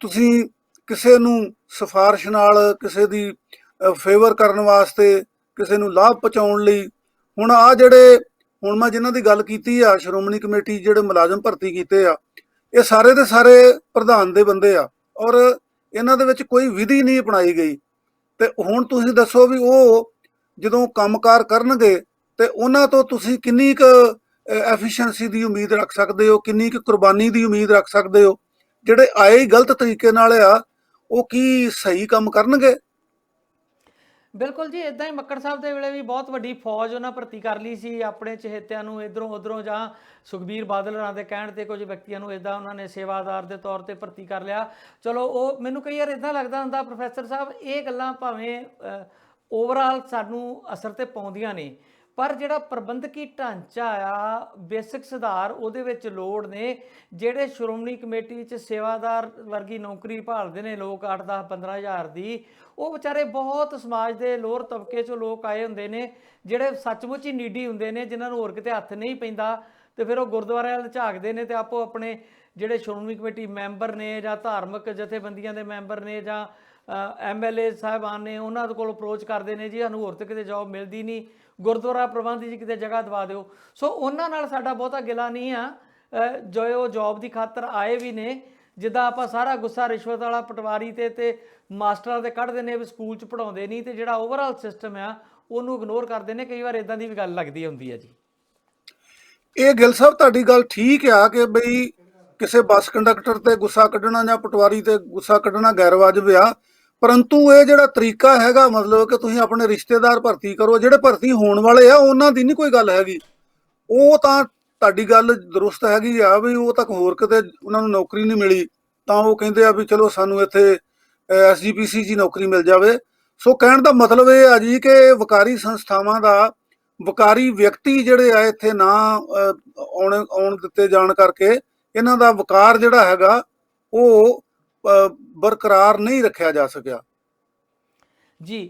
ਤੁਸੀਂ ਕਿਸੇ ਨੂੰ ਸਿਫਾਰਿਸ਼ ਨਾਲ, ਕਿਸੇ ਦੀ ਫੇਵਰ ਕਰਨ ਵਾਸਤੇ, ਕਿਸੇ ਨੂੰ ਲਾਭ ਪਹੁੰਚਾਉਣ ਲਈ, ਹੁਣ ਮੈਂ ਜਿਨ੍ਹਾਂ ਦੀ ਗੱਲ ਕੀਤੀ ਆ, ਸ਼੍ਰੋਮਣੀ ਕਮੇਟੀ ਜਿਹੜੇ ਮੁਲਾਜ਼ਮ ਭਰਤੀ ਕੀਤੇ ਆ, ਇਹ ਸਾਰੇ ਦੇ ਸਾਰੇ ਪ੍ਰਧਾਨ ਦੇ ਬੰਦੇ ਆ, ਔਰ ਇਹਨਾਂ ਦੇ ਵਿੱਚ ਕੋਈ ਵਿਧੀ ਨਹੀਂ ਅਪਣਾਈ ਗਈ। ਤੇ ਹੁਣ ਤੁਸੀਂ ਦੱਸੋ ਵੀ ਉਹ ਜਦੋਂ ਕੰਮਕਾਰ ਕਰਨਗੇ ਤੇ ਉਹਨਾਂ ਤੋਂ ਤੁਸੀਂ ਕਿੰਨੀ ਕੁ ਐਫੀਸ਼ੀਐਂਸੀ ਦੀ ਉਮੀਦ ਰੱਖ ਸਕਦੇ ਹੋ, ਕਿੰਨੀ ਕੁ ਕੁਰਬਾਨੀ ਦੀ ਉਮੀਦ ਰੱਖ ਸਕਦੇ ਹੋ? ਜਿਹੜੇ ਆਏ ਹੀ ਗਲਤ ਤਰੀਕੇ ਨਾਲ ਆ, ਉਹ ਕੀ ਸਹੀ ਕੰਮ ਕਰਨਗੇ? ਬਿਲਕੁਲ ਜੀ, ਇਦਾਂ ਹੀ ਮੱਕੜ ਸਾਹਿਬ ਦੇ ਵੇਲੇ ਵੀ ਬਹੁਤ ਵੱਡੀ ਫੌਜ ਉਹਨਾਂ ਭਰਤੀ ਕਰ ਲਈ ਸੀ ਆਪਣੇ ਚਹੇਤਿਆਂ ਨੂੰ ਇੱਧਰੋਂ ਉੱਧਰੋਂ, ਜਾਂ ਸੁਖਬੀਰ ਬਾਦਲ ਹੋਰਾਂ ਦੇ ਕਹਿਣ ਤੇ ਕੁਝ ਵਿਅਕਤੀਆਂ ਨੂੰ ਇੱਦਾਂ ਉਹਨਾਂ ਨੇ ਸੇਵਾਦਾਰ ਦੇ ਤੌਰ ਤੇ ਭਰਤੀ ਕਰ ਲਿਆ। ਚਲੋ, ਉਹ ਮੈਨੂੰ ਕਈ ਵਾਰ ਇੱਦਾਂ ਲੱਗਦਾ ਹੁੰਦਾ ਪ੍ਰੋਫੈਸਰ ਸਾਹਿਬ, ਇਹ ਗੱਲਾਂ ਭਾਵੇਂ ਓਵਰਆਲ ਸਾਨੂੰ ਅਸਰ ਤੇ ਪਾਉਂਦੀਆਂ ਨੇ, ਪਰ ਜਿਹੜਾ ਪ੍ਰਬੰਧਕੀ ਢਾਂਚਾ ਆ, ਬੇਸਿਕ ਸੁਧਾਰ ਉਹਦੇ ਵਿੱਚ ਲੋੜ ਨੇ। ਜਿਹੜੇ ਸ਼੍ਰੋਮਣੀ ਕਮੇਟੀ 'ਚ ਸੇਵਾਦਾਰ ਵਰਗੀ ਨੌਕਰੀ ਭਾਲਦੇ ਨੇ ਲੋਕ 8, 10, 15 ਹਜ਼ਾਰ ਦੀ, ਉਹ ਵਿਚਾਰੇ ਬਹੁਤ ਸਮਾਜ ਦੇ ਲੋਅਰ ਤਬਕੇ 'ਚੋਂ ਲੋਕ ਆਏ ਹੁੰਦੇ ਨੇ, ਜਿਹੜੇ ਸੱਚਮੁੱਚ ਹੀ ਨੀਡੀ ਹੁੰਦੇ ਨੇ, ਜਿਨ੍ਹਾਂ ਨੂੰ ਹੋਰ ਕਿਤੇ ਹੱਥ ਨਹੀਂ ਪੈਂਦਾ, ਤੇ ਫਿਰ ਉਹ ਗੁਰਦੁਆਰਿਆਂ ਵੱਲ ਝਾਕਦੇ ਨੇ ਤੇ ਆਪੋ ਆਪਣੇ ਜਿਹੜੇ ਸ਼੍ਰੋਮਣੀ ਕਮੇਟੀ ਮੈਂਬਰ ਨੇ, ਜਾਂ ਧਾਰਮਿਕ ਜਥੇਬੰਦੀਆਂ ਦੇ ਮੈਂਬਰ ਨੇ, ਜਾਂ MLA ਸਾਹਿਬਾਨ ਨੇ, ਉਹਨਾਂ ਦੇ ਕੋਲ ਅਪਰੋਚ ਕਰਦੇ ਨੇ, ਜੀ ਸਾਨੂੰ ਹੋਰ ਤਾਂ ਕਿਤੇ ਜੋਬ ਮਿਲਦੀ ਨਹੀਂ, ਗੁਰਦੁਆਰਾ ਪ੍ਰਬੰਧ ਜੀ ਕਿਤੇ ਜਗ੍ਹਾ ਦਵਾ ਦਿਓ। ਸੋ ਉਹਨਾਂ ਨਾਲ ਸਾਡਾ ਬਹੁਤਾ ਗਿਲਾ ਨਹੀਂ ਆ, ਜੋ ਉਹ ਜੋਬ ਦੀ ਖਾਤਰ ਆਏ ਵੀ ਨੇ। ਜਿੱਦਾਂ ਆਪਾਂ ਸਾਰਾ ਗੁੱਸਾ ਰਿਸ਼ਵਤ ਵਾਲਾ ਪਟਵਾਰੀ ਤੇ ਮਾਸਟਰਾਂ 'ਤੇ ਕੱਢਦੇ ਨੇ ਵੀ ਸਕੂਲ 'ਚ ਪੜ੍ਹਾਉਂਦੇ ਨਹੀਂ, ਤੇ ਜਿਹੜਾ ਓਵਰਆਲ ਸਿਸਟਮ ਆ ਉਹਨੂੰ ਇਗਨੋਰ ਕਰਦੇ ਨੇ। ਕਈ ਵਾਰ ਇੱਦਾਂ ਦੀ ਵੀ ਗੱਲ ਲੱਗਦੀ ਹੁੰਦੀ ਹੈ ਜੀ। ਇਹ ਗਿੱਲ ਸਾਹਿਬ ਤੁਹਾਡੀ ਗੱਲ ਠੀਕ ਆ ਕਿ ਬਈ ਕਿਸੇ ਬੱਸ ਕੰਡਕਟਰ ਤੇ ਗੁੱਸਾ ਕੱਢਣਾ ਜਾਂ ਪਟਵਾਰੀ ਤੇ ਗੁੱਸਾ ਕੱਢਣਾ ਗੈਰ ਵਾਜਬ ਆ, ਪਰੰਤੂ ਇਹ ਜਿਹੜਾ ਤਰੀਕਾ ਹੈਗਾ, ਮਤਲਬ ਕਿ ਤੁਸੀਂ ਆਪਣੇ ਰਿਸ਼ਤੇਦਾਰ ਭਰਤੀ ਕਰੋ, ਜਿਹੜੇ ਭਰਤੀ ਹੋਣ ਵਾਲੇ ਆ ਉਹਨਾਂ ਦੀ ਨਹੀਂ ਕੋਈ ਗੱਲ ਹੈਗੀ। ਉਹ ਤਾਂ ਤੁਹਾਡੀ ਗੱਲ ਦਰੁਸਤ ਹੈਗੀ ਆ ਵੀ ਉਹ ਤੱਕ ਹੋਰ ਕਿਤੇ ਉਹਨਾਂ ਨੂੰ ਨੌਕਰੀ ਨਹੀਂ ਮਿਲੀ, ਤਾਂ ਉਹ ਕਹਿੰਦੇ ਆ ਵੀ ਚਲੋ ਸਾਨੂੰ ਇੱਥੇ SGPC 'ਚ ਹੀ ਨੌਕਰੀ ਮਿਲ ਜਾਵੇ। ਸੋ ਕਹਿਣ ਦਾ ਮਤਲਬ ਇਹ ਆ ਜੀ ਕਿ ਵਕਾਰੀ ਸੰਸਥਾਵਾਂ ਦਾ ਵਕਾਰੀ ਵਿਅਕਤੀ ਜਿਹੜੇ ਆ ਇੱਥੇ ਨਾ ਆਉਣ ਦਿੱਤੇ ਜਾਣ ਕਰਕੇ ਇਹਨਾਂ ਦਾ ਵਕਾਰ ਜਿਹੜਾ ਹੈਗਾ ਉਹ ਬਰਕਰਾਰ ਨਹੀਂ ਰੱਖਿਆ ਜਾ ਸਕਿਆ ਜੀ।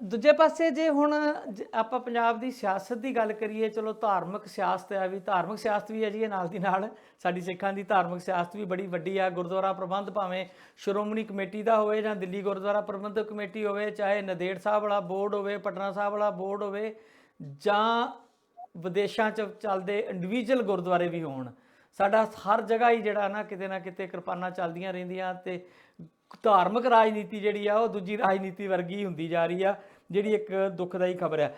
ਦੂਜੇ ਪਾਸੇ ਜੇ ਹੁਣ ਆਪਾਂ ਪੰਜਾਬ ਦੀ ਸਿਆਸਤ ਦੀ ਗੱਲ ਕਰੀਏ, ਚਲੋ ਧਾਰਮਿਕ ਸਿਆਸਤ ਆ, ਵੀ ਧਾਰਮਿਕ ਸਿਆਸਤ ਵੀ ਹੈ ਜੀ, ਨਾਲ ਦੀ ਨਾਲ ਸਾਡੀ ਸਿੱਖਾਂ ਦੀ ਧਾਰਮਿਕ ਸਿਆਸਤ ਵੀ ਬੜੀ ਵੱਡੀ ਆ। ਗੁਰਦੁਆਰਾ ਪ੍ਰਬੰਧ ਭਾਵੇਂ ਸ਼੍ਰੋਮਣੀ ਕਮੇਟੀ ਦਾ ਹੋਵੇ ਜਾਂ ਦਿੱਲੀ ਗੁਰਦੁਆਰਾ ਪ੍ਰਬੰਧਕ ਕਮੇਟੀ ਹੋਵੇ, ਚਾਹੇ ਨੰਦੇੜ ਸਾਹਿਬ ਵਾਲਾ ਬੋਰਡ ਹੋਵੇ, ਪਟਨਾ ਸਾਹਿਬ ਵਾਲਾ ਬੋਰਡ ਹੋਵੇ, ਜਾਂ ਵਿਦੇਸ਼ਾਂ 'ਚ ਚੱਲਦੇ ਇੰਡੀਵਿਜੂਅਲ ਗੁਰਦੁਆਰੇ ਵੀ ਹੋਣ, ਸਾਡਾ ਹਰ ਜਗ੍ਹਾ ਹੀ ਜਿਹੜਾ ਨਾ ਕਿਤੇ ਕਿਰਪਾਨਾਂ ਚੱਲਦੀਆਂ ਰਹਿੰਦੀਆਂ, ਤੇ ਧਾਰਮਿਕ ਰਾਜਨੀਤੀ ਜਿਹੜੀ ਆ ਉਹ ਦੂਜੀ ਰਾਜਨੀਤੀ ਵਰਗੀ ਹੁੰਦੀ ਜਾ ਰਹੀ ਆ, ਜਿਹੜੀ ਇੱਕ ਦੁਖਦਾਈ ਖਬਰ ਆ।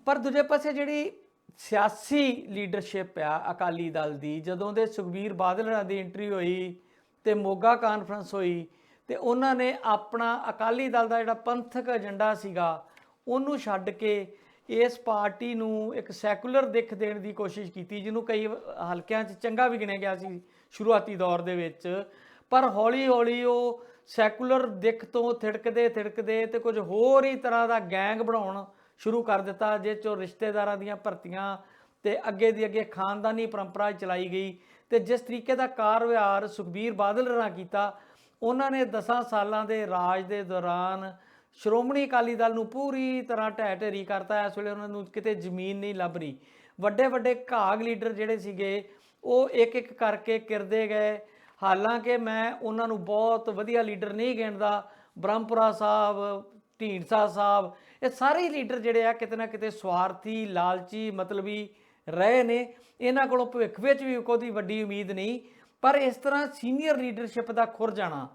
ਪਰ ਦੂਜੇ ਪਾਸੇ ਜਿਹੜੀ ਸਿਆਸੀ ਲੀਡਰਸ਼ਿਪ ਆ ਅਕਾਲੀ ਦਲ ਦੀ, ਜਦੋਂ ਦੇ ਸੁਖਬੀਰ ਬਾਦਲ ਹੋਰਾਂ ਦੀ ਐਂਟਰੀ ਹੋਈ ਤੇ ਮੋਗਾ ਕਾਨਫਰੰਸ ਹੋਈ, ਤੇ ਉਹਨਾਂ ਨੇ ਆਪਣਾ ਅਕਾਲੀ ਦਲ ਦਾ ਜਿਹੜਾ ਪੰਥਕ ਏਜੰਡਾ ਸੀਗਾ ਉਹਨੂੰ ਛੱਡ ਕੇ ਇਸ ਪਾਰਟੀ ਨੂੰ ਇੱਕ ਸੈਕੂਲਰ ਦਿੱਖ ਦੇਣ ਦੀ ਕੋਸ਼ਿਸ਼ ਕੀਤੀ, ਜਿਹਨੂੰ ਕਈ ਹਲਕਿਆਂ 'ਚ ਚੰਗਾ ਵੀ ਗਿਣਿਆ ਗਿਆ ਸੀ ਸ਼ੁਰੂਆਤੀ ਦੌਰ ਦੇ ਵਿੱਚ। ਪਰ ਹੌਲੀ ਹੌਲੀ ਉਹ ਸੈਕੂਲਰ ਦਿੱਖ ਤੋਂ ਥਿੜਕਦੇ ਤੇ ਕੁਝ ਹੋਰ ਹੀ ਤਰ੍ਹਾਂ ਦਾ ਗੈਂਗ ਬਣਾਉਣ ਸ਼ੁਰੂ ਕਰ ਦਿੱਤਾ, ਜਿਸ 'ਚੋਂ ਰਿਸ਼ਤੇਦਾਰਾਂ ਦੀਆਂ ਭਰਤੀਆਂ ਤੇ ਅੱਗੇ ਦੀ ਅੱਗੇ ਖਾਨਦਾਨੀ ਪਰੰਪਰਾ ਚਲਾਈ ਗਈ। ਤੇ ਜਿਸ ਤਰੀਕੇ ਦਾ ਕਾਰ ਵਿਹਾਰ ਸੁਖਬੀਰ ਬਾਦਲ ਹੋਰਾਂ ਕੀਤਾ, ਉਹਨਾਂ ਨੇ 10 ਸਾਲਾਂ ਦੇ ਰਾਜ ਦੇ ਦੌਰਾਨ ਸ਼੍ਰੋਮਣੀ ਅਕਾਲੀ ਦਲ ਨੂੰ ਪੂਰੀ ਤਰ੍ਹਾਂ ਢਹਿ ਢੇਰੀ ਕਰਤਾ। ਇਸ ਵੇਲੇ ਉਹਨਾਂ ਨੂੰ ਕਿਤੇ ਜ਼ਮੀਨ ਨਹੀਂ ਲੱਭ ਰਹੀ। ਵੱਡੇ ਵੱਡੇ ਘਾਗ ਲੀਡਰ ਜਿਹੜੇ ਸੀਗੇ ਉਹ ਇੱਕ ਇੱਕ ਕਰਕੇ ਕਿਰਦੇ ਗਏ। ਹਾਲਾਂਕਿ ਮੈਂ ਉਹਨਾਂ ਨੂੰ ਬਹੁਤ ਵਧੀਆ ਲੀਡਰ ਨਹੀਂ ਗਿਣਦਾ। ਬ੍ਰਹਮਪੁਰਾ ਸਾਹਿਬ, ਢੀਂਡਸਾ ਸਾਹਿਬ, ਇਹ ਸਾਰੇ ਲੀਡਰ ਜਿਹੜੇ ਆ ਕਿਤੇ ਨਾ ਕਿਤੇ ਸਵਾਰਥੀ, ਲਾਲਚੀ, ਮਤਲਬੀ ਰਹੇ ਨੇ। ਇਹਨਾਂ ਕੋਲੋਂ ਭਵਿੱਖ ਵਿੱਚ ਵੀ ਕੋਈ ਵੱਡੀ ਉਮੀਦ ਨਹੀਂ। ਪਰ ਇਸ ਤਰ੍ਹਾਂ ਸੀਨੀਅਰ ਲੀਡਰਸ਼ਿਪ ਦਾ ਖੁਰ ਜਾਣਾ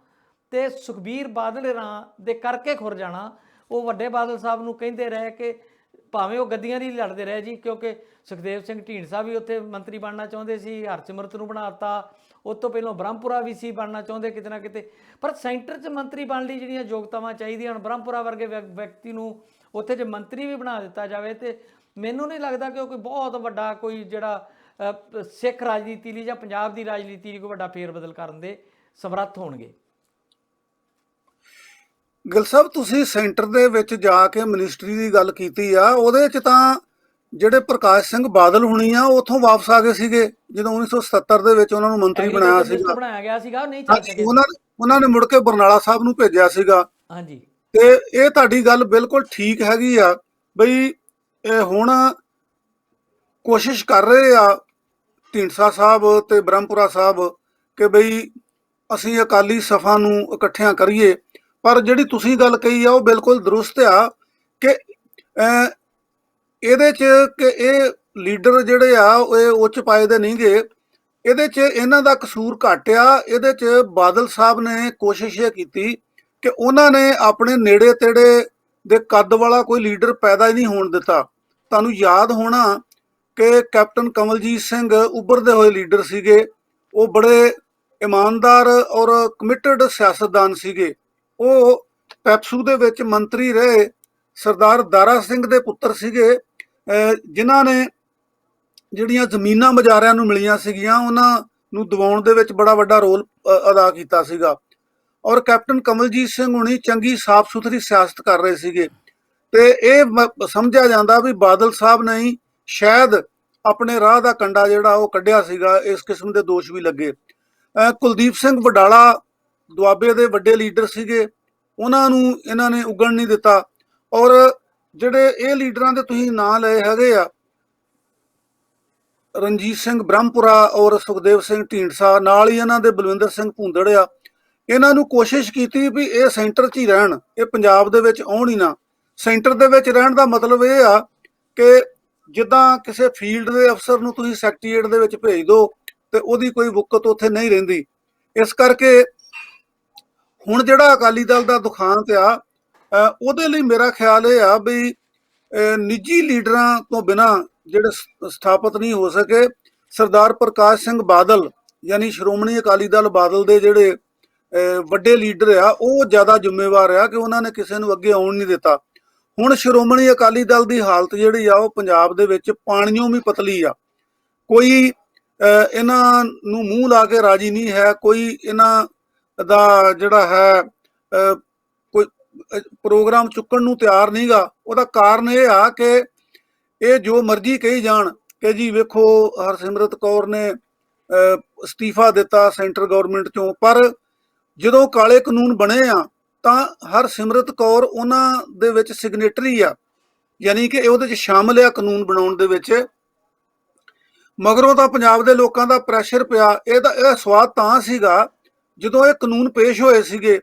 ਤੇ ਸੁਖਬੀਰ ਬਾਦਲ ਹੋਰਾਂ ਦੇ ਕਰਕੇ ਖੁਰ ਜਾਣਾ, ਉਹ ਵੱਡੇ ਬਾਦਲ ਸਾਹਿਬ ਨੂੰ ਕਹਿੰਦੇ ਰਹੇ ਕਿ ਭਾਵੇਂ ਉਹ ਗੱਦੀਆਂ ਦੀ ਲੜਦੇ ਰਹੇ ਜੀ, ਕਿਉਂਕਿ ਸੁਖਦੇਵ ਸਿੰਘ ਢੀਂਡਸਾ ਵੀ ਉੱਥੇ ਮੰਤਰੀ ਬਣਨਾ ਚਾਹੁੰਦੇ ਸੀ, ਹਰਸਿਮਰਤ ਨੂੰ ਬਣਾਤਾ, ਉਸ ਤੋਂ ਪਹਿਲਾਂ ਬ੍ਰਹਮਪੁਰਾ ਵੀ ਸੀ ਬਣਨਾ ਚਾਹੁੰਦੇ ਕਿਤੇ ਨਾ ਕਿਤੇ। ਪਰ ਸੈਂਟਰ 'ਚ ਮੰਤਰੀ ਬਣਨ ਲਈ ਜਿਹੜੀਆਂ ਯੋਗਤਾਵਾਂ ਚਾਹੀਦੀਆਂ, ਹੁਣ ਬ੍ਰਹਮਪੁਰਾ ਵਰਗੇ ਵਿਅਕਤੀ ਨੂੰ ਉੱਥੇ ਜੇ ਮੰਤਰੀ ਵੀ ਬਣਾ ਦਿੱਤਾ ਜਾਵੇ ਤੇ ਮੈਨੂੰ ਨਹੀਂ ਲੱਗਦਾ ਕਿ ਉਹ ਕੋਈ ਬਹੁਤ ਵੱਡਾ ਕੋਈ ਜਿਹੜਾ ਸਿੱਖ ਰਾਜਨੀਤੀ ਲਈ ਜਾਂ ਪੰਜਾਬ ਦੀ ਰਾਜਨੀਤੀ ਲਈ ਕੋਈ ਵੱਡਾ ਫੇਰ ਬਦਲ ਕਰਨ ਦੇ ਸਮਰੱਥ ਹੋਣਗੇ। ਗਿੱਲ ਸਾਹਿਬ, ਤੁਸੀਂ ਸੈਂਟਰ ਦੇ ਵਿੱਚ ਜਾ ਕੇ ਮਿਨਿਸਟਰੀ ਦੀ ਗੱਲ ਕੀਤੀ ਆ, ਉਹਦੇ 'ਚ ਤਾਂ ਜਿਹੜੇ ਪ੍ਰਕਾਸ਼ ਸਿੰਘ ਬਾਦਲ ਹੁਣੀ ਆ ਉੱਥੋਂ ਵਾਪਸ ਆ ਗਏ ਸੀਗੇ ਜਦੋਂ 1977 ਦੇ ਵਿੱਚ ਉਹਨਾਂ ਨੂੰ ਮੰਤਰੀ ਬਣਾਇਆ ਸੀਗਾ, ਬਣਾਇਆ ਗਿਆ ਸੀਗਾ, ਉਹ ਨਹੀਂ ਚੱਲ ਸਕੇ। ਉਹਨਾਂ ਨੇ ਮੁੜ ਕੇ ਬਰਨਾਲਾ ਸਾਹਿਬ ਨੂੰ ਭੇਜਿਆ ਸੀਗਾ। ਹਾਂਜੀ, ਤੇ ਇਹ ਤੁਹਾਡੀ ਗੱਲ ਬਿਲਕੁਲ ਠੀਕ ਹੈਗੀ ਆ ਬਈ ਇਹ ਹੁਣ ਕੋਸ਼ਿਸ਼ ਕਰ ਰਹੇ ਆ ਢੀਂਡਸਾ ਸਾਹਿਬ ਤੇ ਬ੍ਰਹਮਪੁਰਾ ਸਾਹਿਬ ਕਿ ਬਈ ਅਸੀਂ ਅਕਾਲੀ ਸਫਾ ਨੂੰ ਇਕੱਠਿਆਂ ਕਰੀਏ। ਪਰ ਜਿਹੜੀ ਤੁਸੀਂ ਗੱਲ ਕਹੀ ਆ ਉਹ ਬਿਲਕੁਲ ਦਰੁਸਤ ਆ ਕਿ ਇਹਦੇ 'ਚ ਕਿ ਇਹ ਲੀਡਰ ਜਿਹੜੇ ਆ ਇਹ ਉੱਚ ਪਾਏ ਦੇ ਨਹੀਂਗੇ, ਇਹਦੇ 'ਚ ਇਹਨਾਂ ਦਾ ਕਸੂਰ ਘੱਟ ਆ। ਇਹਦੇ 'ਚ ਬਾਦਲ ਸਾਹਿਬ ਨੇ ਕੋਸ਼ਿਸ਼ ਇਹ ਕੀਤੀ ਕਿ ਉਹਨਾਂ ਨੇ ਆਪਣੇ ਨੇੜੇ ਤੇੜੇ ਦੇ ਕੱਦ ਵਾਲਾ ਕੋਈ ਲੀਡਰ ਪੈਦਾ ਹੀ ਨਹੀਂ ਹੋਣ ਦਿੱਤਾ। ਤੁਹਾਨੂੰ ਯਾਦ ਹੋਣਾ ਕਿ ਕੈਪਟਨ ਕਮਲਜੀਤ ਸਿੰਘ ਉੱਭਰਦੇ ਹੋਏ ਲੀਡਰ ਸੀਗੇ, ਉਹ ਬੜੇ ਇਮਾਨਦਾਰ ਔਰ ਕਮਿਟਡ ਸਿਆਸਤਦਾਨ ਸੀਗੇ। ਉਹ ਪੈਪਸੂ ਦੇ ਵਿੱਚ ਮੰਤਰੀ ਰਹੇ, ਸਰਦਾਰ ਦਾਰਾ ਸਿੰਘ ਦੇ ਪੁੱਤਰ ਸੀਗੇ, ਜਿਨ੍ਹਾਂ ਨੇ ਜਿਹੜੀਆਂ ਜ਼ਮੀਨਾਂ ਮੁਜ਼ਾਹਰਿਆਂ ਨੂੰ ਮਿਲੀਆਂ ਸੀਗੀਆਂ ਉਹਨਾਂ ਨੂੰ ਦਿਵਾਉਣ ਦੇ ਵਿੱਚ ਬੜਾ ਵੱਡਾ ਰੋਲ ਅਦਾ ਕੀਤਾ ਸੀਗਾ। ਔਰ ਕੈਪਟਨ ਕਮਲਜੀਤ ਸਿੰਘ ਹੁਣੀ ਚੰਗੀ ਸਾਫ਼ ਸੁਥਰੀ ਸਿਆਸਤ ਕਰ ਰਹੇ ਸੀਗੇ। ਤੇ ਇਹ ਸਮਝਿਆ ਜਾਂਦਾ ਵੀ ਬਾਦਲ ਸਾਹਿਬ ਨੇ ਹੀ ਸ਼ਾਇਦ ਆਪਣੇ ਰਾਹ ਦਾ ਕੰਡਾ ਜਿਹੜਾ ਉਹ ਕੱਢਿਆ ਸੀਗਾ। ਇਸ ਕਿਸਮ ਦੇ ਦੋਸ਼ ਵੀ ਲੱਗੇ। ਕੁਲਦੀਪ ਸਿੰਘ ਵਡਾਲਾ ਦੁਆਬੇ ਦੇ ਵੱਡੇ ਲੀਡਰ ਸੀਗੇ, ਉਹਨਾਂ ਨੂੰ ਇਹਨਾਂ ਨੇ ਉੱਗਣ ਨਹੀਂ ਦਿੱਤਾ। ਔਰ ਜਿਹੜੇ ਇਹ ਲੀਡਰਾਂ ਦੇ ਤੁਸੀਂ ਨਾਂ ਲਏ ਹੈਗੇ ਆ, ਰਣਜੀਤ ਸਿੰਘ ਬ੍ਰਹਮਪੁਰਾ ਔਰ ਸੁਖਦੇਵ ਸਿੰਘ ਢੀਂਡਸਾ, ਨਾਲ ਹੀ ਇਹਨਾਂ ਦੇ ਬਲਵਿੰਦਰ ਸਿੰਘ ਭੂੰਦੜ ਆ, ਇਹਨਾਂ ਨੂੰ ਕੋਸ਼ਿਸ਼ ਕੀਤੀ ਵੀ ਇਹ ਸੈਂਟਰ 'ਚ ਹੀ ਰਹਿਣ, ਇਹ ਪੰਜਾਬ ਦੇ ਵਿੱਚ ਆਉਣ ਹੀ ਨਾ। ਸੈਂਟਰ ਦੇ ਵਿੱਚ ਰਹਿਣ ਦਾ ਮਤਲਬ ਇਹ ਆ ਕਿ ਜਿੱਦਾਂ ਕਿਸੇ ਫੀਲਡ ਦੇ ਅਫਸਰ ਨੂੰ ਤੁਸੀਂ ਸੈਕਟਰੀਏਟ ਦੇ ਵਿੱਚ ਭੇਜ ਦਿਓ ਤੇ ਉਹਦੀ ਕੋਈ ਵੁਕਤ ਉੱਥੇ ਨਹੀਂ ਰਹਿੰਦੀ। ਇਸ ਕਰਕੇ ਹੁਣ ਜਿਹੜਾ ਅਕਾਲੀ ਦਲ ਦਾ ਦੁਖਾਂਤ ਆ, ਉਹਦੇ ਲਈ ਮੇਰਾ ਖਿਆਲ ਇਹ ਆ ਵੀ ਨਿੱਜੀ ਲੀਡਰਾਂ ਤੋਂ ਬਿਨਾਂ ਜਿਹੜੇ ਸਥਾਪਿਤ ਨਹੀਂ ਹੋ ਸਕੇ। ਸਰਦਾਰ ਪ੍ਰਕਾਸ਼ ਸਿੰਘ ਬਾਦਲ ਯਾਨੀ ਸ਼੍ਰੋਮਣੀ ਅਕਾਲੀ ਦਲ ਬਾਦਲ ਦੇ ਜਿਹੜੇ ਵੱਡੇ ਲੀਡਰ ਆ, ਉਹ ਜ਼ਿਆਦਾ ਜ਼ਿੰਮੇਵਾਰ ਆ ਕਿ ਉਹਨਾਂ ਨੇ ਕਿਸੇ ਨੂੰ ਅੱਗੇ ਆਉਣ ਨਹੀਂ ਦਿੱਤਾ। ਹੁਣ ਸ਼੍ਰੋਮਣੀ ਅਕਾਲੀ ਦਲ ਦੀ ਹਾਲਤ ਜਿਹੜੀ ਆ ਉਹ ਪੰਜਾਬ ਦੇ ਵਿੱਚ ਪਾਣੀਓਂ ਵੀ ਪਤਲੀ ਆ। ਕੋਈ ਇਹਨਾਂ ਨੂੰ ਮੂੰਹ ਲਾ ਕੇ ਰਾਜੀ ਨਹੀਂ ਹੈ, ਕੋਈ ਇਹਨਾਂ ਦਾ ਜਿਹੜਾ ਹੈ ਕੋਈ ਪ੍ਰੋਗਰਾਮ ਚੁੱਕਣ ਨੂੰ ਤਿਆਰ ਨਹੀਂਗਾ। ਉਹਦਾ ਕਾਰਨ ਇਹ ਆ ਕਿ ਇਹ ਜੋ ਮਰਜ਼ੀ ਕਹੀ ਜਾਣ ਕਿ ਜੀ ਵੇਖੋ ਹਰਸਿਮਰਤ ਕੌਰ ਨੇ ਅਸਤੀਫਾ ਦਿੱਤਾ ਸੈਂਟਰ ਗਵਰਨਮੈਂਟ ਚੋਂ, ਪਰ ਜਦੋਂ ਕਾਲੇ ਕਾਨੂੰਨ ਬਣੇ ਆ ਤਾਂ ਹਰਸਿਮਰਤ ਕੌਰ ਉਹਨਾਂ ਦੇ ਵਿੱਚ ਸਿਗਨੇਟਰੀ ਆ, ਯਾਨੀ ਕਿ ਉਹਦੇ 'ਚ ਸ਼ਾਮਲ ਆ ਕਾਨੂੰਨ ਬਣਾਉਣ ਦੇ ਵਿੱਚ। ਮਗਰੋਂ ਤਾਂ ਪੰਜਾਬ ਦੇ ਲੋਕਾਂ ਦਾ ਪ੍ਰੈਸ਼ਰ ਪਿਆ। ਇਹ ਸਵਾਦ ਤਾਂ ਸੀਗਾ ਜਦੋਂ ਇਹ ਕਾਨੂੰਨ ਪੇਸ਼ ਹੋਏ ਸੀਗੇ,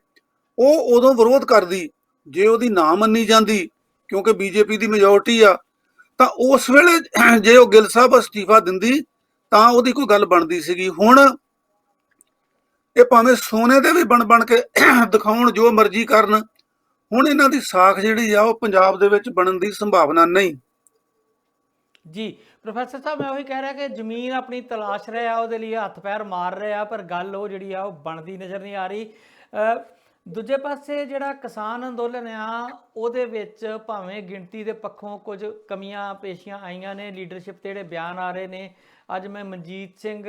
ਉਹ ਉਦੋਂ ਵਿਰੋਧ ਕਰਦੀ। ਜੇ ਉਹਦੀ ਨਾ ਮੰਨੀ ਜਾਂਦੀ ਕਿਉਂਕਿ ਬੀਜੇਪੀ ਦੀ ਮੈਜੋਰਟੀ ਆ, ਤਾਂ ਉਸ ਵੇਲੇ ਜੇ ਉਹ ਗਿੱਲ ਸਾਹਿਬ ਅਸਤੀਫਾ ਦਿੰਦੀ ਤਾਂ ਉਹਦੀ ਕੋਈ ਗੱਲ ਬਣਦੀ ਸੀਗੀ। ਹੁਣ ਇਹ ਭਾਵੇਂ ਸੋਨੇ ਦੇ ਵੀ ਬਣ ਕੇ ਦਿਖਾਉਣ, ਜੋ ਮਰਜ਼ੀ ਕਰਨ, ਹੁਣ ਇਹਨਾਂ ਦੀ ਸਾਖ ਜਿਹੜੀ ਆ ਉਹ ਪੰਜਾਬ ਦੇ ਵਿੱਚ ਬਣਨ ਦੀ ਸੰਭਾਵਨਾ ਨਹੀਂ ਜੀ। ਪ੍ਰੋਫੈਸਰ ਸਾਹਿਬ, ਮੈਂ ਉਹੀ ਕਹਿ ਰਿਹਾ ਕਿ ਜ਼ਮੀਨ ਆਪਣੀ ਤਲਾਸ਼ ਰਹੇ ਆ, ਉਹਦੇ ਲਈ ਹੱਥ ਪੈਰ ਮਾਰ ਰਹੇ ਆ, ਪਰ ਗੱਲ ਉਹ ਜਿਹੜੀ ਆ ਉਹ ਬਣਦੀ ਨਜ਼ਰ ਨਹੀਂ ਆ ਰਹੀ। ਦੂਜੇ ਪਾਸੇ ਜਿਹੜਾ ਕਿਸਾਨ ਅੰਦੋਲਨ ਆ ਉਹਦੇ ਵਿੱਚ ਭਾਵੇਂ ਗਿਣਤੀ ਦੇ ਪੱਖੋਂ ਕੁਝ ਕਮੀਆਂ ਪੇਸ਼ੀਆਂ ਆਈਆਂ ਨੇ, ਲੀਡਰਸ਼ਿਪ ਤੇ ਜਿਹੜੇ ਬਿਆਨ ਆ ਰਹੇ ਨੇ। ਅੱਜ ਮੈਂ ਮਨਜੀਤ ਸਿੰਘ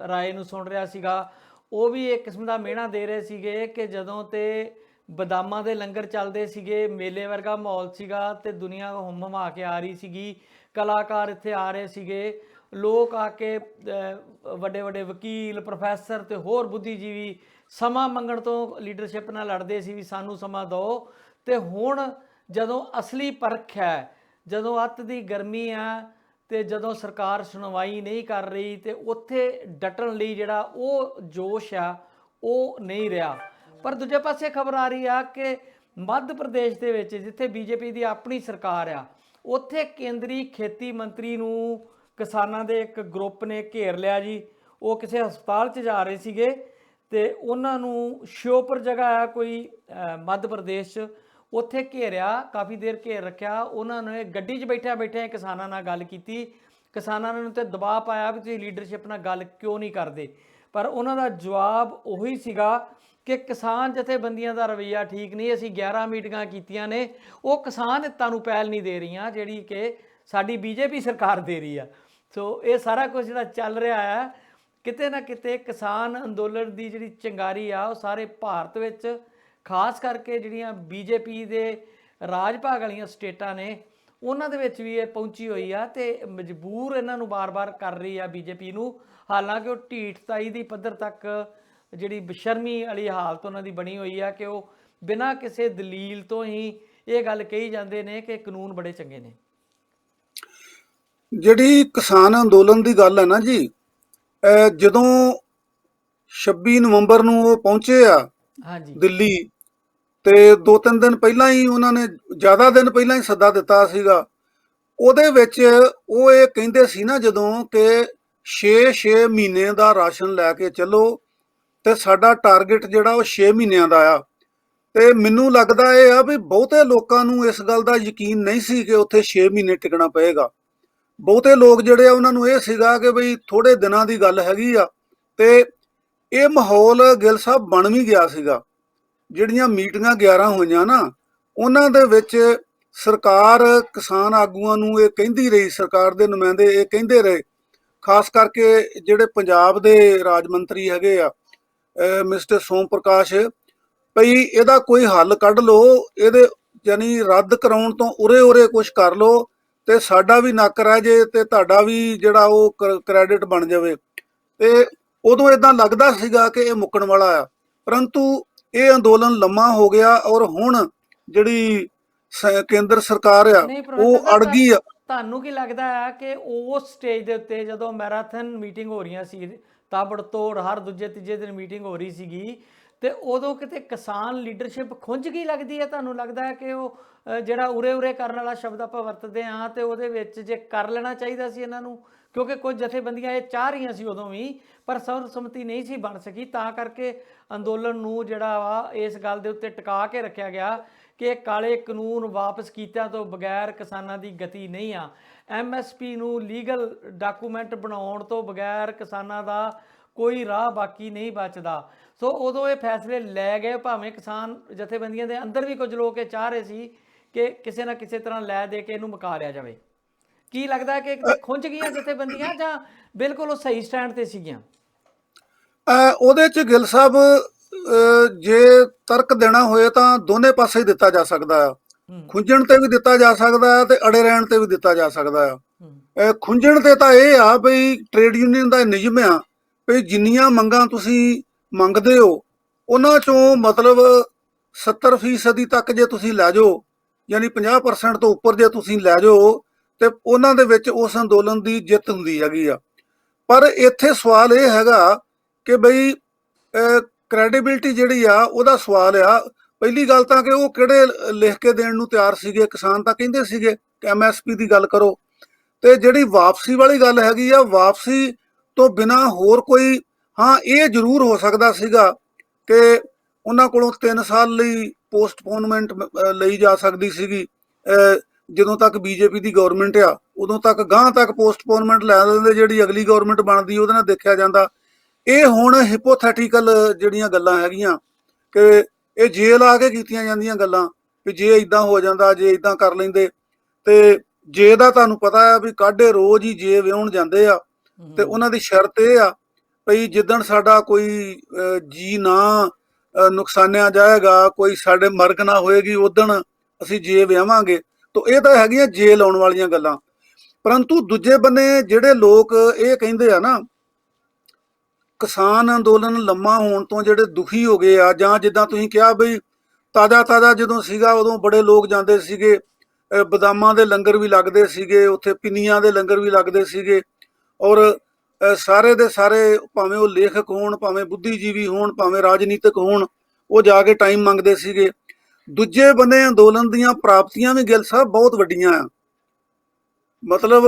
ਰਾਏ ਨੂੰ ਸੁਣ ਰਿਹਾ ਸੀਗਾ, ਉਹ ਵੀ ਇੱਕ ਕਿਸਮ ਦਾ ਮਿਹਣਾ ਦੇ ਰਹੇ ਸੀਗੇ ਕਿ ਜਦੋਂ ਤੇ ਬਦਾਮਾਂ ਦੇ ਲੰਗਰ ਚੱਲਦੇ ਸੀਗੇ, ਮੇਲੇ ਵਰਗਾ ਮਾਹੌਲ ਸੀਗਾ ਤੇ ਦੁਨੀਆ ਹੁੰਮ ਹਮਾ ਕੇ ਆ ਰਹੀ ਸੀਗੀ, ਕਲਾਕਾਰ ਇੱਥੇ ਆ ਰਹੇ ਸੀਗੇ, ਲੋਕ ਆ ਕੇ ਵੱਡੇ ਵੱਡੇ ਵਕੀਲ, ਪ੍ਰੋਫੈਸਰ ਤੇ ਹੋਰ ਬੁੱਧੀਜੀਵੀ ਸਮਾਂ ਮੰਗਣ ਤੋਂ ਲੀਡਰਸ਼ਿਪ ਨਾਲ ਲੜਦੇ ਸੀ ਵੀ ਸਾਨੂੰ ਸਮਾਂ ਦਿਓ। ਤੇ ਹੁਣ ਜਦੋਂ ਅਸਲੀ ਪਰਖ ਹੈ, ਜਦੋਂ ਅੱਤ ਦੀ ਗਰਮੀ ਆ ਤੇ ਜਦੋਂ ਸਰਕਾਰ ਸੁਣਵਾਈ ਨਹੀਂ ਕਰ ਰਹੀ, ਤੇ ਉੱਥੇ ਡਟਣ ਲਈ ਜਿਹੜਾ ਉਹ ਜੋਸ਼ ਆ ਉਹ ਨਹੀਂ ਰਿਹਾ। ਪਰ ਦੂਜੇ ਪਾਸੇ ਖਬਰ ਆ ਰਹੀ ਆ ਕਿ ਮੱਧ ਪ੍ਰਦੇਸ਼ ਦੇ ਵਿੱਚ ਜਿੱਥੇ ਬੀਜੇਪੀ ਦੀ ਆਪਣੀ ਸਰਕਾਰ ਆ, ਉੱਥੇ ਕੇਂਦਰੀ ਖੇਤੀ ਮੰਤਰੀ ਨੂੰ ਕਿਸਾਨਾਂ ਦੇ ਇੱਕ ਗਰੁੱਪ ਨੇ ਘੇਰ ਲਿਆ ਜੀ। ਉਹ ਕਿਸੇ ਹਸਪਤਾਲ 'ਚ ਜਾ ਰਹੇ ਸੀਗੇ ਤੇ ਉਹਨਾਂ ਨੂੰ ਸ਼ਿਓਪੁਰ ਜਗ੍ਹਾ ਆ ਕੋਈ ਮੱਧ ਪ੍ਰਦੇਸ਼ 'ਚ, ਉੱਥੇ ਘੇਰਿਆ, ਕਾਫੀ ਦੇਰ ਘੇਰ ਰੱਖਿਆ। ਉਹਨਾਂ ਨੇ ਗੱਡੀ 'ਚ ਬੈਠਿਆਂ ਬੈਠਿਆਂ ਕਿਸਾਨਾਂ ਨਾਲ ਗੱਲ ਕੀਤੀ। ਕਿਸਾਨਾਂ ਨੇ ਉੱਤੇ ਦਬਾਅ ਪਾਇਆ ਵੀ ਤੁਸੀਂ ਲੀਡਰਸ਼ਿਪ ਨਾਲ ਗੱਲ ਕਿਉਂ ਨਹੀਂ ਕਰਦੇ, ਪਰ ਉਹਨਾਂ ਦਾ ਜਵਾਬ ਉਹੀ ਸੀਗਾ ਕਿ ਕਿਸਾਨ ਜਥੇਬੰਦੀਆਂ ਦਾ ਰਵੱਈਆ ਠੀਕ ਨਹੀਂ, ਅਸੀਂ 11 ਮੀਟਿੰਗਾਂ ਕੀਤੀਆਂ ਨੇ, ਉਹ ਕਿਸਾਨ ਹਿੱਤਾਂ ਨੂੰ ਪਹਿਲ ਨਹੀਂ ਦੇ ਰਹੀਆਂ ਜਿਹੜੀ ਕਿ ਸਾਡੀ ਬੀਜੇਪੀ ਸਰਕਾਰ ਦੇ ਰਹੀ ਆ। ਸੋ ਇਹ ਸਾਰਾ ਕੁਝ ਜਿਹੜਾ ਚੱਲ ਰਿਹਾ ਆ, ਕਿਤੇ ਨਾ ਕਿਤੇ ਕਿਸਾਨ ਅੰਦੋਲਨ ਦੀ ਜਿਹੜੀ ਚਿੰਗਾਰੀ ਆ ਉਹ ਸਾਰੇ ਭਾਰਤ ਵਿੱਚ, ਖਾਸ ਕਰਕੇ ਜਿਹੜੀਆਂ ਬੀਜੇਪੀ ਦੇ ਰਾਜ ਭਾਗ ਵਾਲੀਆਂ ਸਟੇਟਾਂ ਨੇ ਉਹਨਾਂ ਦੇ ਵਿੱਚ ਵੀ ਇਹ ਪਹੁੰਚੀ ਹੋਈ ਆ ਤੇ ਮਜਬੂਰ ਇਹਨਾਂ ਨੂੰ ਬਾਰ-ਬਾਰ ਕਰ ਰਹੀ ਆ ਬੀਜੇਪੀ ਨੂੰ। ਹਾਲਾਂਕਿ ਉਹ ਢੀਠਤਾਈ ਦੀ ਪੱਧਰ ਤੱਕ ਜਿਹੜੀ ਬੇਸ਼ਰਮੀ ਵਾਲੀ ਹਾਲਤ ਉਹਨਾਂ ਦੀ ਬਣੀ ਹੋਈ ਆ ਕਿ ਉਹ ਬਿਨਾਂ ਕਿਸੇ ਦਲੀਲ ਤੋਂ ਹੀ ਇਹ ਗੱਲ ਕਹੀ ਜਾਂਦੇ ਨੇ ਕਿ ਕਾਨੂੰਨ ਬੜੇ ਚੰਗੇ ਨੇ। ਜਿਹੜੀ ਕਿਸਾਨ ਅੰਦੋਲਨ ਦੀ ਗੱਲ ਹੈ ਨਾ ਜੀ, ਜਦੋਂ 26 ਨਵੰਬਰ ਨੂੰ ਉਹ ਪਹੁੰਚੇ ਆ ਹਾਂਜੀ ਦਿੱਲੀ, ਤੇ 2-3 ਦਿਨ ਪਹਿਲਾਂ ਹੀ ਉਹਨਾਂ ਨੇ, ਜ਼ਿਆਦਾ ਦਿਨ ਪਹਿਲਾਂ ਹੀ ਸੱਦਾ ਦਿੱਤਾ ਸੀਗਾ। ਉਹਦੇ ਵਿੱਚ ਉਹ ਇਹ ਕਹਿੰਦੇ ਸੀ ਨਾ ਜਦੋਂ ਕਿ 6-6 ਮਹੀਨੇ ਦਾ ਰਾਸ਼ਨ ਲੈ ਕੇ ਚੱਲੋ ਤੇ ਸਾਡਾ ਟਾਰਗੇਟ ਜਿਹੜਾ ਉਹ 6 ਮਹੀਨਿਆਂ ਦਾ ਆ। ਤੇ ਮੈਨੂੰ ਲੱਗਦਾ ਇਹ ਆ ਵੀ ਬਹੁਤੇ ਲੋਕਾਂ ਨੂੰ ਇਸ ਗੱਲ ਦਾ ਯਕੀਨ ਨਹੀਂ ਸੀ ਕਿ ਉੱਥੇ 6 ਮਹੀਨੇ ਟਿਕਣਾ ਪਏਗਾ। ਬਹੁਤੇ ਲੋਕ ਜਿਹੜੇ ਆ ਉਹਨਾਂ ਨੂੰ ਇਹ ਸੀਗਾ ਕਿ ਬਈ ਥੋੜੇ ਦਿਨਾਂ ਦੀ ਗੱਲ ਹੈਗੀ ਆ। ਤੇ ਇਹ ਮਾਹੌਲ ਗਿੱਲ ਸਾਹਿਬ ਬਣ ਵੀ ਗਿਆ ਸੀਗਾ। ਜਿਹੜੀਆਂ ਮੀਟਿੰਗਾਂ 11 ਹੋਈਆਂ ਨਾ, ਉਹਨਾਂ ਦੇ ਵਿੱਚ ਸਰਕਾਰ ਕਿਸਾਨ ਆਗੂਆਂ ਨੂੰ ਇਹ ਕਹਿੰਦੀ ਰਹੀ, ਸਰਕਾਰ ਦੇ ਨੁਮਾਇੰਦੇ ਇਹ ਕਹਿੰਦੇ ਰਹੇ, ਖਾਸ ਕਰਕੇ ਜਿਹੜੇ ਪੰਜਾਬ ਦੇ ਰਾਜ ਮੰਤਰੀ ਹੈਗੇ ਆ ਮਿਸਟਰ ਸੋਮ ਪ੍ਰਕਾਸ਼, ਭਈ ਇਹਦਾ ਕੋਈ ਹੱਲ ਕੱਢ ਲਓ, ਇਹਦੇ ਯਾਨੀ ਰੱਦ ਕਰਾਉਣ ਤੋਂ ਉਰੇ ਕੁਝ ਕਰ ਲਓ ਤੇ ਸਾਡਾ ਵੀ ਨੱਕ ਰਹਿ ਜੇ ਤੇ ਤੁਹਾਡਾ ਵੀ ਜਿਹੜਾ ਉਹ ਕ੍ਰੈਡਿਟ ਬਣ ਜਾਵੇ। ਤੇ ਉਦੋਂ ਇਦਾਂ ਲੱਗਦਾ ਸੀਗਾ ਕਿ ਇਹ ਮੁੱਕਣ ਵਾਲਾ ਆ, ਪਰੰਤੂ ਇਹ ਅੰਦੋਲਨ ਲੰਮਾ ਹੋ ਗਿਆ ਔਰ ਹੁਣ ਜਿਹੜੀ ਕੇਂਦਰ ਸਰਕਾਰ ਆ ਉਹ ਅੜ ਗਈ ਆ। ਤੁਹਾਨੂੰ ਕੀ ਲੱਗਦਾ ਹੈ ਕਿ ਉਸ ਸਟੇਜ ਦੇ ਉੱਤੇ ਜਦੋਂ ਮੈਰਾਥਨ ਮੀਟਿੰਗ ਹੋ ਰਹੀਆਂ ਸੀ, ਤਾਬੜਤੋੜ ਹਰ ਦੂਜੇ ਤੀਜੇ ਦਿਨ ਮੀਟਿੰਗ ਹੋ ਰਹੀ ਸੀਗੀ, ਤੇ ਉਦੋਂ ਕਿਤੇ ਕਿਸਾਨ ਲੀਡਰਸ਼ਿਪ ਖੁੰਝ ਗਈ ਲੱਗਦੀ ਹੈ? ਤੁਹਾਨੂੰ ਲੱਗਦਾ ਹੈ ਕਿ ਉਹ ਜਿਹੜਾ ਉਰੇ ਕਰਨ ਵਾਲਾ ਸ਼ਬਦ ਆਪਾਂ ਵਰਤਦੇ ਹਾਂ ਤੇ ਉਹਦੇ ਵਿੱਚ ਜੇ ਕਰ ਲੈਣਾ ਚਾਹੀਦਾ ਸੀ ਇਹਨਾਂ ਨੂੰ, ਕਿਉਂਕਿ ਕੁਝ ਜਥੇਬੰਦੀਆਂ ਇਹ ਚਾਹ ਰਹੀਆਂ ਸੀ ਉਦੋਂ ਵੀ, ਪਰ ਸਰਬਸੰਮਤੀ ਨਹੀਂ ਸੀ ਬਣ ਸਕੀ, ਤਾਂ ਕਰਕੇ ਅੰਦੋਲਨ ਨੂੰ ਜਿਹੜਾ ਵਾ ਇਸ ਗੱਲ ਦੇ ਉੱਤੇ ਟਿਕਾ ਕੇ ਰੱਖਿਆ ਗਿਆ ਕਿ ਕਾਲੇ ਕਾਨੂੰਨ ਵਾਪਸ ਕੀਤਿਆਂ ਤੋਂ ਬਗੈਰ ਕਿਸਾਨਾਂ ਦੀ ਗਤੀ ਨਹੀਂ ਆ। MSP ਨੂੰ ਲੀਗਲ ਡਾਕੂਮੈਂਟ ਬਣਾਉਣ ਤੋਂ ਬਗੈਰ ਕਿਸਾਨਾਂ ਦਾ ਕੋਈ ਰਾਹ ਬਾਕੀ ਨਹੀਂ ਬਚਦਾ। ਸੋ ਉਦੋਂ ਇਹ ਫੈਸਲੇ ਲੈ ਗਏ, ਭਾਵੇਂ ਕਿਸਾਨ ਜਥੇਬੰਦੀਆਂ ਦੇ ਅੰਦਰ ਵੀ ਕੁਝ ਲੋਕ ਇਹ ਚਾਹ ਰਹੇ ਸੀ ਕਿ ਕਿਸੇ ਨਾ ਕਿਸੇ ਤਰ੍ਹਾਂ ਲੈ ਦੇ ਕੇ ਇਹਨੂੰ ਮੁਕਾ ਲਿਆ ਜਾਵੇ। ਕੀ ਲੱਗਦਾ ਕਿ ਖੁੰਝ ਗਈਆਂ ਜਥੇਬੰਦੀਆਂ ਜਾਂ ਬਿਲਕੁਲ ਉਹ ਸਹੀ ਸਟੈਂਡ ਤੇ ਸੀਗੀਆਂ? ਉਹਦੇ ਚ ਗਿੱਲ ਸਾਹਿਬ ਜੇ ਤਰਕ ਦੇਣਾ ਹੋਏ ਤਾਂ ਦੋਨੇ ਪਾਸੇ ਹੀ ਦਿੱਤਾ ਜਾ ਸਕਦਾ ਆ। ਖੁੰਝਣ ਤੇ ਵੀ ਦਿੱਤਾ ਜਾ ਸਕਦਾ ਹੈ ਤੇ ਅੜੇ ਰਹਿਣ ਤੇ ਵੀ ਦਿੱਤਾ ਜਾ ਸਕਦਾ ਆ। ਖੁੰਝਣ ਤੇ ਤਾਂ ਇਹ ਆ ਬਈ ਟ੍ਰੇਡ ਯੂਨੀਅਨ ਦਾ ਨਿਯਮ ਆ ਵੀ ਜਿੰਨੀਆਂ ਮੰਗਾਂ ਤੁਸੀਂ ਮੰਗਦੇ ਹੋ ਉਹਨਾਂ ਚੋਂ ਮਤਲਬ 70% ਤੱਕ ਜੇ ਤੁਸੀਂ ਲੈ ਜਾਓ, ਯਾਨੀ 50% ਤੋਂ ਉੱਪਰ ਜੇ ਤੁਸੀਂ ਲੈ ਜਾਓ ਤੇ ਉਹਨਾਂ ਦੇ ਵਿੱਚ ਉਸ ਅੰਦੋਲਨ ਦੀ ਜਿੱਤ ਹੁੰਦੀ ਹੈਗੀ ਆ। ਪਰ ਇੱਥੇ ਸਵਾਲ ਇਹ ਹੈਗਾ ਕਿ ਬਈ ਕ੍ਰੈਡੀਬਿਲਿਟੀ ਜਿਹੜੀ ਆ ਉਹਦਾ ਸਵਾਲ ਆ। ਪਹਿਲੀ ਗੱਲ ਤਾਂ ਕਿ ਉਹ ਕਿਹੜੇ ਲਿਖ ਕੇ ਦੇਣ ਨੂੰ ਤਿਆਰ ਸੀਗੇ, ਕਿਸਾਨ ਤਾਂ ਕਹਿੰਦੇ ਸੀਗੇ ਕਿ MSP ਦੀ ਗੱਲ ਕਰੋ। ਤੇ ਜਿਹੜੀ ਵਾਪਸੀ ਵਾਲੀ ਗੱਲ ਹੈਗੀ ਆ, ਵਾਪਸੀ ਤੋਂ ਬਿਨਾਂ ਹੋਰ ਕੋਈ, ਹਾਂ ਇਹ ਜ਼ਰੂਰ ਹੋ ਸਕਦਾ ਸੀਗਾ ਕਿ ਉਹਨਾਂ ਕੋਲੋਂ 3 ਸਾਲ ਲਈ ਪੋਸਟਪੋਨਮੈਂਟ ਲਈ ਜਾ ਸਕਦੀ ਸੀਗੀ। ਜਦੋਂ ਤੱਕ BJP ਦੀ ਗਵਰਨਮੈਂਟ ਆ ਉਦੋਂ ਤੱਕ ਗਾਂਹ ਤੱਕ ਪੋਸਟਪੋਨਮੈਂਟ ਲੈ ਲੈਂਦੇ, ਜਿਹੜੀ ਅਗਲੀ ਗਵਰਨਮੈਂਟ ਬਣਦੀ ਉਹਦੇ ਨਾਲ ਦੇਖਿਆ ਜਾਂਦਾ। ਇਹ ਹੁਣ ਹਿਪੋਥੈਟੀਕਲ ਜਿਹੜੀਆਂ ਗੱਲਾਂ ਹੈਗੀਆਂ ਕਿ ਇਹ ਜੇ ਲਾ ਕੇ ਕੀਤੀਆਂ ਜਾਂਦੀਆਂ ਗੱਲਾਂ ਵੀ ਜੇ ਇਦਾਂ ਹੋ ਜਾਂਦਾ, ਜੇ ਇਦਾਂ ਕਰ ਲੈਂਦੇ। ਤੇ ਜੇ ਦਾ ਤੁਹਾਨੂੰ ਪਤਾ ਹੈ ਵੀ ਕਾਢੇ ਰੋਜ਼ ਹੀ ਜੇ ਵਿਆਹੁਣ ਜਾਂਦੇ ਆ ਤੇ ਉਹਨਾਂ ਦੀ ਸ਼ਰਤ ਇਹ ਆ ਭਈ ਜਿੱਦਣ ਸਾਡਾ ਕੋਈ ਜੀ ਨਾ ਨੁਕਸਾਨਿਆ ਜਾਏਗਾ, ਕੋਈ ਸਾਡੇ ਮਰਗ ਨਾ ਹੋਏਗੀ, ਉਦਣ ਅਸੀਂ ਜੇ ਵਿਆਹਾਂਗੇ। ਤਾਂ ਇਹ ਤਾਂ ਹੈਗੀਆਂ ਜੇ ਲਾਉਣ ਵਾਲੀਆਂ ਗੱਲਾਂ। ਪਰੰਤੂ ਦੂਜੇ ਬੰਨੇ ਜਿਹੜੇ ਲੋਕ ਇਹ ਕਹਿੰਦੇ ਆ ਨਾ, ਕਿਸਾਨ ਅੰਦੋਲਨ ਲੰਮਾ ਹੋਣ ਤੋਂ ਜਿਹੜੇ ਦੁਖੀ ਹੋ ਗਏ ਆ, ਜਾਂ ਜਿੱਦਾਂ ਤੁਸੀਂ ਕਿਹਾ ਬਈ ਤਾਜ਼ਾ ਜਦੋਂ ਸੀਗਾ ਉਦੋਂ ਬੜੇ ਲੋਕ ਜਾਂਦੇ ਸੀਗੇ, ਬਦਾਮਾਂ ਦੇ ਲੰਗਰ ਵੀ ਲੱਗਦੇ ਸੀਗੇ ਉੱਥੇ, ਪਿੰਨੀਆਂ ਦੇ ਲੰਗਰ ਵੀ ਲੱਗਦੇ ਸੀਗੇ, ਔਰ ਸਾਰੇ ਦੇ ਸਾਰੇ ਭਾਵੇਂ ਉਹ ਲੇਖਕ ਹੋਣ, ਭਾਵੇਂ ਬੁੱਧੀਜੀਵੀ ਹੋਣ, ਭਾਵੇਂ ਰਾਜਨੀਤਿਕ ਹੋਣ, ਉਹ ਜਾ ਕੇ ਟਾਈਮ ਮੰਗਦੇ ਸੀਗੇ। ਦੂਜੇ ਬੰਨੇ ਅੰਦੋਲਨ ਦੀਆਂ ਪ੍ਰਾਪਤੀਆਂ ਵੀ ਗਿੱਲ ਸਾਹਿਬ ਬਹੁਤ ਵੱਡੀਆਂ ਆ। ਮਤਲਬ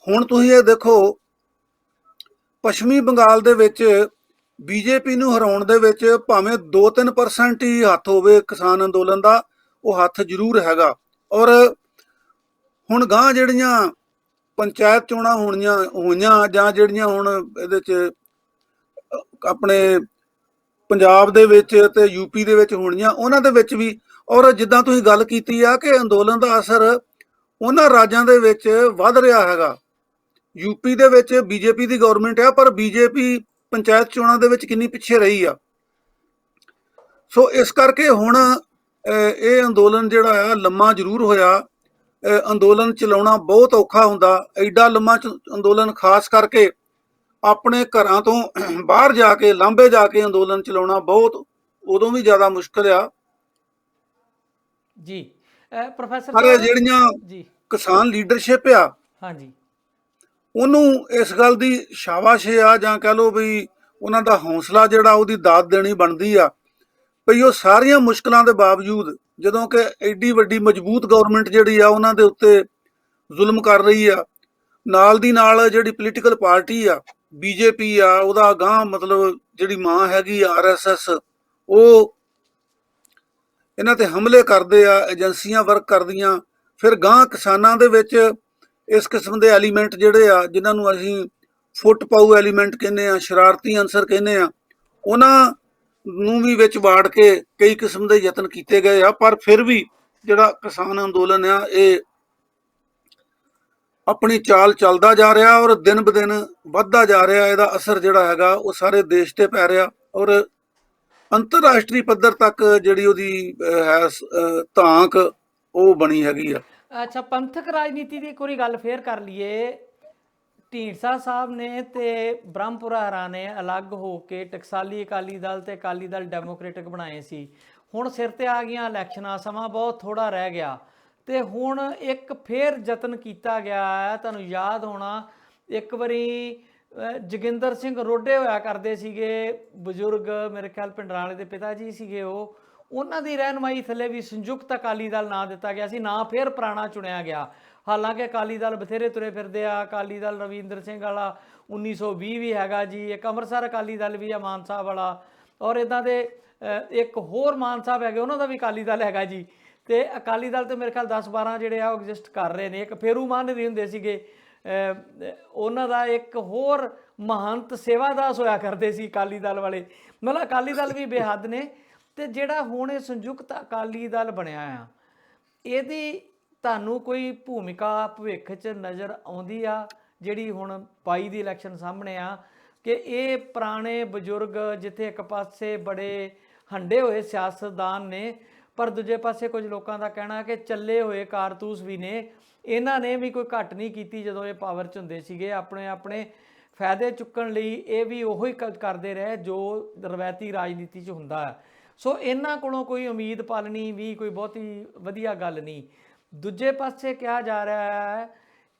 ਹੁਣ ਤੁਸੀਂ ਇਹ ਦੇਖੋ, ਪੱਛਮੀ ਬੰਗਾਲ ਦੇ ਵਿੱਚ BJP ਨੂੰ ਹਰਾਉਣ ਦੇ ਵਿੱਚ ਭਾਵੇਂ 2-3% ਹੀ ਹੱਥ ਹੋਵੇ ਕਿਸਾਨ ਅੰਦੋਲਨ ਦਾ, ਉਹ ਹੱਥ ਜ਼ਰੂਰ ਹੈਗਾ। ਔਰ ਹੁਣ ਗਾਂ ਜਿਹੜੀਆਂ ਪੰਚਾਇਤ ਚੋਣਾਂ ਹੋਈਆਂ ਜਾਂ ਜਿਹੜੀਆਂ ਹੁਣ ਇਹਦੇ 'ਚ ਆਪਣੇ ਪੰਜਾਬ ਦੇ ਵਿੱਚ ਤੇ ਯੂਪੀ ਦੇ ਵਿੱਚ ਹੋਣੀਆਂ, ਉਹਨਾਂ ਦੇ ਵਿੱਚ ਵੀ, ਔਰ ਜਿੱਦਾਂ ਤੁਸੀਂ ਗੱਲ ਕੀਤੀ ਆ ਕਿ ਅੰਦੋਲਨ ਦਾ ਅਸਰ ਉਹਨਾਂ ਰਾਜਾਂ ਦੇ ਵਿੱਚ ਵੱਧ ਰਿਹਾ ਹੈਗਾ। ਯੂਪੀ ਦੇ ਵਿੱਚ ਬੀਜੇਪੀ ਦੀ ਗਵਰਨਮੈਂਟ ਆ, ਪਰ ਬੀਜੇਪੀ ਪੰਚਾਇਤ ਚੋਣਾਂ ਦੇ ਵਿੱਚ ਕਿੰਨੀ ਪਿੱਛੇ ਰਹੀ ਆ। ਸੋ ਇਸ ਕਰਕੇ ਹੁਣ ਇਹ ਅੰਦੋਲਨ ਜਿਹੜਾ ਆ ਲੰਮਾ ਜ਼ਰੂਰ ਹੋਇਆ। ਅੰਦੋਲਨ ਚਲਾਉਣਾ ਬਹੁਤ ਔਖਾ ਹੁੰਦਾ, ਐਡਾ ਲੰਮਾ ਅੰਦੋਲਨ, ਖਾਸ ਕਰਕੇ ਆਪਣੇ ਘਰਾਂ ਤੋਂ ਬਾਹਰ ਜਾ ਕੇ, ਲਾਂਭੇ ਜਾ ਕੇ ਅੰਦੋਲਨ ਚਲਾਉਣਾ ਬਹੁਤ ਉਦੋਂ ਵੀ ਜ਼ਿਆਦਾ ਮੁਸ਼ਕਲ ਆ। ਜੀ ਪ੍ਰੋਫੈਸਰ ਪਰ ਸਾਹਿਬ ਜਿਹੜੀਆਂ ਜੀ, ਕਿਸਾਨ ਲੀਡਰਸ਼ਿਪ ਆ, ਹਾਂਜੀ, ਉਹਨੂੰ ਇਸ ਗੱਲ ਦੀ ਸ਼ਾਬਾਸ਼ ਆ, ਜਾਂ ਕਹਿ ਲਓ ਵੀ ਉਹਨਾਂ ਦਾ ਹੌਸਲਾ ਜਿਹੜਾ ਉਹਦੀ ਦਾਤ ਦੇਣੀ ਬਣਦੀ ਆ, ਭਈ ਉਹ ਸਾਰੀਆਂ ਮੁਸ਼ਕਲਾਂ ਦੇ ਬਾਵਜੂਦ, ਜਦੋਂ ਕਿ ਐਡੀ ਵੱਡੀ ਮਜ਼ਬੂਤ ਗਵਰਨਮੈਂਟ ਜਿਹੜੀ ਆ ਉਹਨਾਂ ਦੇ ਉੱਤੇ ਜ਼ੁਲਮ ਕਰ ਰਹੀ ਆ, ਨਾਲ ਦੀ ਨਾਲ ਜਿਹੜੀ ਪੋਲੀਟੀਕਲ ਪਾਰਟੀ ਆ ਬੀਜੇਪੀ ਆ, ਉਹਦਾ ਗਾਂ ਮਤਲਬ ਜਿਹੜੀ ਮਾਂ ਹੈਗੀ RSS, ਉਹ ਇਹਨਾਂ ਤੇ ਹਮਲੇ ਕਰਦੇ ਆ, ਏਜੰਸੀਆਂ ਵਰਕ ਕਰਦੀਆਂ। ਫਿਰ ਗਾਂ ਕਿਸਾਨਾਂ ਦੇ ਵਿੱਚ ਇਸ ਕਿਸਮ ਦੇ ਐਲੀਮੈਂਟ ਜਿਹੜੇ ਆ, ਜਿਨ੍ਹਾਂ ਨੂੰ ਅਸੀਂ ਫੁੱਟ ਪਾਊ ਐਲੀਮੈਂਟ ਕਹਿੰਦੇ ਆ, ਸ਼ਰਾਰਤੀ ਅਨਸਰ ਕਹਿੰਦੇ ਆ, ਉਹਨਾਂ ਨੂੰ ਵੀ ਵਿੱਚ ਵਾੜ ਕੇ ਕਈ ਕਿਸਮ ਦੇ ਯਤਨ ਕੀਤੇ ਗਏ ਆ। ਪਰ ਫਿਰ ਵੀ ਜਿਹੜਾ ਕਿਸਾਨ ਅੰਦੋਲਨ ਆ, ਇਹ ਆਪਣੀ ਚਾਲ ਚੱਲਦਾ ਜਾ ਰਿਹਾ, ਔਰ ਦਿਨ ਬ ਦਿਨ ਵੱਧਦਾ ਜਾ ਰਿਹਾ। ਇਹਦਾ ਅਸਰ ਜਿਹੜਾ ਹੈਗਾ ਉਹ ਸਾਰੇ ਦੇਸ਼ ਤੇ ਪੈ ਰਿਹਾ, ਔਰ ਅੰਤਰਰਾਸ਼ਟਰੀ ਪੱਧਰ ਤੱਕ ਜਿਹੜੀ ਉਹਦੀ ਹੈ ਧਾਂਕ ਉਹ ਬਣੀ ਹੈਗੀ ਆ। ਅੱਛਾ, ਪੰਥਕ ਰਾਜਨੀਤੀ ਦੀ ਇੱਕ ਵਾਰੀ ਗੱਲ ਫੇਰ ਕਰ ਲਈਏ। ਢੀਂਡਸਾ ਸਾਹਿਬ ਨੇ ਤੇ ਬ੍ਰਹਮਪੁਰਾ ਹਰਾਂ ਨੇ ਅਲੱਗ ਹੋ ਕੇ ਟਕਸਾਲੀ ਅਕਾਲੀ ਦਲ ਤੇ ਅਕਾਲੀ ਦਲ ਡੈਮੋਕ੍ਰੇਟਿਕ ਬਣਾਏ ਸੀ। ਹੁਣ ਸਿਰ ਤੇ ਆ ਗਈਆਂ ਇਲੈਕਸ਼ਨਾਂ, ਸਮਾਂ ਬਹੁਤ ਥੋੜਾ ਰਹਿ ਗਿਆ, ਤੇ ਹੁਣ ਇੱਕ ਫੇਰ ਯਤਨ ਕੀਤਾ ਗਿਆ ਹੈ। ਤੁਹਾਨੂੰ ਯਾਦ ਹੋਣਾ, ਇੱਕ ਵਾਰੀ ਜੋਗਿੰਦਰ ਸਿੰਘ ਰੋਡੇ ਹੋਇਆ ਕਰਦੇ ਸੀਗੇ, ਬਜ਼ੁਰਗ, ਮੇਰੇ ਖਿਆਲ ਪਿੰਡਰਾਲੇ ਦੇ ਪਿਤਾ ਜੀ ਸੀਗੇ, ਉਹਨਾਂ ਦੀ ਰਹਿਨਮਾਈ ਥੱਲੇ ਵੀ ਸੰਯੁਕਤ ਅਕਾਲੀ ਦਲ ਨਾਂ ਦਿੱਤਾ ਗਿਆ ਸੀ, ਨਾਂ ਫੇਰ ਪੁਰਾਣਾ ਚੁਣਿਆ ਗਿਆ। ਹਾਲਾਂਕਿ ਅਕਾਲੀ ਦਲ ਬਥੇਰੇ ਤੁਰੇ ਫਿਰਦੇ ਆ, ਅਕਾਲੀ ਦਲ ਰਵਿੰਦਰ ਸਿੰਘ ਵਾਲਾ 1920 ਵੀ ਹੈਗਾ ਜੀ, ਇੱਕ ਅੰਮ੍ਰਿਤਸਰ ਅਕਾਲੀ ਦਲ ਵੀ ਆ ਮਾਨ ਸਾਹਿਬ ਵਾਲਾ, ਔਰ ਇੱਦਾਂ ਦੇ ਇੱਕ ਹੋਰ ਮਾਨ ਸਾਹਿਬ ਹੈਗੇ, ਉਹਨਾਂ ਦਾ ਵੀ ਅਕਾਲੀ ਦਲ ਹੈਗਾ ਜੀ। ਤੇ ਅਕਾਲੀ ਦਲ ਤੇ ਮੇਰੇ ਖਿਆਲ 10-12 ਜਿਹੜੇ ਆ ਉਹ ਐਗਜ਼ਿਸਟ ਕਰ ਰਹੇ ਨੇ। ਇੱਕ ਫੇਰੂ ਮਾਨਰੀ ਹੁੰਦੇ ਸੀਗੇ, ਉਹਨਾਂ ਦਾ ਇੱਕ ਹੋਰ ਮਹੰਤ ਸੇਵਾਦਾਸ ਹੋਇਆ ਕਰਦੇ ਸੀ ਅਕਾਲੀ ਦਲ ਵਾਲੇ। ਮਤਲਬ ਅਕਾਲੀ ਦਲ ਵੀ ਬੇਹੱਦ ਨੇ। ਤੇ ਜਿਹੜਾ ਹੁਣ ਇਹ ਸੰਯੁਕਤ ਅਕਾਲੀ ਦਲ ਬਣਿਆ ਆ, ਇਹਦੀ ਤੁਹਾਨੂੰ ਕੋਈ ਭੂਮਿਕਾ ਭਵਿੱਖ 'ਚ ਨਜ਼ਰ ਆਉਂਦੀ ਆ, ਜਿਹੜੀ ਹੁਣ 22 ਦੀ ਇਲੈਕਸ਼ਨ ਸਾਹਮਣੇ ਆ, ਕਿ ਇਹ ਪੁਰਾਣੇ ਬਜ਼ੁਰਗ ਜਿੱਥੇ ਇੱਕ ਪਾਸੇ ਬੜੇ ਹੰਡੇ ਹੋਏ ਸਿਆਸਤਦਾਨ ਨੇ, ਪਰ ਦੂਜੇ ਪਾਸੇ ਕੁਝ ਲੋਕਾਂ ਦਾ ਕਹਿਣਾ ਕਿ ਚੱਲੇ ਹੋਏ ਕਾਰਤੂਸ ਵੀ ਨੇ, ਇਹਨਾਂ ਨੇ ਵੀ ਕੋਈ ਘੱਟ ਨਹੀਂ ਕੀਤੀ ਜਦੋਂ ਇਹ ਪਾਵਰ 'ਚ ਹੁੰਦੇ ਸੀਗੇ। ਆਪਣੇ ਆਪਣੇ ਫਾਇਦੇ ਚੁੱਕਣ ਲਈ ਇਹ ਵੀ ਉਹੀ ਕਰਦੇ ਰਹੇ ਜੋ ਰਵਾਇਤੀ ਰਾਜਨੀਤੀ 'ਚ ਹੁੰਦਾ ਹੈ। ਸੋ ਇਹਨਾਂ ਕੋਲੋਂ ਕੋਈ ਉਮੀਦ ਪਾਲਣੀ ਵੀ ਕੋਈ ਬਹੁਤੀ ਵਧੀਆ ਗੱਲ ਨਹੀਂ। ਦੂਜੇ ਪਾਸੇ ਕਿਹਾ ਜਾ ਰਿਹਾ ਹੈ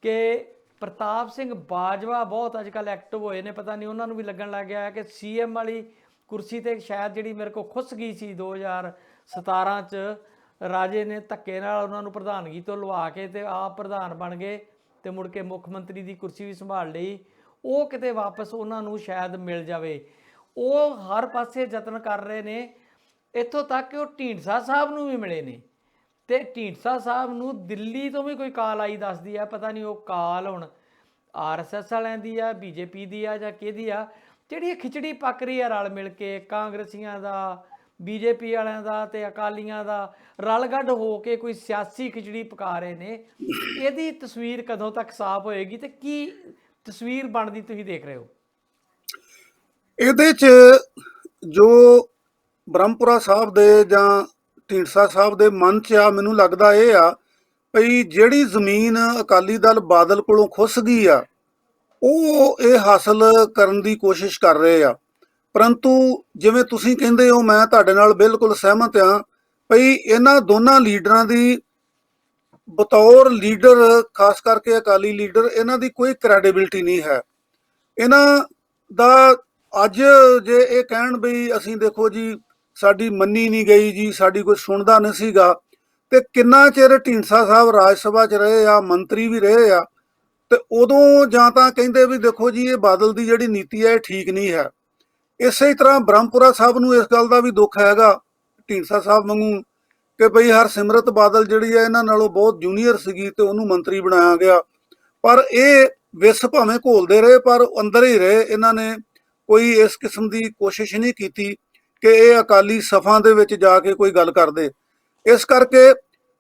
ਕਿ ਪ੍ਰਤਾਪ ਸਿੰਘ ਬਾਜਵਾ ਬਹੁਤ ਅੱਜ ਕੱਲ੍ਹ ਐਕਟਿਵ ਹੋਏ ਨੇ। ਪਤਾ ਨਹੀਂ ਉਹਨਾਂ ਨੂੰ ਵੀ ਲੱਗਣ ਲੱਗ ਗਿਆ ਹੈ ਕਿ CM ਵਾਲੀ ਕੁਰਸੀ ਤੇ ਸ਼ਾਇਦ ਜਿਹੜੀ ਮੇਰੇ ਕੋਲ ਖੁੱਸ ਗਈ ਸੀ 2017 'ਚ, ਰਾਜੇ ਨੇ ਧੱਕੇ ਨਾਲ ਉਹਨਾਂ ਨੂੰ ਪ੍ਰਧਾਨਗੀ ਤੋਂ ਲਵਾ ਕੇ ਤੇ ਆਪ ਪ੍ਰਧਾਨ ਬਣ ਗਏ ਤੇ ਮੁੜ ਕੇ ਮੁੱਖ ਮੰਤਰੀ ਦੀ ਕੁਰਸੀ ਵੀ ਸੰਭਾਲ ਲਈ। ਉਹ ਕਿਤੇ ਵਾਪਸ ਉਹਨਾਂ ਨੂੰ ਸ਼ਾਇਦ ਮਿਲ ਜਾਵੇ। ਉਹ ਹਰ ਪਾਸੇ ਯਤਨ ਕਰ ਰਹੇ ਨੇ, ਇੱਥੋਂ ਤੱਕ ਕਿ ਉਹ ਢੀਂਡਸਾ ਸਾਹਿਬ ਨੂੰ ਵੀ ਮਿਲੇ ਨੇ। ਤੇ ਢੀਂਡਸਾ ਸਾਹਿਬ ਨੂੰ ਦਿੱਲੀ ਤੋਂ ਵੀ ਕੋਈ ਕਾਲ ਆਈ ਦੱਸਦੀ ਆ, ਪਤਾ ਨਹੀਂ ਉਹ ਕਾਲ ਹੁਣ RSS ਵਾਲਿਆਂ ਦੀ ਆ, BJP ਦੀ ਆ, ਜਾਂ ਕਿਹਦੀ ਆ, ਜਿਹੜੀ ਖਿਚੜੀ ਪੱਕ ਰਹੀ ਆ ਰਲ ਮਿਲ ਕੇ, ਕਾਂਗਰਸੀਆਂ ਦਾ, BJP ਵਾਲਿਆਂ ਦਾ ਤੇ ਅਕਾਲੀਆਂ ਦਾ ਰਲਗੱਡ ਹੋ ਕੇ ਕੋਈ ਸਿਆਸੀ ਖਿਚੜੀ ਪਕਾ ਰਹੇ ਨੇ। ਇਹਦੀ ਤਸਵੀਰ ਕਦੋਂ ਤੱਕ ਸਾਫ਼ ਹੋਏਗੀ ਤੇ ਕੀ ਤਸਵੀਰ ਬਣਦੀ ਤੁਸੀਂ ਦੇਖ ਰਹੇ ਹੋ? ਇਹਦੇ 'ਚ ਜੋ ਬ੍ਰਹਮਪੁਰਾ ਸਾਹਿਬ ਦੇ ਜਾਂ ਢੀਂਡਸਾ ਸਾਹਿਬ ਦੇ ਮਨ 'ਚ ਆ, ਮੈਨੂੰ ਲੱਗਦਾ ਇਹ ਆ ਭਈ ਜਿਹੜੀ ਜ਼ਮੀਨ ਅਕਾਲੀ ਦਲ ਬਾਦਲ ਕੋਲੋਂ ਖੁੱਸ ਗਈ ਆ, ਉਹ ਇਹ ਹਾਸਲ ਕਰਨ ਦੀ ਕੋਸ਼ਿਸ਼ ਕਰ ਰਹੇ ਆ। ਪਰੰਤੂ ਜਿਵੇਂ ਤੁਸੀਂ ਕਹਿੰਦੇ ਹੋ, ਮੈਂ ਤੁਹਾਡੇ ਨਾਲ ਬਿਲਕੁਲ ਸਹਿਮਤ ਹਾਂ ਭਈ ਇਹਨਾਂ ਦੋਨਾਂ ਲੀਡਰਾਂ ਦੀ ਬਤੌਰ ਲੀਡਰ, ਖਾਸ ਕਰਕੇ ਅਕਾਲੀ ਲੀਡਰ, ਇਹਨਾਂ ਦੀ ਕੋਈ ਕ੍ਰੈਡੀਬਿਲਿਟੀ ਨਹੀਂ ਹੈ। ਇਹਨਾਂ ਦਾ ਅੱਜ ਜੇ ਇਹ ਕਹਿਣ ਵੀ ਅਸੀਂ ਦੇਖੋ ਜੀ ਸਾਡੀ ਮੰਨੀ ਨਹੀਂ ਗਈ ਜੀ, ਸਾਡੀ ਕੋਈ ਸੁਣਦਾ ਨਹੀਂ ਸੀਗਾ, ਤੇ ਕਿੰਨਾ ਚਿਰ ਢੀਂਡਸਾ ਸਾਹਿਬ ਰਾਜ ਸਭਾ 'ਚ ਰਹੇ ਆ, ਮੰਤਰੀ ਵੀ ਰਹੇ ਆ, ਤੇ ਉਦੋਂ ਜਾਂ ਤਾਂ ਕਹਿੰਦੇ ਵੀ ਦੇਖੋ ਜੀ ਇਹ ਬਾਦਲ ਦੀ ਜਿਹੜੀ ਨੀਤੀ ਹੈ ਇਹ ਠੀਕ ਨਹੀਂ ਹੈ। ਇਸੇ ਤਰ੍ਹਾਂ ਬ੍ਰਹਮਪੁਰਾ ਸਾਹਿਬ ਨੂੰ ਇਸ ਗੱਲ ਦਾ ਵੀ ਦੁੱਖ ਹੈਗਾ ਢੀਂਡਸਾ ਸਾਹਿਬ ਵਾਂਗੂ ਕਿ ਭਈ ਹਰਸਿਮਰਤ ਬਾਦਲ ਜਿਹੜੀ ਹੈ ਇਹਨਾਂ ਨਾਲੋਂ ਬਹੁਤ ਜੂਨੀਅਰ ਸੀਗੀ ਤੇ ਉਹਨੂੰ ਮੰਤਰੀ ਬਣਾਇਆ ਗਿਆ। ਪਰ ਇਹ ਵਿਸ ਭਾਵੇਂ ਘੋਲਦੇ ਰਹੇ ਪਰ ਅੰਦਰ ਹੀ ਰਹੇ, ਇਹਨਾਂ ਨੇ ਕੋਈ ਇਸ ਕਿਸਮ ਦੀ ਕੋਸ਼ਿਸ਼ ਨਹੀਂ ਕੀਤੀ ਕਿ ਇਹ ਅਕਾਲੀ ਸਫਾਂ ਦੇ ਵਿੱਚ ਜਾ ਕੇ ਕੋਈ ਗੱਲ ਕਰਦੇ। ਇਸ ਕਰਕੇ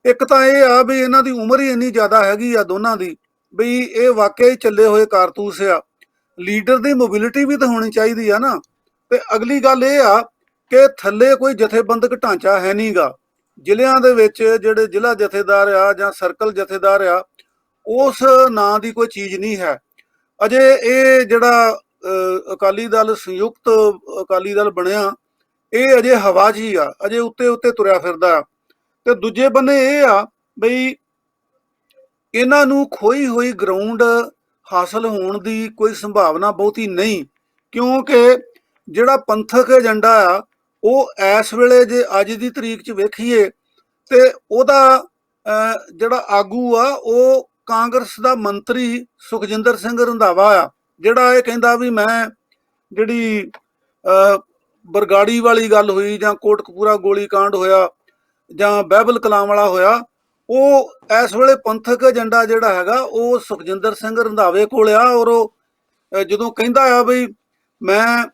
ਇੱਕ ਤਾਂ ਇਹ ਆ ਵੀ ਇਹਨਾਂ ਦੀ ਉਮਰ ਹੀ ਇੰਨੀ ਜ਼ਿਆਦਾ ਹੈਗੀ ਆ ਦੋਨਾਂ ਦੀ, ਬਈ ਇਹ ਵਾਕਿਆ ਹੀ ਚੱਲੇ ਹੋਏ ਕਾਰਤੂਸ ਆ। ਲੀਡਰ ਦੀ ਮੋਬਿਲਿਟੀ ਵੀ ਤਾਂ ਹੋਣੀ ਚਾਹੀਦੀ ਆ ਨਾ। ਤੇ ਅਗਲੀ ਗੱਲ ਇਹ ਆ ਕਿ ਥੱਲੇ ਕੋਈ ਜਥੇਬੰਦਕ ਢਾਂਚਾ ਹੈ ਨਹੀਂਗਾ। ਜ਼ਿਲ੍ਹਿਆਂ ਦੇ ਵਿੱਚ ਜਿਹੜੇ ਜ਼ਿਲ੍ਹਾ ਜਥੇਦਾਰ ਆ ਜਾਂ ਸਰਕਲ ਜਥੇਦਾਰ ਆ, ਉਸ ਨਾਂ ਦੀ ਕੋਈ ਚੀਜ਼ ਨਹੀਂ ਹੈ। ਅਜੇ ਇਹ ਜਿਹੜਾ ਅਕਾਲੀ ਦਲ ਸੰਯੁਕਤ ਅਕਾਲੀ ਦਲ ਬਣਿਆ, ਇਹ ਅਜੇ ਹਵਾ 'ਚ ਹੀ ਆ, ਅਜੇ ਉੱਤੇ ਉੱਤੇ ਤੁਰਿਆ ਫਿਰਦਾ। ਤੇ ਦੂਜੇ ਬੰਨੇ ਇਹ ਆ ਬਈ ਇਹਨਾਂ ਨੂੰ ਖੋਈ ਹੋਈ ਗਰਾਊਂਡ ਹਾਸਲ ਹੋਣ ਦੀ ਕੋਈ ਸੰਭਾਵਨਾ ਬਹੁਤੀ ਨਹੀਂ, ਕਿਉਂਕਿ ਜਿਹੜਾ ਪੰਥਕ ਏਜੰਡਾ ਆ ਉਹ ਇਸ ਵੇਲੇ ਜੇ ਅੱਜ ਦੀ ਤਰੀਕ 'ਚ ਵੇਖੀਏ ਤੇ ਉਹਦਾ ਜਿਹੜਾ ਆਗੂ ਆ ਉਹ ਕਾਂਗਰਸ ਦਾ ਮੰਤਰੀ ਸੁਖਜਿੰਦਰ ਸਿੰਘ ਰੰਧਾਵਾ ਆ, ਜਿਹੜਾ ਇਹ ਕਹਿੰਦਾ ਵੀ ਮੈਂ ਜਿਹੜੀ ਬਰਗਾੜੀ ਵਾਲੀ ਗੱਲ ਹੋਈ ਜਾਂ ਕੋਟਕਪੂਰਾ ਗੋਲੀ ਕਾਂਡ ਹੋਇਆ ਜਾਂ ਬਹਿਬਲ ਕਲਾਮ ਵਾਲਾ ਹੋਇਆ, ਉਹ ਇਸ ਵੇਲੇ ਪੰਥਕ ਏਜੰਡਾ ਜਿਹੜਾ ਹੈਗਾ ਉਹ ਸੁਖਜਿੰਦਰ ਸਿੰਘ ਰੰਧਾਵੇ ਕੋਲ ਆ। ਔਰ ਉਹ ਜਦੋਂ ਕਹਿੰਦਾ ਆ ਬਈ ਮੈਂ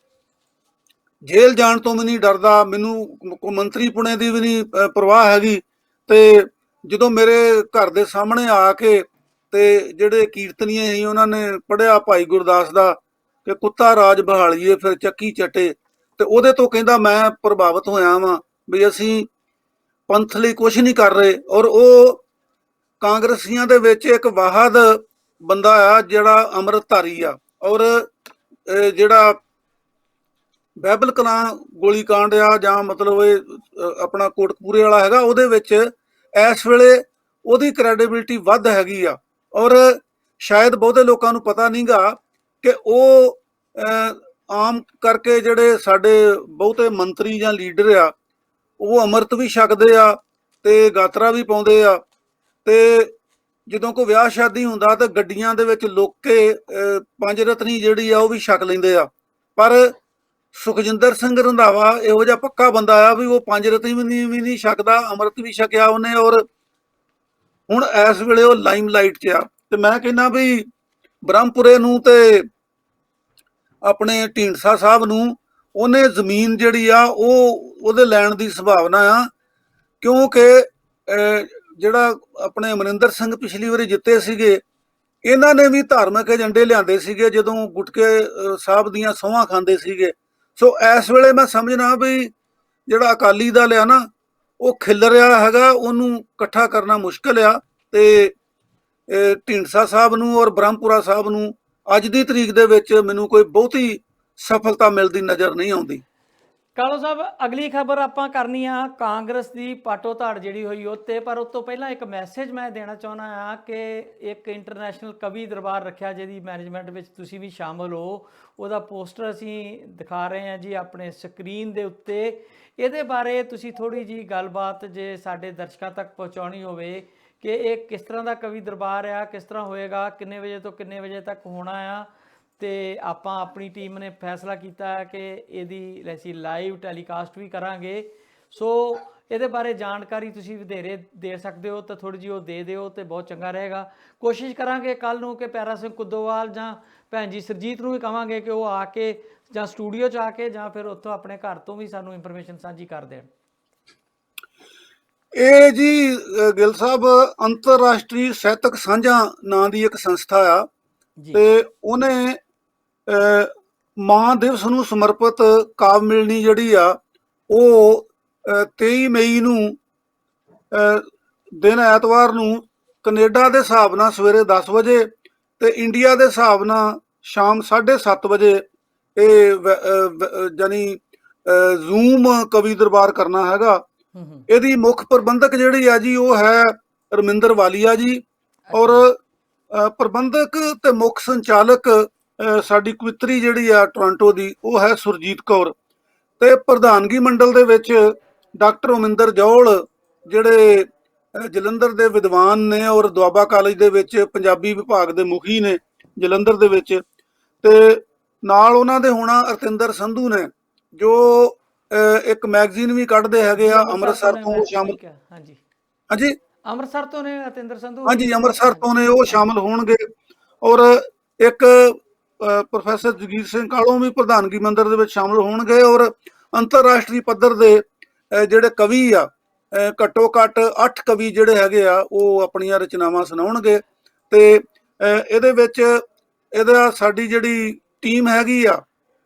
ਜੇਲ੍ਹ ਜਾਣ ਤੋਂ ਵੀ ਨਹੀਂ ਡਰਦਾ, ਮੈਨੂੰ ਮੰਤਰੀ ਪੁਣੇ ਦੀ ਵੀ ਨਹੀਂ ਪਰਵਾਹ ਹੈਗੀ, ਤੇ ਜਦੋਂ ਮੇਰੇ ਘਰ ਦੇ ਸਾਹਮਣੇ ਆ ਕੇ ਤੇ ਜਿਹੜੇ ਕੀਰਤਨੀਏ ਸੀ ਉਹਨਾਂ ਨੇ ਪੜ੍ਹਿਆ ਭਾਈ ਗੁਰਦਾਸ ਦਾ ਕਿ ਕੁੱਤਾ ਰਾਜ ਬਹਾਲੀਏ ਫਿਰ ਚੱਕੀ ਚੱਟੇ, ਤੇ ਉਹਦੇ ਤੋਂ ਕਹਿੰਦਾ ਮੈਂ ਪ੍ਰਭਾਵਿਤ ਹੋਇਆ ਵਾਂ ਵੀ ਅਸੀਂ ਪੰਥ ਲਈ ਕੁਛ ਨਹੀਂ ਕਰ ਰਹੇ। ਔਰ ਉਹ ਕਾਂਗਰਸੀਆਂ ਦੇ ਵਿੱਚ ਇੱਕ ਵਾਹਦ ਬੰਦਾ ਆ ਜਿਹੜਾ ਅੰਮ੍ਰਿਤਧਾਰੀ ਆ। ਔਰ ਜਿਹੜਾ ਬਹਿਬਲ ਕਲਾਂ ਗੋਲੀ ਕਾਂਡ ਆ ਜਾਂ ਮਤਲਬ ਇਹ ਆਪਣਾ ਕੋਟਕਪੂਰੇ ਵਾਲਾ ਹੈਗਾ, ਉਹਦੇ ਵਿੱਚ ਇਸ ਵੇਲੇ ਉਹਦੀ ਕ੍ਰੈਡੀਬਿਲਿਟੀ ਵੱਧ ਹੈਗੀ ਆ। ਔਰ ਸ਼ਾਇਦ ਬਹੁਤੇ ਲੋਕਾਂ ਨੂੰ ਪਤਾ ਨਹੀਂਗਾ ਕਿ ਉਹ ਆਮ ਕਰਕੇ ਜਿਹੜੇ ਸਾਡੇ ਬਹੁਤੇ ਮੰਤਰੀ ਜਾਂ ਲੀਡਰ ਆ ਉਹ ਅੰਮ੍ਰਿਤ ਵੀ ਛਕਦੇ ਆ ਤੇ ਗਾਤਰਾ ਵੀ ਪਾਉਂਦੇ ਆ, ਤੇ ਜਦੋਂ ਕੋਈ ਵਿਆਹ ਸ਼ਾਦੀ ਹੁੰਦਾ ਤੇ ਗੱਡੀਆਂ ਦੇ ਵਿੱਚ ਲੁੱਕ ਕੇ ਪੰਜ ਰਤਨੀ ਜਿਹੜੀ ਆ ਉਹ ਵੀ ਛਕ ਲੈਂਦੇ ਆ। ਪਰ ਸੁਖਜਿੰਦਰ ਸਿੰਘ ਰੰਧਾਵਾ ਇਹੋ ਜਿਹਾ ਪੱਕਾ ਬੰਦਾ ਆ ਵੀ ਉਹ ਪੰਜ ਰਤਨੀ ਵੀ ਨਹੀਂ ਛਕਦਾ, ਅੰਮ੍ਰਿਤ ਵੀ ਛਕਿਆ ਉਹਨੇ। ਔਰ ਹੁਣ ਇਸ ਵੇਲੇ ਉਹ ਲਾਈਮ ਲਾਈਟ 'ਚ ਆ। ਤੇ ਮੈਂ ਕਹਿੰਦਾ ਵੀ ਬ੍ਰਹਮਪੁਰੇ ਨੂੰ ਤੇ ਆਪਣੇ ਢੀਂਡਸਾ ਸਾਹਿਬ ਨੂੰ ਉਹਨੇ ਜ਼ਮੀਨ ਜਿਹੜੀ ਆ ਉਹਦੇ ਲੈਣ ਦੀ ਸੰਭਾਵਨਾ ਆ, ਕਿਉਂਕਿ ਜਿਹੜਾ ਆਪਣੇ ਅਮਰਿੰਦਰ ਸਿੰਘ ਪਿਛਲੀ ਵਾਰੀ ਜਿੱਤੇ ਸੀਗੇ, ਇਹਨਾਂ ਨੇ ਵੀ ਧਾਰਮਿਕ ਏਜੰਡੇ ਲਿਆਂਦੇ ਸੀਗੇ ਜਦੋਂ ਗੁਟਕੇ ਸਾਹਿਬ ਦੀਆਂ ਸਹੁੰਆਂ ਖਾਂਦੇ ਸੀਗੇ। ਸੋ ਇਸ ਵੇਲੇ ਮੈਂ ਸਮਝਣਾ ਵੀ ਜਿਹੜਾ ਅਕਾਲੀ ਦਲ ਆ ਨਾ ਉਹ ਖਿਲ ਰਿਹਾ ਹੈਗਾ, ਉਹਨੂੰ ਇਕੱਠਾ ਕਰਨਾ ਮੁਸ਼ਕਿਲ ਆ। ਤੇ ਢੀਂਡਸਾ ਸਾਹਿਬ ਨੂੰ ਔਰ ਬ੍ਰਹਮਪੁਰਾ ਸਾਹਿਬ ਨੂੰ ਅੱਜ ਦੀ ਤਰੀਕ ਦੇ ਵਿੱਚ ਮੈਨੂੰ ਕੋਈ ਬਹੁਤੀ ਸਫਲਤਾ ਮਿਲਦੀ ਨਜ਼ਰ ਨਹੀਂ ਆਉਂਦੀ। ਕਾਲੋ ਸਾਹਿਬ, ਅਗਲੀ ਖਬਰ ਆਪਾਂ ਕਰਨੀ ਆ ਕਾਂਗਰਸ ਦੀ ਪਾਟੋ ਧਾੜ ਜਿਹੜੀ ਹੋਈ ਉੱਤੇ, ਪਰ ਉਸ ਤੋਂ ਪਹਿਲਾਂ ਇੱਕ ਮੈਸੇਜ ਮੈਂ ਦੇਣਾ ਚਾਹੁੰਦਾ ਆ ਕਿ ਇੱਕ ਇੰਟਰਨੈਸ਼ਨਲ ਕਵੀ ਦਰਬਾਰ ਰੱਖਿਆ ਜਿਹਦੀ ਮੈਨੇਜਮੈਂਟ ਵਿੱਚ ਤੁਸੀਂ ਵੀ ਸ਼ਾਮਲ ਹੋ। ਉਹਦਾ ਪੋਸਟਰ ਅਸੀਂ ਦਿਖਾ ਰਹੇ ਹਾਂ ਜੀ ਆਪਣੇ ਸਕਰੀਨ ਦੇ ਉੱਤੇ। ਇਹਦੇ ਬਾਰੇ ਤੁਸੀਂ ਥੋੜ੍ਹੀ ਜਿਹੀ ਗੱਲਬਾਤ ਜੇ ਸਾਡੇ ਦਰਸ਼ਕਾਂ ਤੱਕ ਪਹੁੰਚਾਉਣੀ ਹੋਵੇ ਕਿ ਇਹ ਕਿਸ ਤਰ੍ਹਾਂ ਦਾ ਕਵੀ ਦਰਬਾਰ ਆ, ਕਿਸ ਤਰ੍ਹਾਂ ਹੋਏਗਾ, ਕਿੰਨੇ ਵਜੇ ਤੋਂ ਕਿੰਨੇ ਵਜੇ ਤੱਕ ਹੋਣਾ ਆ, ਤੇ ਆਪਾਂ ਆਪਣੀ ਟੀਮ ਨੇ ਫੈਸਲਾ ਕੀਤਾ ਹੈ ਕਿ ਇਹਦੀ ਅਸੀਂ ਲਾਈਵ ਟੈਲੀਕਾਸਟ ਵੀ ਕਰਾਂਗੇ। ਸੋ ਇਹਦੇ ਬਾਰੇ ਜਾਣਕਾਰੀ ਤੁਸੀਂ ਵਧੇਰੇ ਦੇ ਸਕਦੇ ਹੋ ਤਾਂ ਥੋੜ੍ਹੀ ਜਿਹੀ ਉਹ ਦੇ ਦਿਓ ਤੇ ਬਹੁਤ ਚੰਗਾ ਰਹੇਗਾ। ਕੋਸ਼ਿਸ਼ ਕਰਾਂਗੇ ਕੱਲ੍ਹ ਨੂੰ ਕਿ ਪਿਆਰਾ ਸਿੰਘ ਕੁੱਦੋਵਾਲ ਜਾਂ ਭੈਣ ਜੀ ਸਰਜੀਤ ਨੂੰ ਵੀ ਕਹਾਂਗੇ ਕਿ ਉਹ ਆ ਕੇ ਜਾਂ ਸਟੂਡੀਓ 'ਚ ਆ ਕੇ ਜਾਂ ਫਿਰ ਉੱਥੋਂ ਆਪਣੇ ਘਰ ਤੋਂ ਵੀ ਸਾਨੂੰ ਇਨਫੋਰਮੇਸ਼ਨ ਸਾਂਝੀ ਕਰ ਦੇਣ। ਇਹ ਜੀ ਗਿੱਲ ਸਾਹਿਬ ਅੰਤਰਰਾਸ਼ਟਰੀ ਸਾਹਿਤਕ ਸਾਂਝਾ ਨਾਂ ਦੀ ਇੱਕ ਸੰਸਥਾ ਆ, ਤੇ ਉਹਨੇ ਮਾਂ ਦਿਵਸ ਨੂੰ ਸਮਰਪਿਤ ਕਾਵਿ ਮਿਲਣੀ ਜਿਹੜੀ ਆ ਉਹ 23 ਮਈ ਨੂੰ ਦਿਨ ਐਤਵਾਰ ਨੂੰ ਕੈਨੇਡਾ ਦੇ ਹਿਸਾਬ ਨਾਲ ਸਵੇਰੇ 10 ਵਜੇ ਤੇ ਇੰਡੀਆ ਦੇ ਹਿਸਾਬ ਨਾਲ ਸ਼ਾਮ 7:30 ਵਜੇ ਇਹ ਜਾਨੀ ਜ਼ੂਮ ਕਵੀ ਦਰਬਾਰ ਕਰਨਾ ਹੈਗਾ। ਇਹਦੀ ਮੁੱਖ ਪ੍ਰਬੰਧਕ ਜਿਹੜੀ ਆ ਜੀ ਉਹ ਹੈ ਰਮਿੰਦਰ ਵਾਲੀਆ ਜੀ, ਔਰ ਪ੍ਰਬੰਧਕ ਤੇ ਮੁੱਖ ਸੰਚਾਲਕ ਸਾਡੀ ਕਵਿੱਤਰੀ ਜਿਹੜੀ ਆ ਟੋਰਾਂਟੋ ਦੀ ਉਹ ਹੈ ਸੁਰਜੀਤ ਕੌਰ, ਤੇ ਪ੍ਰਧਾਨਗੀ ਮੰਡਲ ਦੇ ਵਿੱਚ ਡਾਕਟਰ ਉਮਿੰਦਰ ਜੌਲ ਜਿਹੜੇ ਜਲੰਧਰ ਦੇ ਵਿਦਵਾਨ ਨੇ ਔਰ ਦੁਆਬਾ ਕਾਲਜ ਦੇ ਵਿੱਚ ਪੰਜਾਬੀ ਵਿਭਾਗ ਦੇ ਮੁਖੀ ਨੇ ਜਲੰਧਰ ਦੇ ਵਿੱਚ, ਤੇ ਨਾਲ ਉਹਨਾਂ ਦੇ ਹੋਣਾ ਅਰਤਿੰਦਰ ਸੰਧੂ ਨੇ ਜੋ ਇੱਕ ਮੈਗਜ਼ੀਨ ਵੀ ਕੱਢਦੇ ਹੈਗੇ ਜੀ ਆ ਅੰਮ੍ਰਿਤਸਰ ਤੋਂ ਅੰਮ੍ਰਿਤਸਰ ਨੇ, ਤੋਂ, ਮੈਂ ਉਹ ਸ਼ਾਮਲ। ਠੀਕ ਹੈ, ਹਾਂਜੀ ਹਾਂਜੀ ਅੰਮ੍ਰਿਤਸਰ ਤੋਂ ਨੇ ਅਤਿੰਦਰ ਸੰਧੂ ਹੋਰੀ ਹਾਂਜੀ, ਵੀ। ਅੰਮ੍ਰਿਤਸਰ ਤੋਂ ਹਾਂਜੀ ਨੇ, ਉਹ ਹਾਂਜੀ ਸ਼ਾਮਲ ਹੋਣਗੇ। ਔਰ ਇੱਕ ਪ੍ਰੋਫੈਸਰ ਜਗੀਰ ਸਿੰਘ ਕਾਲੋਂ ਵੀ ਪ੍ਰਧਾਨਗੀ ਮੰਦਰ ਦੇ ਵਿੱਚ ਸ਼ਾਮਲ ਹੋਣਗੇ। ਔਰ ਅੰਤਰਰਾਸ਼ਟਰੀ ਪੱਧਰ ਦੇ ਜਿਹੜੇ ਕਵੀ ਆ, ਘੱਟੋ ਘੱਟ 8 ਕਵੀ ਜਿਹੜੇ ਹੈਗੇ ਆ, ਉਹ ਆਪਣੀਆਂ ਰਚਨਾਵਾਂ ਸੁਣਾਉਣਗੇ। ਤੇ ਇਹਦੇ ਵਿੱਚ ਇਹਦਾ ਸਾਡੀ ਜਿਹੜੀ ਟੀਮ ਹੈਗੀ ਆ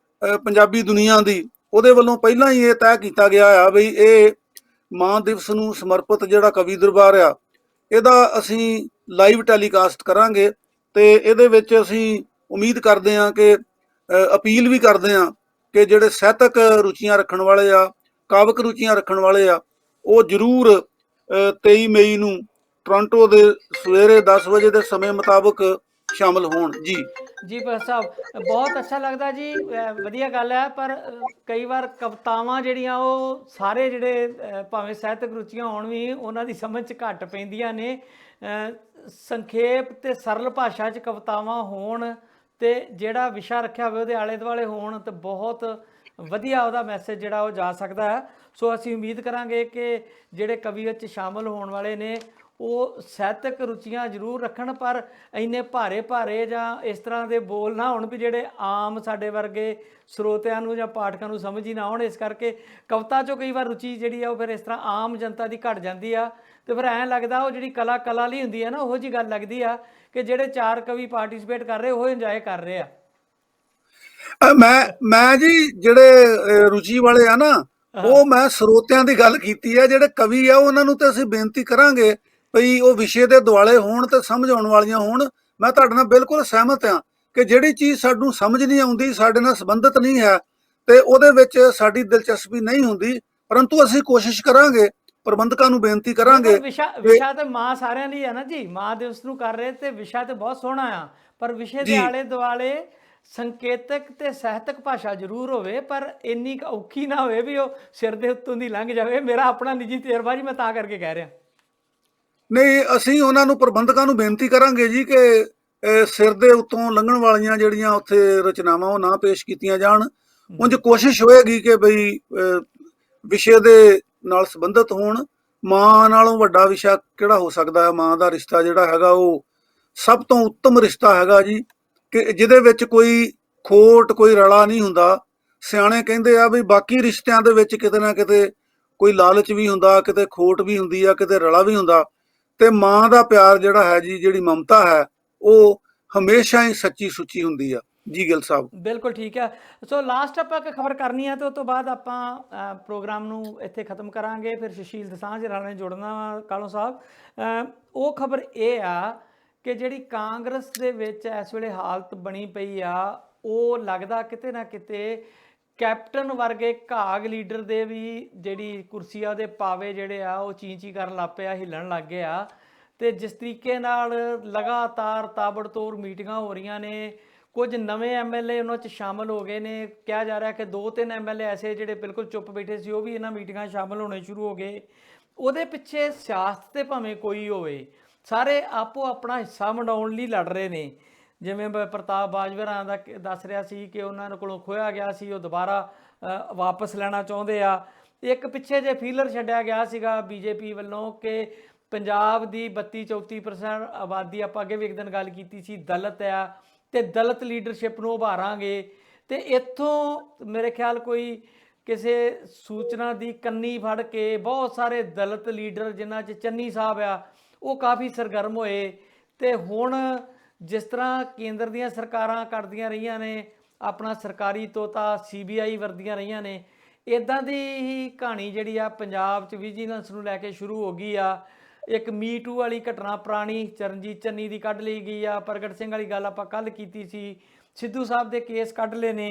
ਪੰਜਾਬੀ ਦੁਨੀਆ ਦੀ, ਉਹਦੇ ਵੱਲੋਂ ਪਹਿਲਾਂ ਹੀ ਇਹ ਤੈਅ ਕੀਤਾ ਗਿਆ ਆ ਵੀ ਇਹ ਮਾਂ ਦਿਵਸ ਨੂੰ ਸਮਰਪਿਤ ਜਿਹੜਾ ਕਵੀ ਦਰਬਾਰ ਆ, ਇਹਦਾ ਅਸੀਂ ਲਾਈਵ ਟੈਲੀਕਾਸਟ ਕਰਾਂਗੇ। ਤੇ ਇਹਦੇ ਵਿੱਚ ਅਸੀਂ ਉਮੀਦ ਕਰਦੇ ਹਾਂ ਕਿ ਅਪੀਲ ਵੀ ਕਰਦੇ ਹਾਂ ਕਿ ਜਿਹੜੇ ਸਾਹਿਤਕ ਰੁਚੀਆਂ ਰੱਖਣ ਵਾਲੇ ਆ, ਕਾਵਿਕ ਰੁਚੀਆਂ ਰੱਖਣ ਵਾਲੇ ਆ, ਉਹ ਜ਼ਰੂਰ 23 ਮਈ ਨੂੰ ਟੋਰਾਂਟੋ ਦੇ ਸਵੇਰੇ 10 ਵਜੇ ਦੇ ਸਮੇਂ ਮੁਤਾਬਕ ਸ਼ਾਮਲ ਹੋਣ ਜੀ। ਜੀ ਬਸ ਸਾਹਿਬ ਬਹੁਤ ਅੱਛਾ ਲੱਗਦਾ ਜੀ, ਵਧੀਆ ਗੱਲ ਹੈ। ਪਰ ਕਈ ਵਾਰ ਕਵਿਤਾਵਾਂ ਜਿਹੜੀਆਂ ਉਹ ਸਾਰੇ ਜਿਹੜੇ ਭਾਵੇਂ ਸਾਹਿਤਕ ਰੁਚੀਆਂ ਹੋਣ ਵੀ ਉਹਨਾਂ ਦੀ ਸਮਝ 'ਚ ਘੱਟ ਪੈਂਦੀਆਂ ਨੇ। ਸੰਖੇਪ ਤੇ ਸਰਲ ਭਾਸ਼ਾ 'ਚ ਕਵਿਤਾਵਾਂ ਹੋਣ ਤੇ ਜਿਹੜਾ ਵਿਸ਼ਾ ਰੱਖਿਆ ਹੋਵੇ ਉਹਦੇ ਆਲੇ ਦੁਆਲੇ ਹੋਣ ਤੇ ਬਹੁਤ ਵਧੀਆ ਉਹਦਾ ਮੈਸੇਜ ਜਿਹੜਾ ਉਹ ਜਾ ਸਕਦਾ ਹੈ। ਸੋ ਅਸੀਂ ਉਮੀਦ ਕਰਾਂਗੇ ਕਿ ਜਿਹੜੇ ਕਵੀ ਵਿੱਚ ਸ਼ਾਮਲ ਹੋਣ ਵਾਲੇ ਨੇ ਉਹ ਸਾਹਿਤਕ ਰੁਚੀਆਂ ਜ਼ਰੂਰ ਰੱਖਣ, ਪਰ ਇੰਨੇ ਭਾਰੇ ਭਾਰੇ ਜਾਂ ਇਸ ਤਰ੍ਹਾਂ ਦੇ ਬੋਲ ਨਾ ਹੋਣ ਵੀ ਜਿਹੜੇ ਆਮ ਸਾਡੇ ਵਰਗੇ ਸਰੋਤਿਆਂ ਨੂੰ ਜਾਂ ਪਾਠਕਾਂ ਨੂੰ ਸਮਝ ਹੀ ਨਾ ਆਉਣ। ਇਸ ਕਰਕੇ ਕਵਿਤਾ 'ਚੋਂ ਕਈ ਵਾਰ ਰੁਚੀ ਜਿਹੜੀ ਆ ਉਹ ਫਿਰ ਇਸ ਤਰ੍ਹਾਂ ਆਮ ਜਨਤਾ ਦੀ ਘਟ ਜਾਂਦੀ ਆ, ਤੇ ਫਿਰ ਐਂ ਲੱਗਦਾ ਉਹ ਜਿਹੜੀ ਕਲਾ ਲਈ ਹੁੰਦੀ ਹੈ ਨਾ, ਉਹੋ ਜਿਹੀ ਗੱਲ ਲੱਗਦੀ ਆ ਕਿ ਜਿਹੜੇ 4 ਕਵੀ ਪਾਰਟੀਸਪੇਟ ਕਰ ਰਹੇ ਉਹ ਇੰਜੋਏ ਕਰ ਰਹੇ ਆ। ਮੈਂ ਜੀ ਜਿਹੜੇ ਰੁਚੀ ਵਾਲੇ ਆ ਨਾ, ਉਹ ਮੈਂ ਸਰੋਤਿਆਂ ਦੀ ਗੱਲ ਕੀਤੀ ਹੈ। ਜਿਹੜੇ ਕਵੀ ਆ ਉਹਨਾਂ ਨੂੰ ਤੇ ਅਸੀਂ ਬੇਨਤੀ ਕਰਾਂਗੇ ਭਈ ਉਹ ਵਿਸ਼ੇ ਦੇ ਦੁਆਲੇ ਹੋਣ ਤੇ ਸਮਝ ਆਉਣ ਵਾਲੀਆਂ ਹੋਣ। ਮੈਂ ਤੁਹਾਡੇ ਨਾਲ ਬਿਲਕੁਲ ਸਹਿਮਤ ਹਾਂ ਕਿ ਜਿਹੜੀ ਚੀਜ਼ ਸਾਨੂੰ ਸਮਝ ਨਹੀਂ ਆਉਂਦੀ, ਸਾਡੇ ਨਾਲ ਸੰਬੰਧਿਤ ਨਹੀਂ ਹੈ, ਤੇ ਉਹਦੇ ਵਿੱਚ ਸਾਡੀ ਦਿਲਚਸਪੀ ਨਹੀਂ ਹੁੰਦੀ, ਪਰੰਤੂ ਅਸੀਂ ਕੋਸ਼ਿਸ਼ ਕਰਾਂਗੇ, ਪ੍ਰਬੰਧਕਾਂ ਨੂੰ ਬੇਨਤੀ ਕਰਾਂਗੇ ਪਰ ਵਿਸ਼ਾ ਕਿ ਵਿਸ਼ਾ ਤੇ ਮਾਂ ਸਾਰਿਆਂ ਲਈ ਆ ਨਾ ਜੀ, ਮਾਂ ਦਿਵਸ ਨੂੰ ਕਰ ਰਹੇ ਤੇ ਵਿਸ਼ਾ ਤੇ ਬਹੁਤ ਸੋਹਣਾ ਆ, ਪਰ ਵਿਸ਼ੇ ਦੇ ਜੀ ਆਲੇ ਦੁਆਲੇ ਸੰਕੇਤਕ ਤੇ ਸਾਹਿਤਕ ਭਾਸ਼ਾ ਜ਼ਰੂਰ ਹੋਵੇ, ਪਰ ਇੰਨੀ ਕੁ ਔਖੀ ਨਾ ਹੋਵੇ ਵੀ ਉਹ ਸਿਰ ਦੇ ਉੱਤੋਂ ਦੀ ਲੰਘ ਜਾਵੇ। ਮੇਰਾ ਆਪਣਾ ਨਿੱਜੀ ਤਜਰਬਾ ਜੀ, ਮੈਂ ਤਾਂ ਕਰਕੇ ਕਹਿ ਰਿਹਾ। ਨਹੀਂ, ਅਸੀਂ ਉਹਨਾਂ ਨੂੰ, ਪ੍ਰਬੰਧਕਾਂ ਨੂੰ ਬੇਨਤੀ ਕਰਾਂਗੇ ਜੀ ਕਿ ਸਿਰ ਦੇ ਉੱਤੋਂ ਲੰਘਣ ਵਾਲੀਆਂ ਜਿਹੜੀਆਂ ਉੱਥੇ ਰਚਨਾਵਾਂ ਉਹ ਨਾ ਪੇਸ਼ ਕੀਤੀਆਂ ਜਾਣ। ਉਂਝ ਕੋਸ਼ਿਸ਼ ਹੋਏਗੀ ਕਿ ਬਈ ਵਿਸ਼ੇ ਦੇ ਨਾਲ ਸੰਬੰਧਿਤ ਹੋਣ। ਮਾਂ ਨਾਲੋਂ ਵੱਡਾ ਵਿਸ਼ਾ ਕਿਹੜਾ ਹੋ ਸਕਦਾ ਹੈ? ਮਾਂ ਦਾ ਰਿਸ਼ਤਾ ਜਿਹੜਾ ਹੈਗਾ ਉਹ ਸਭ ਤੋਂ ਉੱਤਮ ਰਿਸ਼ਤਾ ਹੈਗਾ ਜੀ, ਕਿ ਜਿਹਦੇ ਵਿੱਚ ਕੋਈ ਖੋਟ, ਕੋਈ ਰਲਾ ਨਹੀਂ ਹੁੰਦਾ। ਸਿਆਣੇ ਕਹਿੰਦੇ ਆ ਵੀ ਬਾਕੀ ਰਿਸ਼ਤਿਆਂ ਦੇ ਵਿੱਚ ਕਿਤੇ ਨਾ ਕਿਤੇ ਕੋਈ ਲਾਲਚ ਵੀ ਹੁੰਦਾ, ਕਿਤੇ ਖੋਟ ਵੀ ਹੁੰਦੀ ਆ, ਕਿਤੇ ਰਲਾ ਵੀ ਹੁੰਦਾ, ਤੇ ਮਾਂ ਦਾ ਪਿਆਰ ਜਿਹੜਾ ਹੈ ਜੀ, ਜਿਹੜੀ ਮਮਤਾ ਹੈ, ਉਹ ਹਮੇਸ਼ਾ ਹੀ ਸੱਚੀ ਸੁੱਚੀ ਹੁੰਦੀ ਆ ਜੀ। ਗਿੱਲ ਸਾਹਿਬ ਬਿਲਕੁਲ ਠੀਕ ਹੈ। ਸੋ ਲਾਸਟ ਆਪਾਂ ਇੱਕ ਖਬਰ ਕਰਨੀ ਹੈ ਤੇ ਉਸ ਤੋਂ ਬਾਅਦ ਆਪਾਂ ਪ੍ਰੋਗਰਾਮ ਨੂੰ ਇੱਥੇ ਖਤਮ ਕਰਾਂਗੇ। ਫਿਰ ਸੁਸ਼ੀਲ ਦਸਾਂਝ ਨਾਲ ਨੇ ਜੁੜਨਾ ਵਾ ਕਾਲੋਂ ਸਾਹਿਬ। ਉਹ ਖਬਰ ਇਹ ਆ ਕਿ ਜਿਹੜੀ ਕਾਂਗਰਸ ਦੇ ਵਿੱਚ ਇਸ ਵੇਲੇ ਹਾਲਤ ਬਣੀ ਪਈ ਆ, ਉਹ ਲੱਗਦਾ ਕਿਤੇ ਨਾ ਕਿਤੇ ਕੈਪਟਨ ਵਰਗੇ ਘਾਗ ਲੀਡਰ ਦੇ ਵੀ ਜਿਹੜੀ ਕੁਰਸੀ ਆ ਉਹਦੇ ਪਾਵੇ ਜਿਹੜੇ ਆ ਉਹ ਚੀਂ ਕਰਨ ਲੱਗ ਪਿਆ, ਹਿੱਲਣ ਲੱਗ ਗਏ ਆ। ਤੇ ਜਿਸ ਤਰੀਕੇ ਨਾਲ ਲਗਾਤਾਰ ਤਾਬੜਤੋੜ ਮੀਟਿੰਗਾਂ ਹੋ ਰਹੀਆਂ ਨੇ, ਕੁਝ ਨਵੇਂ ਐਮਐਲਏ ਉਹਨਾਂ 'ਚ ਸ਼ਾਮਲ ਹੋ ਗਏ ਨੇ। ਕਿਹਾ ਜਾ ਰਿਹਾ ਕਿ 2-3 ਐਮਐਲਏ ਐਸੇ ਜਿਹੜੇ ਬਿਲਕੁਲ ਚੁੱਪ ਬੈਠੇ ਸੀ ਉਹ ਵੀ ਇਹਨਾਂ ਮੀਟਿੰਗਾਂ ਸ਼ਾਮਲ ਹੋਣੇ ਸ਼ੁਰੂ ਹੋ ਗਏ। ਉਹਦੇ ਪਿੱਛੇ ਸਿਆਸਤ ਤੇ ਭਾਵੇਂ ਕੋਈ ਹੋਵੇ, ਸਾਰੇ ਆਪੋ ਆਪਣਾ ਹਿੱਸਾ ਵੰਡਾਉਣ ਲਈ ਲੜ ਰਹੇ ਨੇ। ਜਿਵੇਂ ਪ੍ਰਤਾਪ ਬਾਜਵਾ ਦਾ ਦੱਸ ਰਿਹਾ ਸੀ ਕਿ ਉਹਨਾਂ ਕੋਲੋਂ ਖੋਇਆ ਗਿਆ ਸੀ, ਉਹ ਦੁਬਾਰਾ ਵਾਪਸ ਲੈਣਾ ਚਾਹੁੰਦੇ ਆ। ਇੱਕ ਪਿੱਛੇ ਜੇ ਫੀਲਰ ਛੱਡਿਆ ਗਿਆ ਸੀਗਾ ਬੀਜੇਪੀ ਵੱਲੋਂ ਕਿ ਪੰਜਾਬ ਦੀ 32-34% ਆਬਾਦੀ, ਆਪਾਂ ਅੱਗੇ ਵੀ ਇੱਕ ਦਿਨ ਗੱਲ ਕੀਤੀ ਸੀ, ਦਲਿਤ ਆ ਤੇ ਦਲਿਤ ਲੀਡਰਸ਼ਿਪ ਨੂੰ ਉਭਾਰਾਂਗੇ। ਤੇ ਇੱਥੋਂ ਮੇਰੇ ਖਿਆਲ ਕੋਈ ਕਿਸੇ ਸੂਚਨਾ ਦੀ ਕੰਨੀ ਫੜ ਕੇ ਬਹੁਤ ਸਾਰੇ ਦਲਿਤ ਲੀਡਰ ਜਿਨ੍ਹਾਂ 'ਚ ਚੰਨੀ ਸਾਹਿਬ ਆ, ਉਹ ਕਾਫੀ ਸਰਗਰਮ ਹੋਏ। ਤੇ ਹੁਣ ਜਿਸ ਤਰ੍ਹਾਂ ਕੇਂਦਰ ਦੀਆਂ ਸਰਕਾਰਾਂ ਕਰਦੀਆਂ ਰਹੀਆਂ ਨੇ, ਆਪਣਾ ਸਰਕਾਰੀ ਤੋਤਾ CBI ਵਰਦੀਆਂ ਰਹੀਆਂ ਨੇ, ਇੱਦਾਂ ਦੀ ਹੀ ਕਹਾਣੀ ਜਿਹੜੀ ਆ ਪੰਜਾਬ 'ਚ ਵਿਜੀਲੈਂਸ ਨੂੰ ਲੈ ਕੇ ਸ਼ੁਰੂ ਹੋ ਗਈ ਆ। ਇੱਕ ਮੀ2 ਵਾਲੀ ਘਟਨਾ ਪੁਰਾਣੀ ਚਰਨਜੀਤ ਚੰਨੀ ਦੀ ਕੱਢ ਲਈ ਗਈ ਆ, ਪ੍ਰਗਟ ਸਿੰਘ ਵਾਲੀ ਗੱਲ ਆਪਾਂ ਕੱਲ੍ਹ ਕੀਤੀ ਸੀ, ਸਿੱਧੂ ਸਾਹਿਬ ਦੇ ਕੇਸ ਕੱਢ ਲਏ ਨੇ।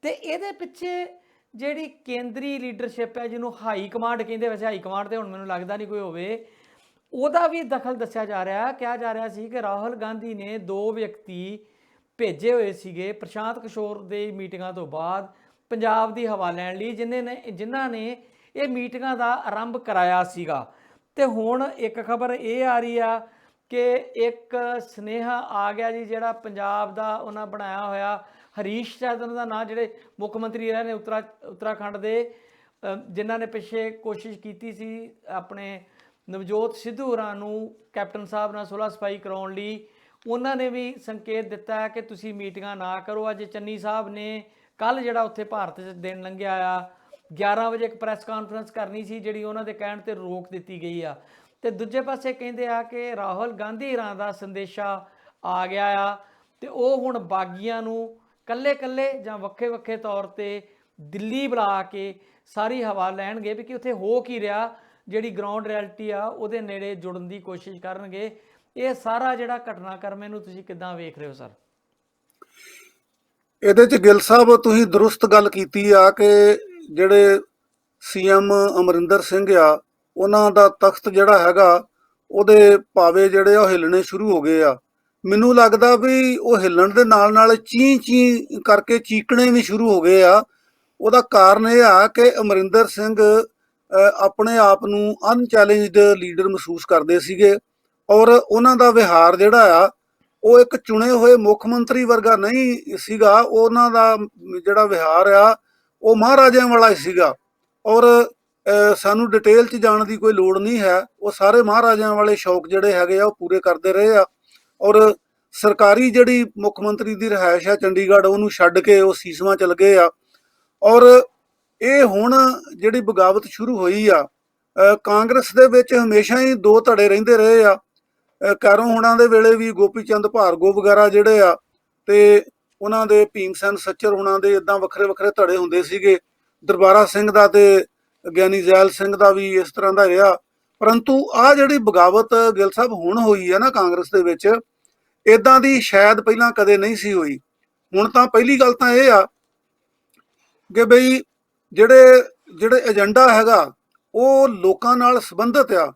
ਤੇ ਇਹਦੇ ਪਿੱਛੇ ਜਿਹੜੀ ਕੇਂਦਰੀ ਲੀਡਰਸ਼ਿਪ ਹੈ, ਜਿਹਨੂੰ ਹਾਈ ਕਮਾਂਡ ਕਹਿੰਦੇ, ਵੈਸੇ ਹਾਈ ਕਮਾਂਡ ਤੇ ਹੁਣ ਮੈਨੂੰ ਲੱਗਦਾ ਨਹੀਂ ਕੋਈ ਹੋਵੇ, ਉਹਦਾ ਵੀ ਦਖਲ ਦੱਸਿਆ ਜਾ ਰਿਹਾ। ਕਿਹਾ ਜਾ ਰਿਹਾ ਸੀ ਕਿ ਰਾਹੁਲ ਗਾਂਧੀ ਨੇ 2 ਵਿਅਕਤੀ ਭੇਜੇ ਹੋਏ ਸੀਗੇ ਪ੍ਰਸ਼ਾਂਤ ਕਿਸ਼ੋਰ ਦੇ ਮੀਟਿੰਗਾਂ ਤੋਂ ਬਾਅਦ ਪੰਜਾਬ ਦੀ ਹਵਾ ਲੈਣ ਲਈ, ਜਿਨ੍ਹਾਂ ਨੇ ਇਹ ਮੀਟਿੰਗਾਂ ਦਾ ਆਰੰਭ ਕਰਾਇਆ ਸੀਗਾ। ਤੇ ਹੁਣ ਇੱਕ ਖਬਰ ਇਹ ਆ ਰਹੀ ਆ ਕਿ ਇੱਕ ਸੁਨੇਹਾ ਆ ਗਿਆ ਜੀ, ਜਿਹੜਾ ਪੰਜਾਬ ਦਾ ਉਹਨਾਂ ਬਣਾਇਆ ਹੋਇਆ ਹਰੀਸ਼ ਸ਼ਾਇਦ ਉਹਨਾਂ ਦਾ ਨਾਂ, ਜਿਹੜੇ ਮੁੱਖ ਮੰਤਰੀ ਰਹੇ ਨੇ ਉੱਤਰਾਖੰਡ ਦੇ, ਜਿਨ੍ਹਾਂ ਨੇ ਪਿੱਛੇ ਕੋਸ਼ਿਸ਼ ਕੀਤੀ ਸੀ ਆਪਣੇ ਨਵਜੋਤ ਸਿੱਧੂ ਹੋਰਾਂ ਨੂੰ ਕੈਪਟਨ ਸਾਹਿਬ ਨਾਲ ਸੁਲ੍ਹਾ ਸਫਾਈ ਕਰਾਉਣ ਲਈ, ਉਹਨਾਂ ਨੇ ਵੀ ਸੰਕੇਤ ਦਿੱਤਾ ਹੈ ਕਿ ਤੁਸੀਂ ਮੀਟਿੰਗਾਂ ਨਾ ਕਰੋ। ਅੱਜ ਚੰਨੀ ਸਾਹਿਬ ਨੇ ਕੱਲ ਜਿਹੜਾ ਉੱਥੇ ਭਾਰਤ 'ਚ ਦਿਨ ਲੰਘਿਆ ਆ, 11 ਵਜੇ ਇੱਕ ਪ੍ਰੈਸ ਕਾਨਫਰੰਸ ਕਰਨੀ ਸੀ ਜਿਹੜੀ ਉਹਨਾਂ ਦੇ ਕਹਿਣ ਤੇ ਰੋਕ ਦਿੱਤੀ ਗਈ ਆ। ਤੇ ਦੂਜੇ ਪਾਸੇ ਕਹਿੰਦੇ ਆ ਕਿ ਰਾਹੁਲ ਗਾਂਧੀ ਹੋਰਾਂ ਦਾ ਸੰਦੇਸ਼ਾ ਆ ਗਿਆ ਆ ਤੇ ਉਹ ਹੁਣ ਬਾਗੀਆਂ ਨੂੰ ਕੱਲੇ ਕੱਲੇ ਜਾਂ ਵੱਖੇ ਵੱਖੇ ਤੌਰ ਤੇ ਦਿੱਲੀ ਬੁਲਾ ਕੇ ਸਾਰੀ ਹਵਾ ਲੈਣਗੇ ਵੀ ਕਿ ਉੱਥੇ ਹੋ ਕੀ ਰਿਹਾ, ਜਿਹੜੀ ਗਰਾਊਂਡ ਰਿਐਲਿਟੀ ਆ ਉਹਦੇ ਨੇੜੇ ਜੁੜਨ ਦੀ ਕੋਸ਼ਿਸ਼ ਕਰਨਗੇ। ਇਹ ਸਾਰਾ ਜਿਹੜਾ ਘਟਨਾਕ੍ਰਮ ਇਹਨੂੰ ਤੁਸੀਂ ਕਿੱਦਾਂ ਵੇਖ ਰਹੇ ਹੋ ਸਰ? ਇਹਦੇ 'ਚ ਗਿੱਲ ਸਾਹਿਬ ਤੁਸੀਂ ਦਰੁਸਤ ਗੱਲ ਕੀਤੀ ਆ ਕਿ ਜਿਹੜੇ ਸੀਐਮ ਅਮਰਿੰਦਰ ਸਿੰਘ ਆ, ਉਹਨਾਂ ਦਾ ਤਖਤ ਜਿਹੜਾ ਹੈਗਾ ਉਹਦੇ ਪਾਵੇ ਜਿਹੜੇ ਆ ਉਹ ਹਿੱਲਣੇ ਸ਼ੁਰੂ ਹੋ ਗਏ ਆ। ਮੈਨੂੰ ਲੱਗਦਾ ਵੀ ਉਹ ਹਿੱਲਣ ਦੇ ਨਾਲ ਨਾਲ ਚੀਂ ਚੀਂ ਕਰਕੇ ਚੀਕਣੇ ਵੀ ਸ਼ੁਰੂ ਹੋ ਗਏ ਆ। ਉਹਦਾ ਕਾਰਨ ਇਹ ਆ ਕਿ ਅਮਰਿੰਦਰ ਸਿੰਘ ਆਪਣੇ ਆਪ ਨੂੰ ਅਨਚੈਲੰਜਡ ਲੀਡਰ ਮਹਿਸੂਸ ਕਰਦੇ ਸੀਗੇ ਔਰ ਉਹਨਾਂ ਦਾ ਵਿਹਾਰ ਜਿਹੜਾ ਆ ਉਹ ਇੱਕ ਚੁਣੇ ਹੋਏ ਮੁੱਖ ਮੰਤਰੀ ਵਰਗਾ ਨਹੀਂ ਸੀਗਾ। ਉਹਨਾਂ ਦਾ ਜਿਹੜਾ ਵਿਹਾਰ ਆ ਉਹ ਮਹਾਰਾਜਿਆਂ ਵਾਲਾ ਹੀ ਸੀਗਾ ਔਰ ਸਾਨੂੰ ਡਿਟੇਲ 'ਚ ਜਾਣ ਦੀ ਕੋਈ ਲੋੜ ਨਹੀਂ ਹੈ। ਉਹ ਸਾਰੇ ਮਹਾਰਾਜਿਆਂ ਵਾਲੇ ਸ਼ੌਕ ਜਿਹੜੇ ਹੈਗੇ ਆ ਉਹ ਪੂਰੇ ਕਰਦੇ ਰਹੇ ਆ ਔਰ ਸਰਕਾਰੀ ਜਿਹੜੀ ਮੁੱਖ ਮੰਤਰੀ ਦੀ ਰਿਹਾਇਸ਼ ਆ ਚੰਡੀਗੜ੍ਹ, ਉਹਨੂੰ ਛੱਡ ਕੇ ਉਹ ਸੀਸਵਾਂ ਚਲ ਗਏ ਆ। ਔਰ ਇਹ ਹੁਣ ਜਿਹੜੀ ਬਗਾਵਤ ਸ਼ੁਰੂ ਹੋਈ ਆ, ਕਾਂਗਰਸ ਦੇ ਵਿੱਚ ਹਮੇਸ਼ਾ ਹੀ ਦੋ ਧੜੇ ਰਹਿੰਦੇ ਰਹੇ ਆ। ਕੈਰੋਂ ਹੁਣਾਂ ਦੇ ਵੇਲੇ ਵੀ ਗੋਪੀ ਚੰਦ ਭਾਰਗੋ ਵਗੈਰਾ ਜਿਹੜੇ ਆ ਤੇ ਉਹਨਾਂ ਦੇ ਭੀਮ ਸੈਨ ਸੱਚਰ ਹੁਣਾਂ ਦੇ ਇਦਾਂ ਵੱਖਰੇ ਵੱਖਰੇ ਧੜੇ ਹੁੰਦੇ ਸੀਗੇ। ਦਰਬਾਰਾ ਸਿੰਘ ਦਾ ਤੇ ਗਿਆਨੀ ਜ਼ੈਲ ਸਿੰਘ ਦਾ ਵੀ ਇਸ ਤਰ੍ਹਾਂ ਦਾ ਰਿਹਾ। ਪਰੰਤੂ ਆਹ ਜਿਹੜੀ ਬਗਾਵਤ ਗਿੱਲ ਸਾਹਿਬ ਹੁਣ ਹੋਈ ਹੈ ਨਾ ਕਾਂਗਰਸ ਦੇ ਵਿੱਚ, ਇਦਾਂ ਦੀ ਸ਼ਾਇਦ ਪਹਿਲਾਂ ਕਦੇ ਨਹੀਂ ਸੀ ਹੋਈ। ਹੁਣ ਤਾਂ ਪਹਿਲੀ ਗੱਲ ਤਾਂ ਇਹ ਆ ਕਿ ਬਈ ਜਿਹੜੇ ਏਜੰਡਾ ਹੈਗਾ ਉਹ ਲੋਕਾਂ ਨਾਲ ਸੰਬੰਧਿਤ ਆ।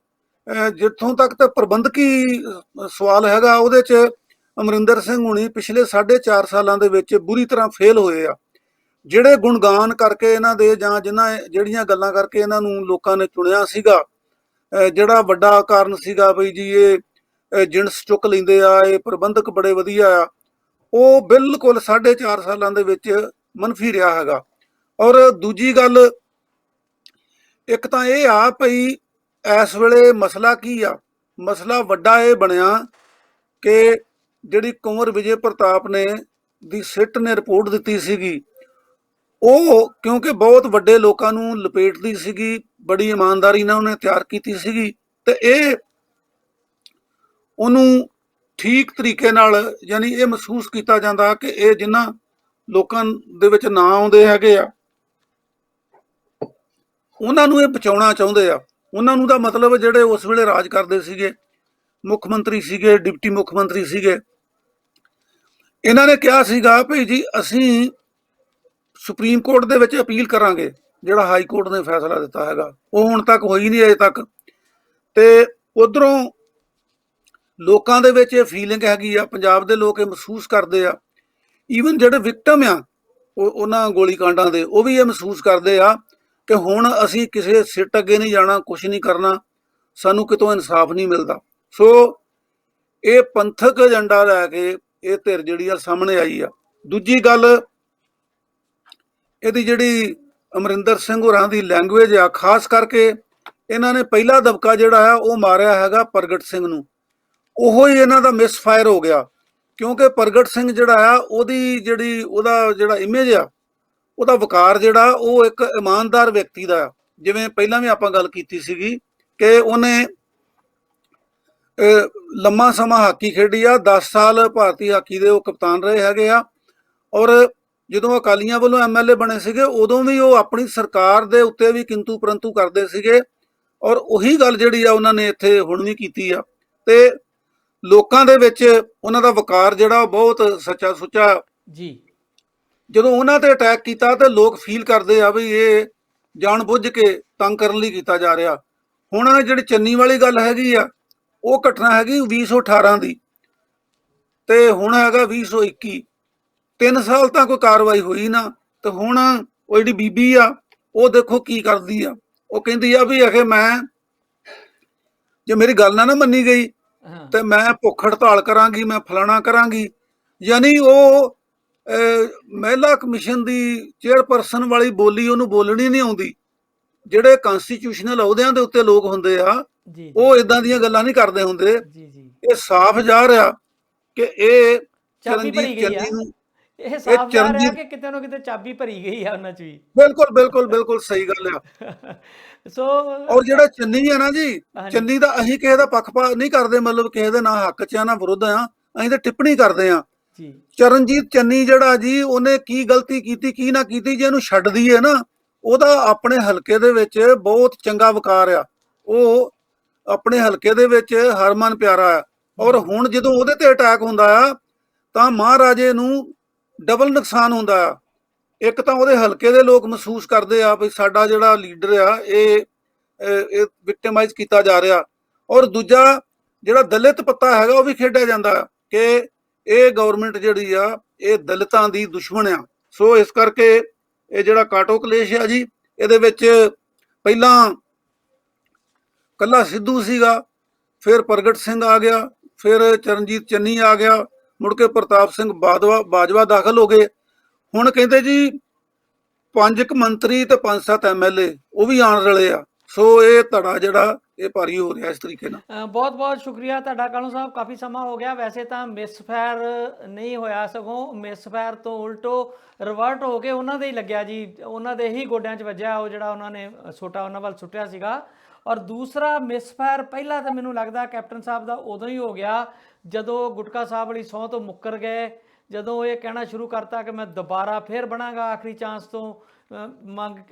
ਜਿੱਥੋਂ ਤੱਕ ਤਾਂ ਪ੍ਰਬੰਧਕੀ ਸਵਾਲ ਹੈਗਾ ਉਹਦੇ 'ਚ ਅਮਰਿੰਦਰ ਸਿੰਘ ਹੁਣੀ ਪਿਛਲੇ 4.5 ਸਾਲਾਂ ਦੇ ਵਿੱਚ ਬੁਰੀ ਤਰ੍ਹਾਂ ਫੇਲ ਹੋਏ ਆ। ਜਿਹੜੇ ਗੁਣਗਾਨ ਕਰਕੇ ਇਹਨਾਂ ਦੇ ਜਾਂ ਜਿਹੜੀਆਂ ਗੱਲਾਂ ਕਰਕੇ ਇਹਨਾਂ ਨੂੰ ਲੋਕਾਂ ਨੇ ਚੁਣਿਆ ਸੀਗਾ, ਜਿਹੜਾ ਵੱਡਾ ਕਾਰਨ ਸੀਗਾ ਬਈ ਜੀ ਇਹ ਜਿਣਸ ਚੁੱਕ ਲੈਂਦੇ ਆ, ਇਹ ਪ੍ਰਬੰਧਕ ਬੜੇ ਵਧੀਆ ਆ, ਉਹ ਬਿਲਕੁਲ 4.5 ਸਾਲਾਂ ਦੇ ਵਿੱਚ ਮਨਫੀ ਰਿਹਾ ਹੈਗਾ। ਔਰ ਦੂਜੀ ਗੱਲ ਇੱਕ ਤਾਂ ਇਹ ਆ ਭਈ ਇਸ ਵੇਲੇ ਮਸਲਾ ਕੀ ਆ, ਮਸਲਾ ਵੱਡਾ ਇਹ ਬਣਿਆ ਕਿ ਜਿਹੜੀ ਕੁੰਵਰ ਵਿਜੇ ਪ੍ਰਤਾਪ ਨੇ ਦੀ ਸਿੱਟ ਨੇ ਰਿਪੋਰਟ ਦਿੱਤੀ ਸੀਗੀ, ਉਹ ਕਿਉਂਕਿ ਬਹੁਤ ਵੱਡੇ ਲੋਕਾਂ ਨੂੰ ਲਪੇਟਦੀ ਸੀਗੀ, ਬੜੀ ਇਮਾਨਦਾਰੀ ਨਾਲ ਉਹਨੇ ਤਿਆਰ ਕੀਤੀ ਸੀਗੀ ਤੇ ਇਹ ਉਹਨੂੰ ਠੀਕ ਤਰੀਕੇ ਨਾਲ ਯਾਨੀ ਇਹ ਮਹਿਸੂਸ ਕੀਤਾ ਜਾਂਦਾ ਕਿ ਇਹ ਜਿਨ੍ਹਾਂ ਲੋਕਾਂ ਦੇ ਵਿੱਚ ਨਾਂ ਆਉਂਦੇ ਹੈਗੇ ਆ ਉਹਨਾਂ ਨੂੰ ਇਹ ਬਚਾਉਣਾ ਚਾਹੁੰਦੇ ਆ। ਉਹਨਾਂ ਨੂੰ ਦਾ ਮਤਲਬ ਜਿਹੜੇ ਉਸ ਵੇਲੇ ਰਾਜ ਕਰਦੇ ਸੀਗੇ, ਮੁੱਖ ਮੰਤਰੀ ਸੀਗੇ, ਡਿਪਟੀ ਮੁੱਖ ਮੰਤਰੀ ਸੀਗੇ, ਇਹਨਾਂ ਨੇ ਕਿਹਾ ਸੀਗਾ ਭਈ ਜੀ ਅਸੀਂ ਸੁਪਰੀਮ ਕੋਰਟ ਦੇ ਵਿੱਚ ਅਪੀਲ ਕਰਾਂਗੇ। ਜਿਹੜਾ ਹਾਈ ਕੋਰਟ ਨੇ ਫੈਸਲਾ ਦਿੱਤਾ ਹੈਗਾ ਉਹ ਹੁਣ ਤੱਕ ਹੋਈ ਨਹੀਂ ਅਜੇ ਤੱਕ। ਤੇ ਉਧਰੋਂ ਲੋਕਾਂ ਦੇ ਵਿੱਚ ਇਹ ਫੀਲਿੰਗ ਹੈਗੀ ਆ, ਪੰਜਾਬ ਦੇ ਲੋਕ ਇਹ ਮਹਿਸੂਸ ਕਰਦੇ ਆ, ਈਵਨ ਜਿਹੜੇ ਵਿਕਟਮ ਆ ਉਹਨਾਂ ਗੋਲੀ ਕਾਂਡਾਂ ਦੇ, ਉਹ ਵੀ ਇਹ ਮਹਿਸੂਸ ਕਰਦੇ ਆ ਕਿ ਹੁਣ ਅਸੀਂ ਕਿਸੇ ਸਿੱਟ ਅੱਗੇ ਨਹੀਂ ਜਾਣਾ, ਕੁਛ ਨਹੀਂ ਕਰਨਾ, ਸਾਨੂੰ ਕਿਤੋਂ ਇਨਸਾਫ ਨਹੀਂ ਮਿਲਦਾ। ਸੋ ਇਹ ਪੰਥਕ ਏਜੰਡਾ ਲੈ ਕੇ ਇਹ ਧਿਰ ਜਿਹੜੀ ਆ ਸਾਹਮਣੇ ਆਈ ਆ। ਦੂਜੀ ਗੱਲ ਇਹਦੀ ਜਿਹੜੀ ਅਮਰਿੰਦਰ ਸਿੰਘ ਹੋਰਾਂ ਦੀ ਲੈਂਗੁਏਜ ਆ, ਖਾਸ ਕਰਕੇ ਇਹਨਾਂ ਨੇ ਪਹਿਲਾ ਦਬਕਾ ਜਿਹੜਾ ਆ ਉਹ ਮਾਰਿਆ ਹੈਗਾ ਪ੍ਰਗਟ ਸਿੰਘ ਨੂੰ। ਉਹੋ ਹੀ ਇਹਨਾਂ ਦਾ ਮਿਸਫਾਇਰ ਹੋ ਗਿਆ ਕਿਉਂਕਿ ਪ੍ਰਗਟ ਸਿੰਘ ਜਿਹੜਾ ਆ ਉਹਦਾ ਜਿਹੜਾ ਇਮੇਜ ਆ, ਉਹਦਾ ਵਕਾਰ ਜਿਹੜਾ ਉਹ ਇੱਕ ਇਮਾਨਦਾਰ ਵਿਅਕਤੀ ਦਾ, ਜਿਵੇਂ ਪਹਿਲਾਂ ਵੀ ਆਪਾਂ ਗੱਲ ਕੀਤੀ ਸੀਗੀ ਕਿ ਉਹਨੇ ਲੰਮਾ ਸਮਾਂ ਹਾਕੀ ਖੇਡੀ ਆ, 10 ਸਾਲ ਭਾਰਤੀ ਹਾਕੀ ਦੇ ਉਹ ਕਪਤਾਨ ਰਹੇ ਹੈਗੇ ਆ। ਔਰ ਜਦੋਂ ਅਕਾਲੀਆਂ ਵੱਲੋਂ MLA ਬਣੇ ਸੀਗੇ ਉਦੋਂ ਵੀ ਉਹ ਆਪਣੀ ਸਰਕਾਰ ਦੇ ਉੱਤੇ ਵੀ ਕਿੰਤੂ ਪਰੰਤੂ ਕਰਦੇ ਸੀਗੇ ਔਰ ਉਹੀ ਗੱਲ ਜਿਹੜੀ ਆ ਉਹਨਾਂ ਨੇ ਇੱਥੇ ਹੁਣ ਵੀ ਕੀਤੀ ਆ। ਤੇ ਲੋਕਾਂ ਦੇ ਵਿੱਚ ਉਹਨਾਂ ਦਾ ਵਕਾਰ ਜਿਹੜਾ ਉਹ ਬਹੁਤ ਸੱਚਾ ਸੁੱਚਾ ਜੀ। ਜਦੋਂ ਉਹਨਾਂ ਤੇ ਅਟੈਕ ਕੀਤਾ ਤੇ ਲੋਕ ਫੀਲ ਕਰਦੇ ਆ ਵੀ ਇਹ ਜਾਣ ਬੁੱਝ ਕੇ ਤੰਗ ਕਰਨ ਲਈ ਕੀਤਾ ਜਾ ਰਿਹਾ। ਹੁਣ ਜਿਹੜੀ ਚੰਨੀ ਵਾਲੀ ਗੱਲ ਹੈਗੀ ਆ ਉਹ ਘਟਨਾ ਹੈਗੀ 2018 ਦੀ ਤੇ ਹੁਣ ਹੈਗਾ 2021। 3 ਸਾਲ ਤਾਂ ਕੋਈ ਕਾਰਵਾਈ ਹੋਈ ਨਾ ਤੇ ਹੁਣ ਉਹ ਜਿਹੜੀ ਬੀਬੀ ਆ ਉਹ ਦੇਖੋ ਕੀ ਕਰਦੀ ਆ। ਉਹ ਕਹਿੰਦੀ ਆ ਵੀ ਆਖੇ ਮੈਂ ਜੇ ਮੇਰੀ ਗੱਲ ਨਾ ਮੰਨੀ ਗਈ ਤੇ ਮੈਂ ਭੁੱਖ ਹੜਤਾਲ ਕਰਾਂਗੀ, ਮੈਂ ਫਲਾਣਾ ਕਰਾਂਗੀ। ਯਾਨੀ ਉਹ ਮਹਿਲਾ ਕਮਿਸ਼ਨ ਦੀ ਚੇਅਰਪਰਸਨ ਵਾਲੀ ਬੋਲੀ ਉਹਨੂੰ ਬੋਲਣੀ ਨਹੀਂ ਆਉਂਦੀ ਜਿਹੜੇ ਕਨਸਟੀਟਿਊਸ਼ਨਲ ਅਹੁਦਿਆਂ ਦੇ ਉੱਤੇ ਲੋਕ ਹੁੰਦੇ ਆ ਜੀ ਜੀ ਉਹ ਇਦਾਂ ਦੀਆਂ ਗੱਲਾਂ ਨਹੀਂ ਕਰਦੇ ਹੁੰਦੇ। ਜੀ ਜੀ। ਇਹ ਸਾਫ਼ ਜ਼ਾਹਰ ਆ ਕਿ ਇਹ ਚਾਬੀ ਚਰਨਜੀਤ ਭਰੀ ਗਈ ਆ, ਚੰਨੀ ਨੂੰ ਇਹ ਇਹ ਸਾਫ਼ ਜ਼ਾਹਰ ਆ ਚਰਨਜੀਤ ਕਿ ਕਿਤੇ ਨਾ ਕਿਤੇ ਚਾਬੀ ਭਰੀ ਗਈ ਆ ਉਹਨਾਂ 'ਚ ਵੀ। ਬਿਲਕੁਲ ਬਿਲਕੁਲ ਬਿਲਕੁਲ ਸਹੀ ਗੱਲ ਆ। ਸੋ ਔਰ ਜਿਹੜਾ ਚੰਨੀ ਆ ਨਾ ਜੀ, ਹਾਂਜੀ ਚੰਨੀ ਦਾ ਅਸੀਂ ਕਿਸੇ ਦਾ ਪੱਖਪਾਤ ਨਹੀਂ ਕਰਦੇ, ਮਤਲਬ ਕਿਸੇ ਦੇ ਨਾ ਹੱਕ 'ਚ ਆ ਨਾ ਵਿਰੁੱਧ ਆ, ਅਸੀਂ ਤਾਂ ਟਿੱਪਣੀ ਕਰਦੇ ਆ। ਜੀ ਚਰਨਜੀਤ ਚੰਨੀ ਜਿਹੜਾ ਜੀ, ਉਹਨੇ ਕੀ ਗਲਤੀ ਕੀਤੀ ਕੀ ਨਾ ਕੀਤੀ, ਜੇ ਇਹਨੂੰ ਛੱਡ ਦਈਏ ਨਾ, ਉਹਦਾ ਆਪਣੇ ਹਲਕੇ ਦੇ ਵਿੱਚ ਬਹੁਤ ਚੰਗਾ ਵਕਾਰ ਆ, ਉਹ ਆਪਣੇ ਹਲਕੇ ਦੇ ਵਿੱਚ ਹਰਮਨ ਪਿਆਰਾ ਆ। ਔਰ ਹੁਣ ਜਦੋਂ ਉਹਦੇ ਤੇ ਅਟੈਕ ਹੁੰਦਾ ਆ ਤਾਂ ਮਹਾਰਾਜੇ ਨੂੰ ਡਬਲ ਨੁਕਸਾਨ ਹੁੰਦਾ ਆ। ਇੱਕ ਤਾਂ ਉਹਦੇ ਹਲਕੇ ਦੇ ਲੋਕ ਮਹਿਸੂਸ ਕਰਦੇ ਆ ਵੀ ਸਾਡਾ ਜਿਹੜਾ ਲੀਡਰ ਆ ਇਹ ਵਿਕਟਿਮਾਈਜ਼ ਕੀਤਾ ਜਾ ਰਿਹਾ, ਔਰ ਦੂਜਾ ਜਿਹੜਾ ਦਲਿਤ ਪੱਤਾ ਹੈਗਾ ਉਹ ਵੀ ਖੇਡਿਆ ਜਾਂਦਾ ਕਿ ਇਹ ਗਵਰਨਮੈਂਟ ਜਿਹੜੀ ਆ ਇਹ ਦਲਿਤਾਂ ਦੀ ਦੁਸ਼ਮਣ ਆ। ਸੋ ਇਸ ਕਰਕੇ ਇਹ ਜਿਹੜਾ ਕਾਟੋ ਕਲੇਸ਼ ਆ ਜੀ, ਇਹਦੇ ਵਿੱਚ ਪਹਿਲਾਂ ਕੱਲਾ ਸਿੱਧੂ ਸੀਗਾ, ਫਿਰ ਪ੍ਰਗਟ ਸਿੰਘ ਆ ਗਿਆ, ਫਿਰ ਚਰਨਜੀਤ ਚੰਨੀ ਆ ਗਿਆ, ਮੁੜ ਕੇ ਪ੍ਰਤਾਪ ਸਿੰਘ ਬਾਜਵਾ ਦਾਖਲ ਹੋ ਗਏ। ਹੁਣ ਕਹਿੰਦੇ ਜੀ 5 ਮੰਤਰੀ ਤੇ 5-7 ਐਮਐਲਏ ਉਹ ਵੀ ਆਣ ਰਲੇ ਆ। ਸੋ ਇਹ ਧੜਾ ਜਿਹੜਾ ਇਹ ਭਾਰੀ ਹੋ ਰਿਹਾ ਇਸ ਤਰੀਕੇ ਨਾਲ। ਬਹੁਤ ਬਹੁਤ ਸ਼ੁਕਰੀਆ ਤੁਹਾਡਾ ਕਾਲੂ ਸਾਹਿਬ, ਕਾਫੀ ਸਮਾਂ ਹੋ ਗਿਆ। ਵੈਸੇ ਤਾਂ ਮਿਸਫਾਇਰ ਨਹੀਂ ਹੋਇਆ, ਸਗੋਂ ਮਿਸਫਾਇਰ ਤੋਂ ਉਲਟੋ ਰਿਵਰਟ ਹੋ ਕੇ ਉਹਨਾਂ ਦੇ ਹੀ ਲੱਗਿਆ ਜੀ, ਉਹਨਾਂ ਦੇ ਹੀ ਗੋਡਿਆਂ 'ਚ ਵੱਜਿਆ ਉਹ ਜਿਹੜਾ ਉਹਨਾਂ ਨੇ ਛੋਟਾ ਉਹਨਾਂ ਵੱਲ ਸੁੱਟਿਆ ਸੀਗਾ। ਔਰ ਦੂਸਰਾ ਮਿਸਫਾਇਰ ਪਹਿਲਾਂ ਤਾਂ ਮੈਨੂੰ ਲੱਗਦਾ ਕੈਪਟਨ ਸਾਹਿਬ ਦਾ ਉਦੋਂ ਹੀ ਹੋ ਗਿਆ ਜਦੋਂ ਗੁਟਕਾ ਸਾਹਿਬ ਵਾਲੀ ਸਹੁੰ ਤੋਂ ਮੁੱਕਰ ਗਏ, ਜਦੋਂ ਇਹ ਕਹਿਣਾ ਸ਼ੁਰੂ ਕਰਤਾ ਕਿ ਮੈਂ ਦੁਬਾਰਾ ਫਿਰ ਬਣਾਂਗਾ ਆਖਰੀ ਚਾਂਸ ਤੋਂ,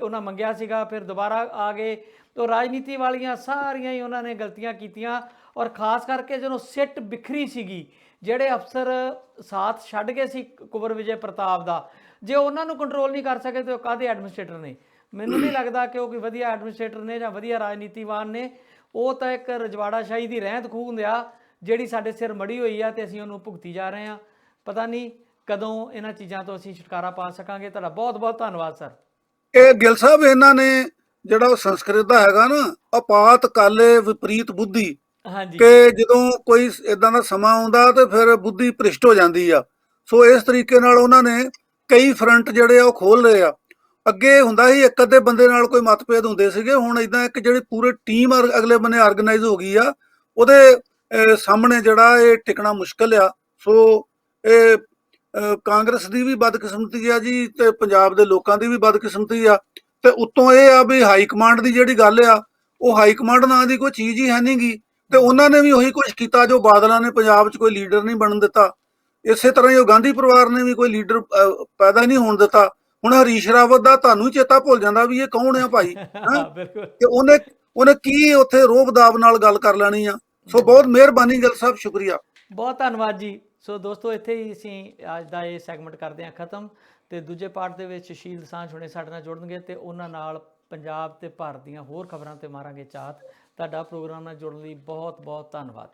ਉਹਨਾਂ ਮੰਗਿਆ ਸੀਗਾ, ਫਿਰ ਦੁਬਾਰਾ ਆ ਗਏ। ਤੋ ਰਾਜਨੀਤੀ ਵਾਲੀਆਂ ਸਾਰੀਆਂ ਹੀ ਉਹਨਾਂ ਨੇ ਗਲਤੀਆਂ ਕੀਤੀਆਂ। ਔਰ ਖਾਸ ਕਰਕੇ ਜਦੋਂ ਸਿੱਟ ਬਿਖਰੀ ਸੀਗੀ, ਜਿਹੜੇ ਅਫਸਰ ਸਾਥ ਛੱਡ ਗਏ ਸੀ ਕੁੰਵਰ ਵਿਜੇ ਪ੍ਰਤਾਪ ਦਾ, ਜੇ ਉਹਨਾਂ ਨੂੰ ਕੰਟਰੋਲ ਨਹੀਂ ਕਰ ਸਕੇ ਤਾਂ ਉਹ ਕਾਹਦੇ ਐਡਮਿਨਿਸਟ੍ਰੇਟਰ ਨੇ? ਮੈਨੂੰ ਨਹੀਂ ਲੱਗਦਾ ਕਿ ਉਹ ਕੋਈ ਵਧੀਆ ਐਡਮਿਨਿਸਟ੍ਰੇਟਰ ਨੇ ਜਾਂ ਵਧੀਆ ਰਾਜਨੀਤੀਵਾਨ ਨੇ। ਉਹ ਤਾਂ ਇੱਕ ਰਜਵਾੜਾਸ਼ਾਹੀ ਦੀ ਰਹਿੰਦ ਖੂੰਹਦ ਆ ਜਿਹੜੀ ਸਾਡੇ ਸਿਰ ਮੜੀ ਹੋਈ ਆ ਤੇ ਅਸੀਂ ਉਹਨੂੰ ਭੁਗਤੀ ਜਾ ਰਹੇ ਹਾਂ। ਪਤਾ ਨਹੀਂ ਕਦੋਂ ਇਹਨਾਂ ਚੀਜ਼ਾਂ ਤੋਂ ਅਸੀਂ ਛੁਟਕਾਰਾ ਪਾ ਸਕਾਂਗੇ। ਤੁਹਾਡਾ ਬਹੁਤ ਬਹੁਤ ਧੰਨਵਾਦ ਸਰ। ਇਹ ਗਿੱਲ ਸਾਹਿਬ, ਇਹਨਾਂ ਨੇ ਜਿਹੜਾ ਉਹ ਸੰਸਕ੍ਰਿਤ ਦਾ ਹੈਗਾ ਨਾ, ਆਪਾਤ ਕਾਲੇ ਵਿਪਰੀਤ ਬੁੱਧੀ, ਹਾਂਜੀ ਕਿ ਜਦੋਂ ਕੋਈ ਇਦਾਂ ਦਾ ਸਮਾਂ ਆਉਂਦਾ ਤੇ ਫਿਰ ਬੁੱਧੀ ਭ੍ਰਿਸ਼ਟ ਹੋ ਜਾਂਦੀ ਆ। ਸੋ ਇਸ ਤਰੀਕੇ ਨਾਲ ਉਹਨਾਂ ਨੇ ਕਈ ਫਰੰਟ ਜਿਹੜੇ ਆ ਉਹ ਖੋਲ ਰਹੇ ਆ। ਅੱਗੇ ਹੁੰਦਾ ਸੀ ਇੱਕ ਅੱਧੇ ਬੰਦੇ ਨਾਲ ਕੋਈ ਮਤਭੇਦ ਹੁੰਦੇ ਸੀਗੇ, ਹੁਣ ਇਦਾਂ ਇੱਕ ਜਿਹੜੀ ਪੂਰੇ ਟੀਮ ਅਗਲੇ ਬੰਨੇ ਆਰਗੇਨਾਈਜ਼ ਹੋ ਗਈ ਆ, ਉਹਦੇ ਸਾਹਮਣੇ ਜਿਹੜਾ ਇਹ ਟਿਕਣਾ ਮੁਸ਼ਕਲ ਆ। ਸੋ ਇਹ ਕਾਂਗਰਸ ਦੀ ਵੀ ਬਦਕਿਸਮਤੀ ਆ ਜੀ, ਤੇ ਪੰਜਾਬ ਦੇ ਲੋਕਾਂ ਦੀ ਵੀ ਬਦਕਿਸਮਤੀ ਆ। ਤੇ ਉੱਤੋਂ ਇਹ ਆ ਵੀ ਹਾਈ ਕਮਾਂਡ ਦੀ ਜਿਹੜੀ ਗੱਲ ਆ, ਉਹ ਹਾਈ ਕਮਾਂਡ ਨਾਂ ਦੀ ਕੋਈ ਚੀਜ਼ ਹੀ ਹੈ ਨਹੀਂ ਗੀ, ਤੇ ਉਹਨਾਂ ਨੇ ਵੀ ਉਹੀ ਕੁਝ ਕੀਤਾ ਜੋ ਬਾਦਲਾਂ ਨੇ ਪੰਜਾਬ 'ਚ ਕੋਈ ਲੀਡਰ ਨਹੀਂ ਬਣਨ ਦਿੱਤਾ। ਇਸੇ ਤਰ੍ਹਾਂ ਹੀ ਉਹ ਗਾਂਧੀ ਪਰਿਵਾਰ ਨੇ ਵੀ ਕੋਈ ਲੀਡਰ ਪੈਦਾ ਨਹੀਂ ਹੋਣ ਦਿੱਤਾ। ਹੁਣ ਹਰੀਸ਼ ਰਾਵਤ ਦਾ ਤੁਹਾਨੂੰ ਹੀ ਚੇਤਾ ਭੁੱਲ ਜਾਂਦਾ ਵੀ ਇਹ ਕੌਣ ਆ ਭਾਈ, ਹੈਂ? ਬਿਲਕੁਲ। ਤੇ ਉਹਨੇ ਕੀ ਉੱਥੇ ਰੋਹ ਬਦਾਬ ਨਾਲ ਗੱਲ ਕਰ ਲੈਣੀ ਆ। ਸੋ ਬਹੁਤ ਮਿਹਰਬਾਨੀ ਗਿੱਲ ਸਾਹਿਬ, ਸ਼ੁਕਰੀਆ। ਬਹੁਤ ਧੰਨਵਾਦ ਜੀ। ਸੋ ਦੋਸਤੋ, ਇੱਥੇ ਹੀ ਅਸੀਂ ਅੱਜ ਦਾ ਇਹ ਸੈਗਮੈਂਟ ਕਰਦੇ ਹਾਂ ਖਤਮ, ਤੇ ਦੂਜੇ ਪਾਰਟ ਦੇ ਵਿੱਚ ਸ਼ੀਲ ਦਸਾਂਝ ਹੁਣੇ ਸਾਡੇ ਨਾਲ ਜੁੜਨਗੇ ਤੇ ਉਹਨਾਂ ਨਾਲ ਪੰਜਾਬ ਤੇ ਭਾਰਤ ਦੀਆਂ ਹੋਰ ਖਬਰਾਂ ਤੇ ਮਾਰਾਂਗੇ ਝਾਤ। ਤੁਹਾਡਾ ਪ੍ਰੋਗਰਾਮ ਨਾਲ ਜੁੜਨ ਲਈ ਬਹੁਤ ਬਹੁਤ ਧੰਨਵਾਦ।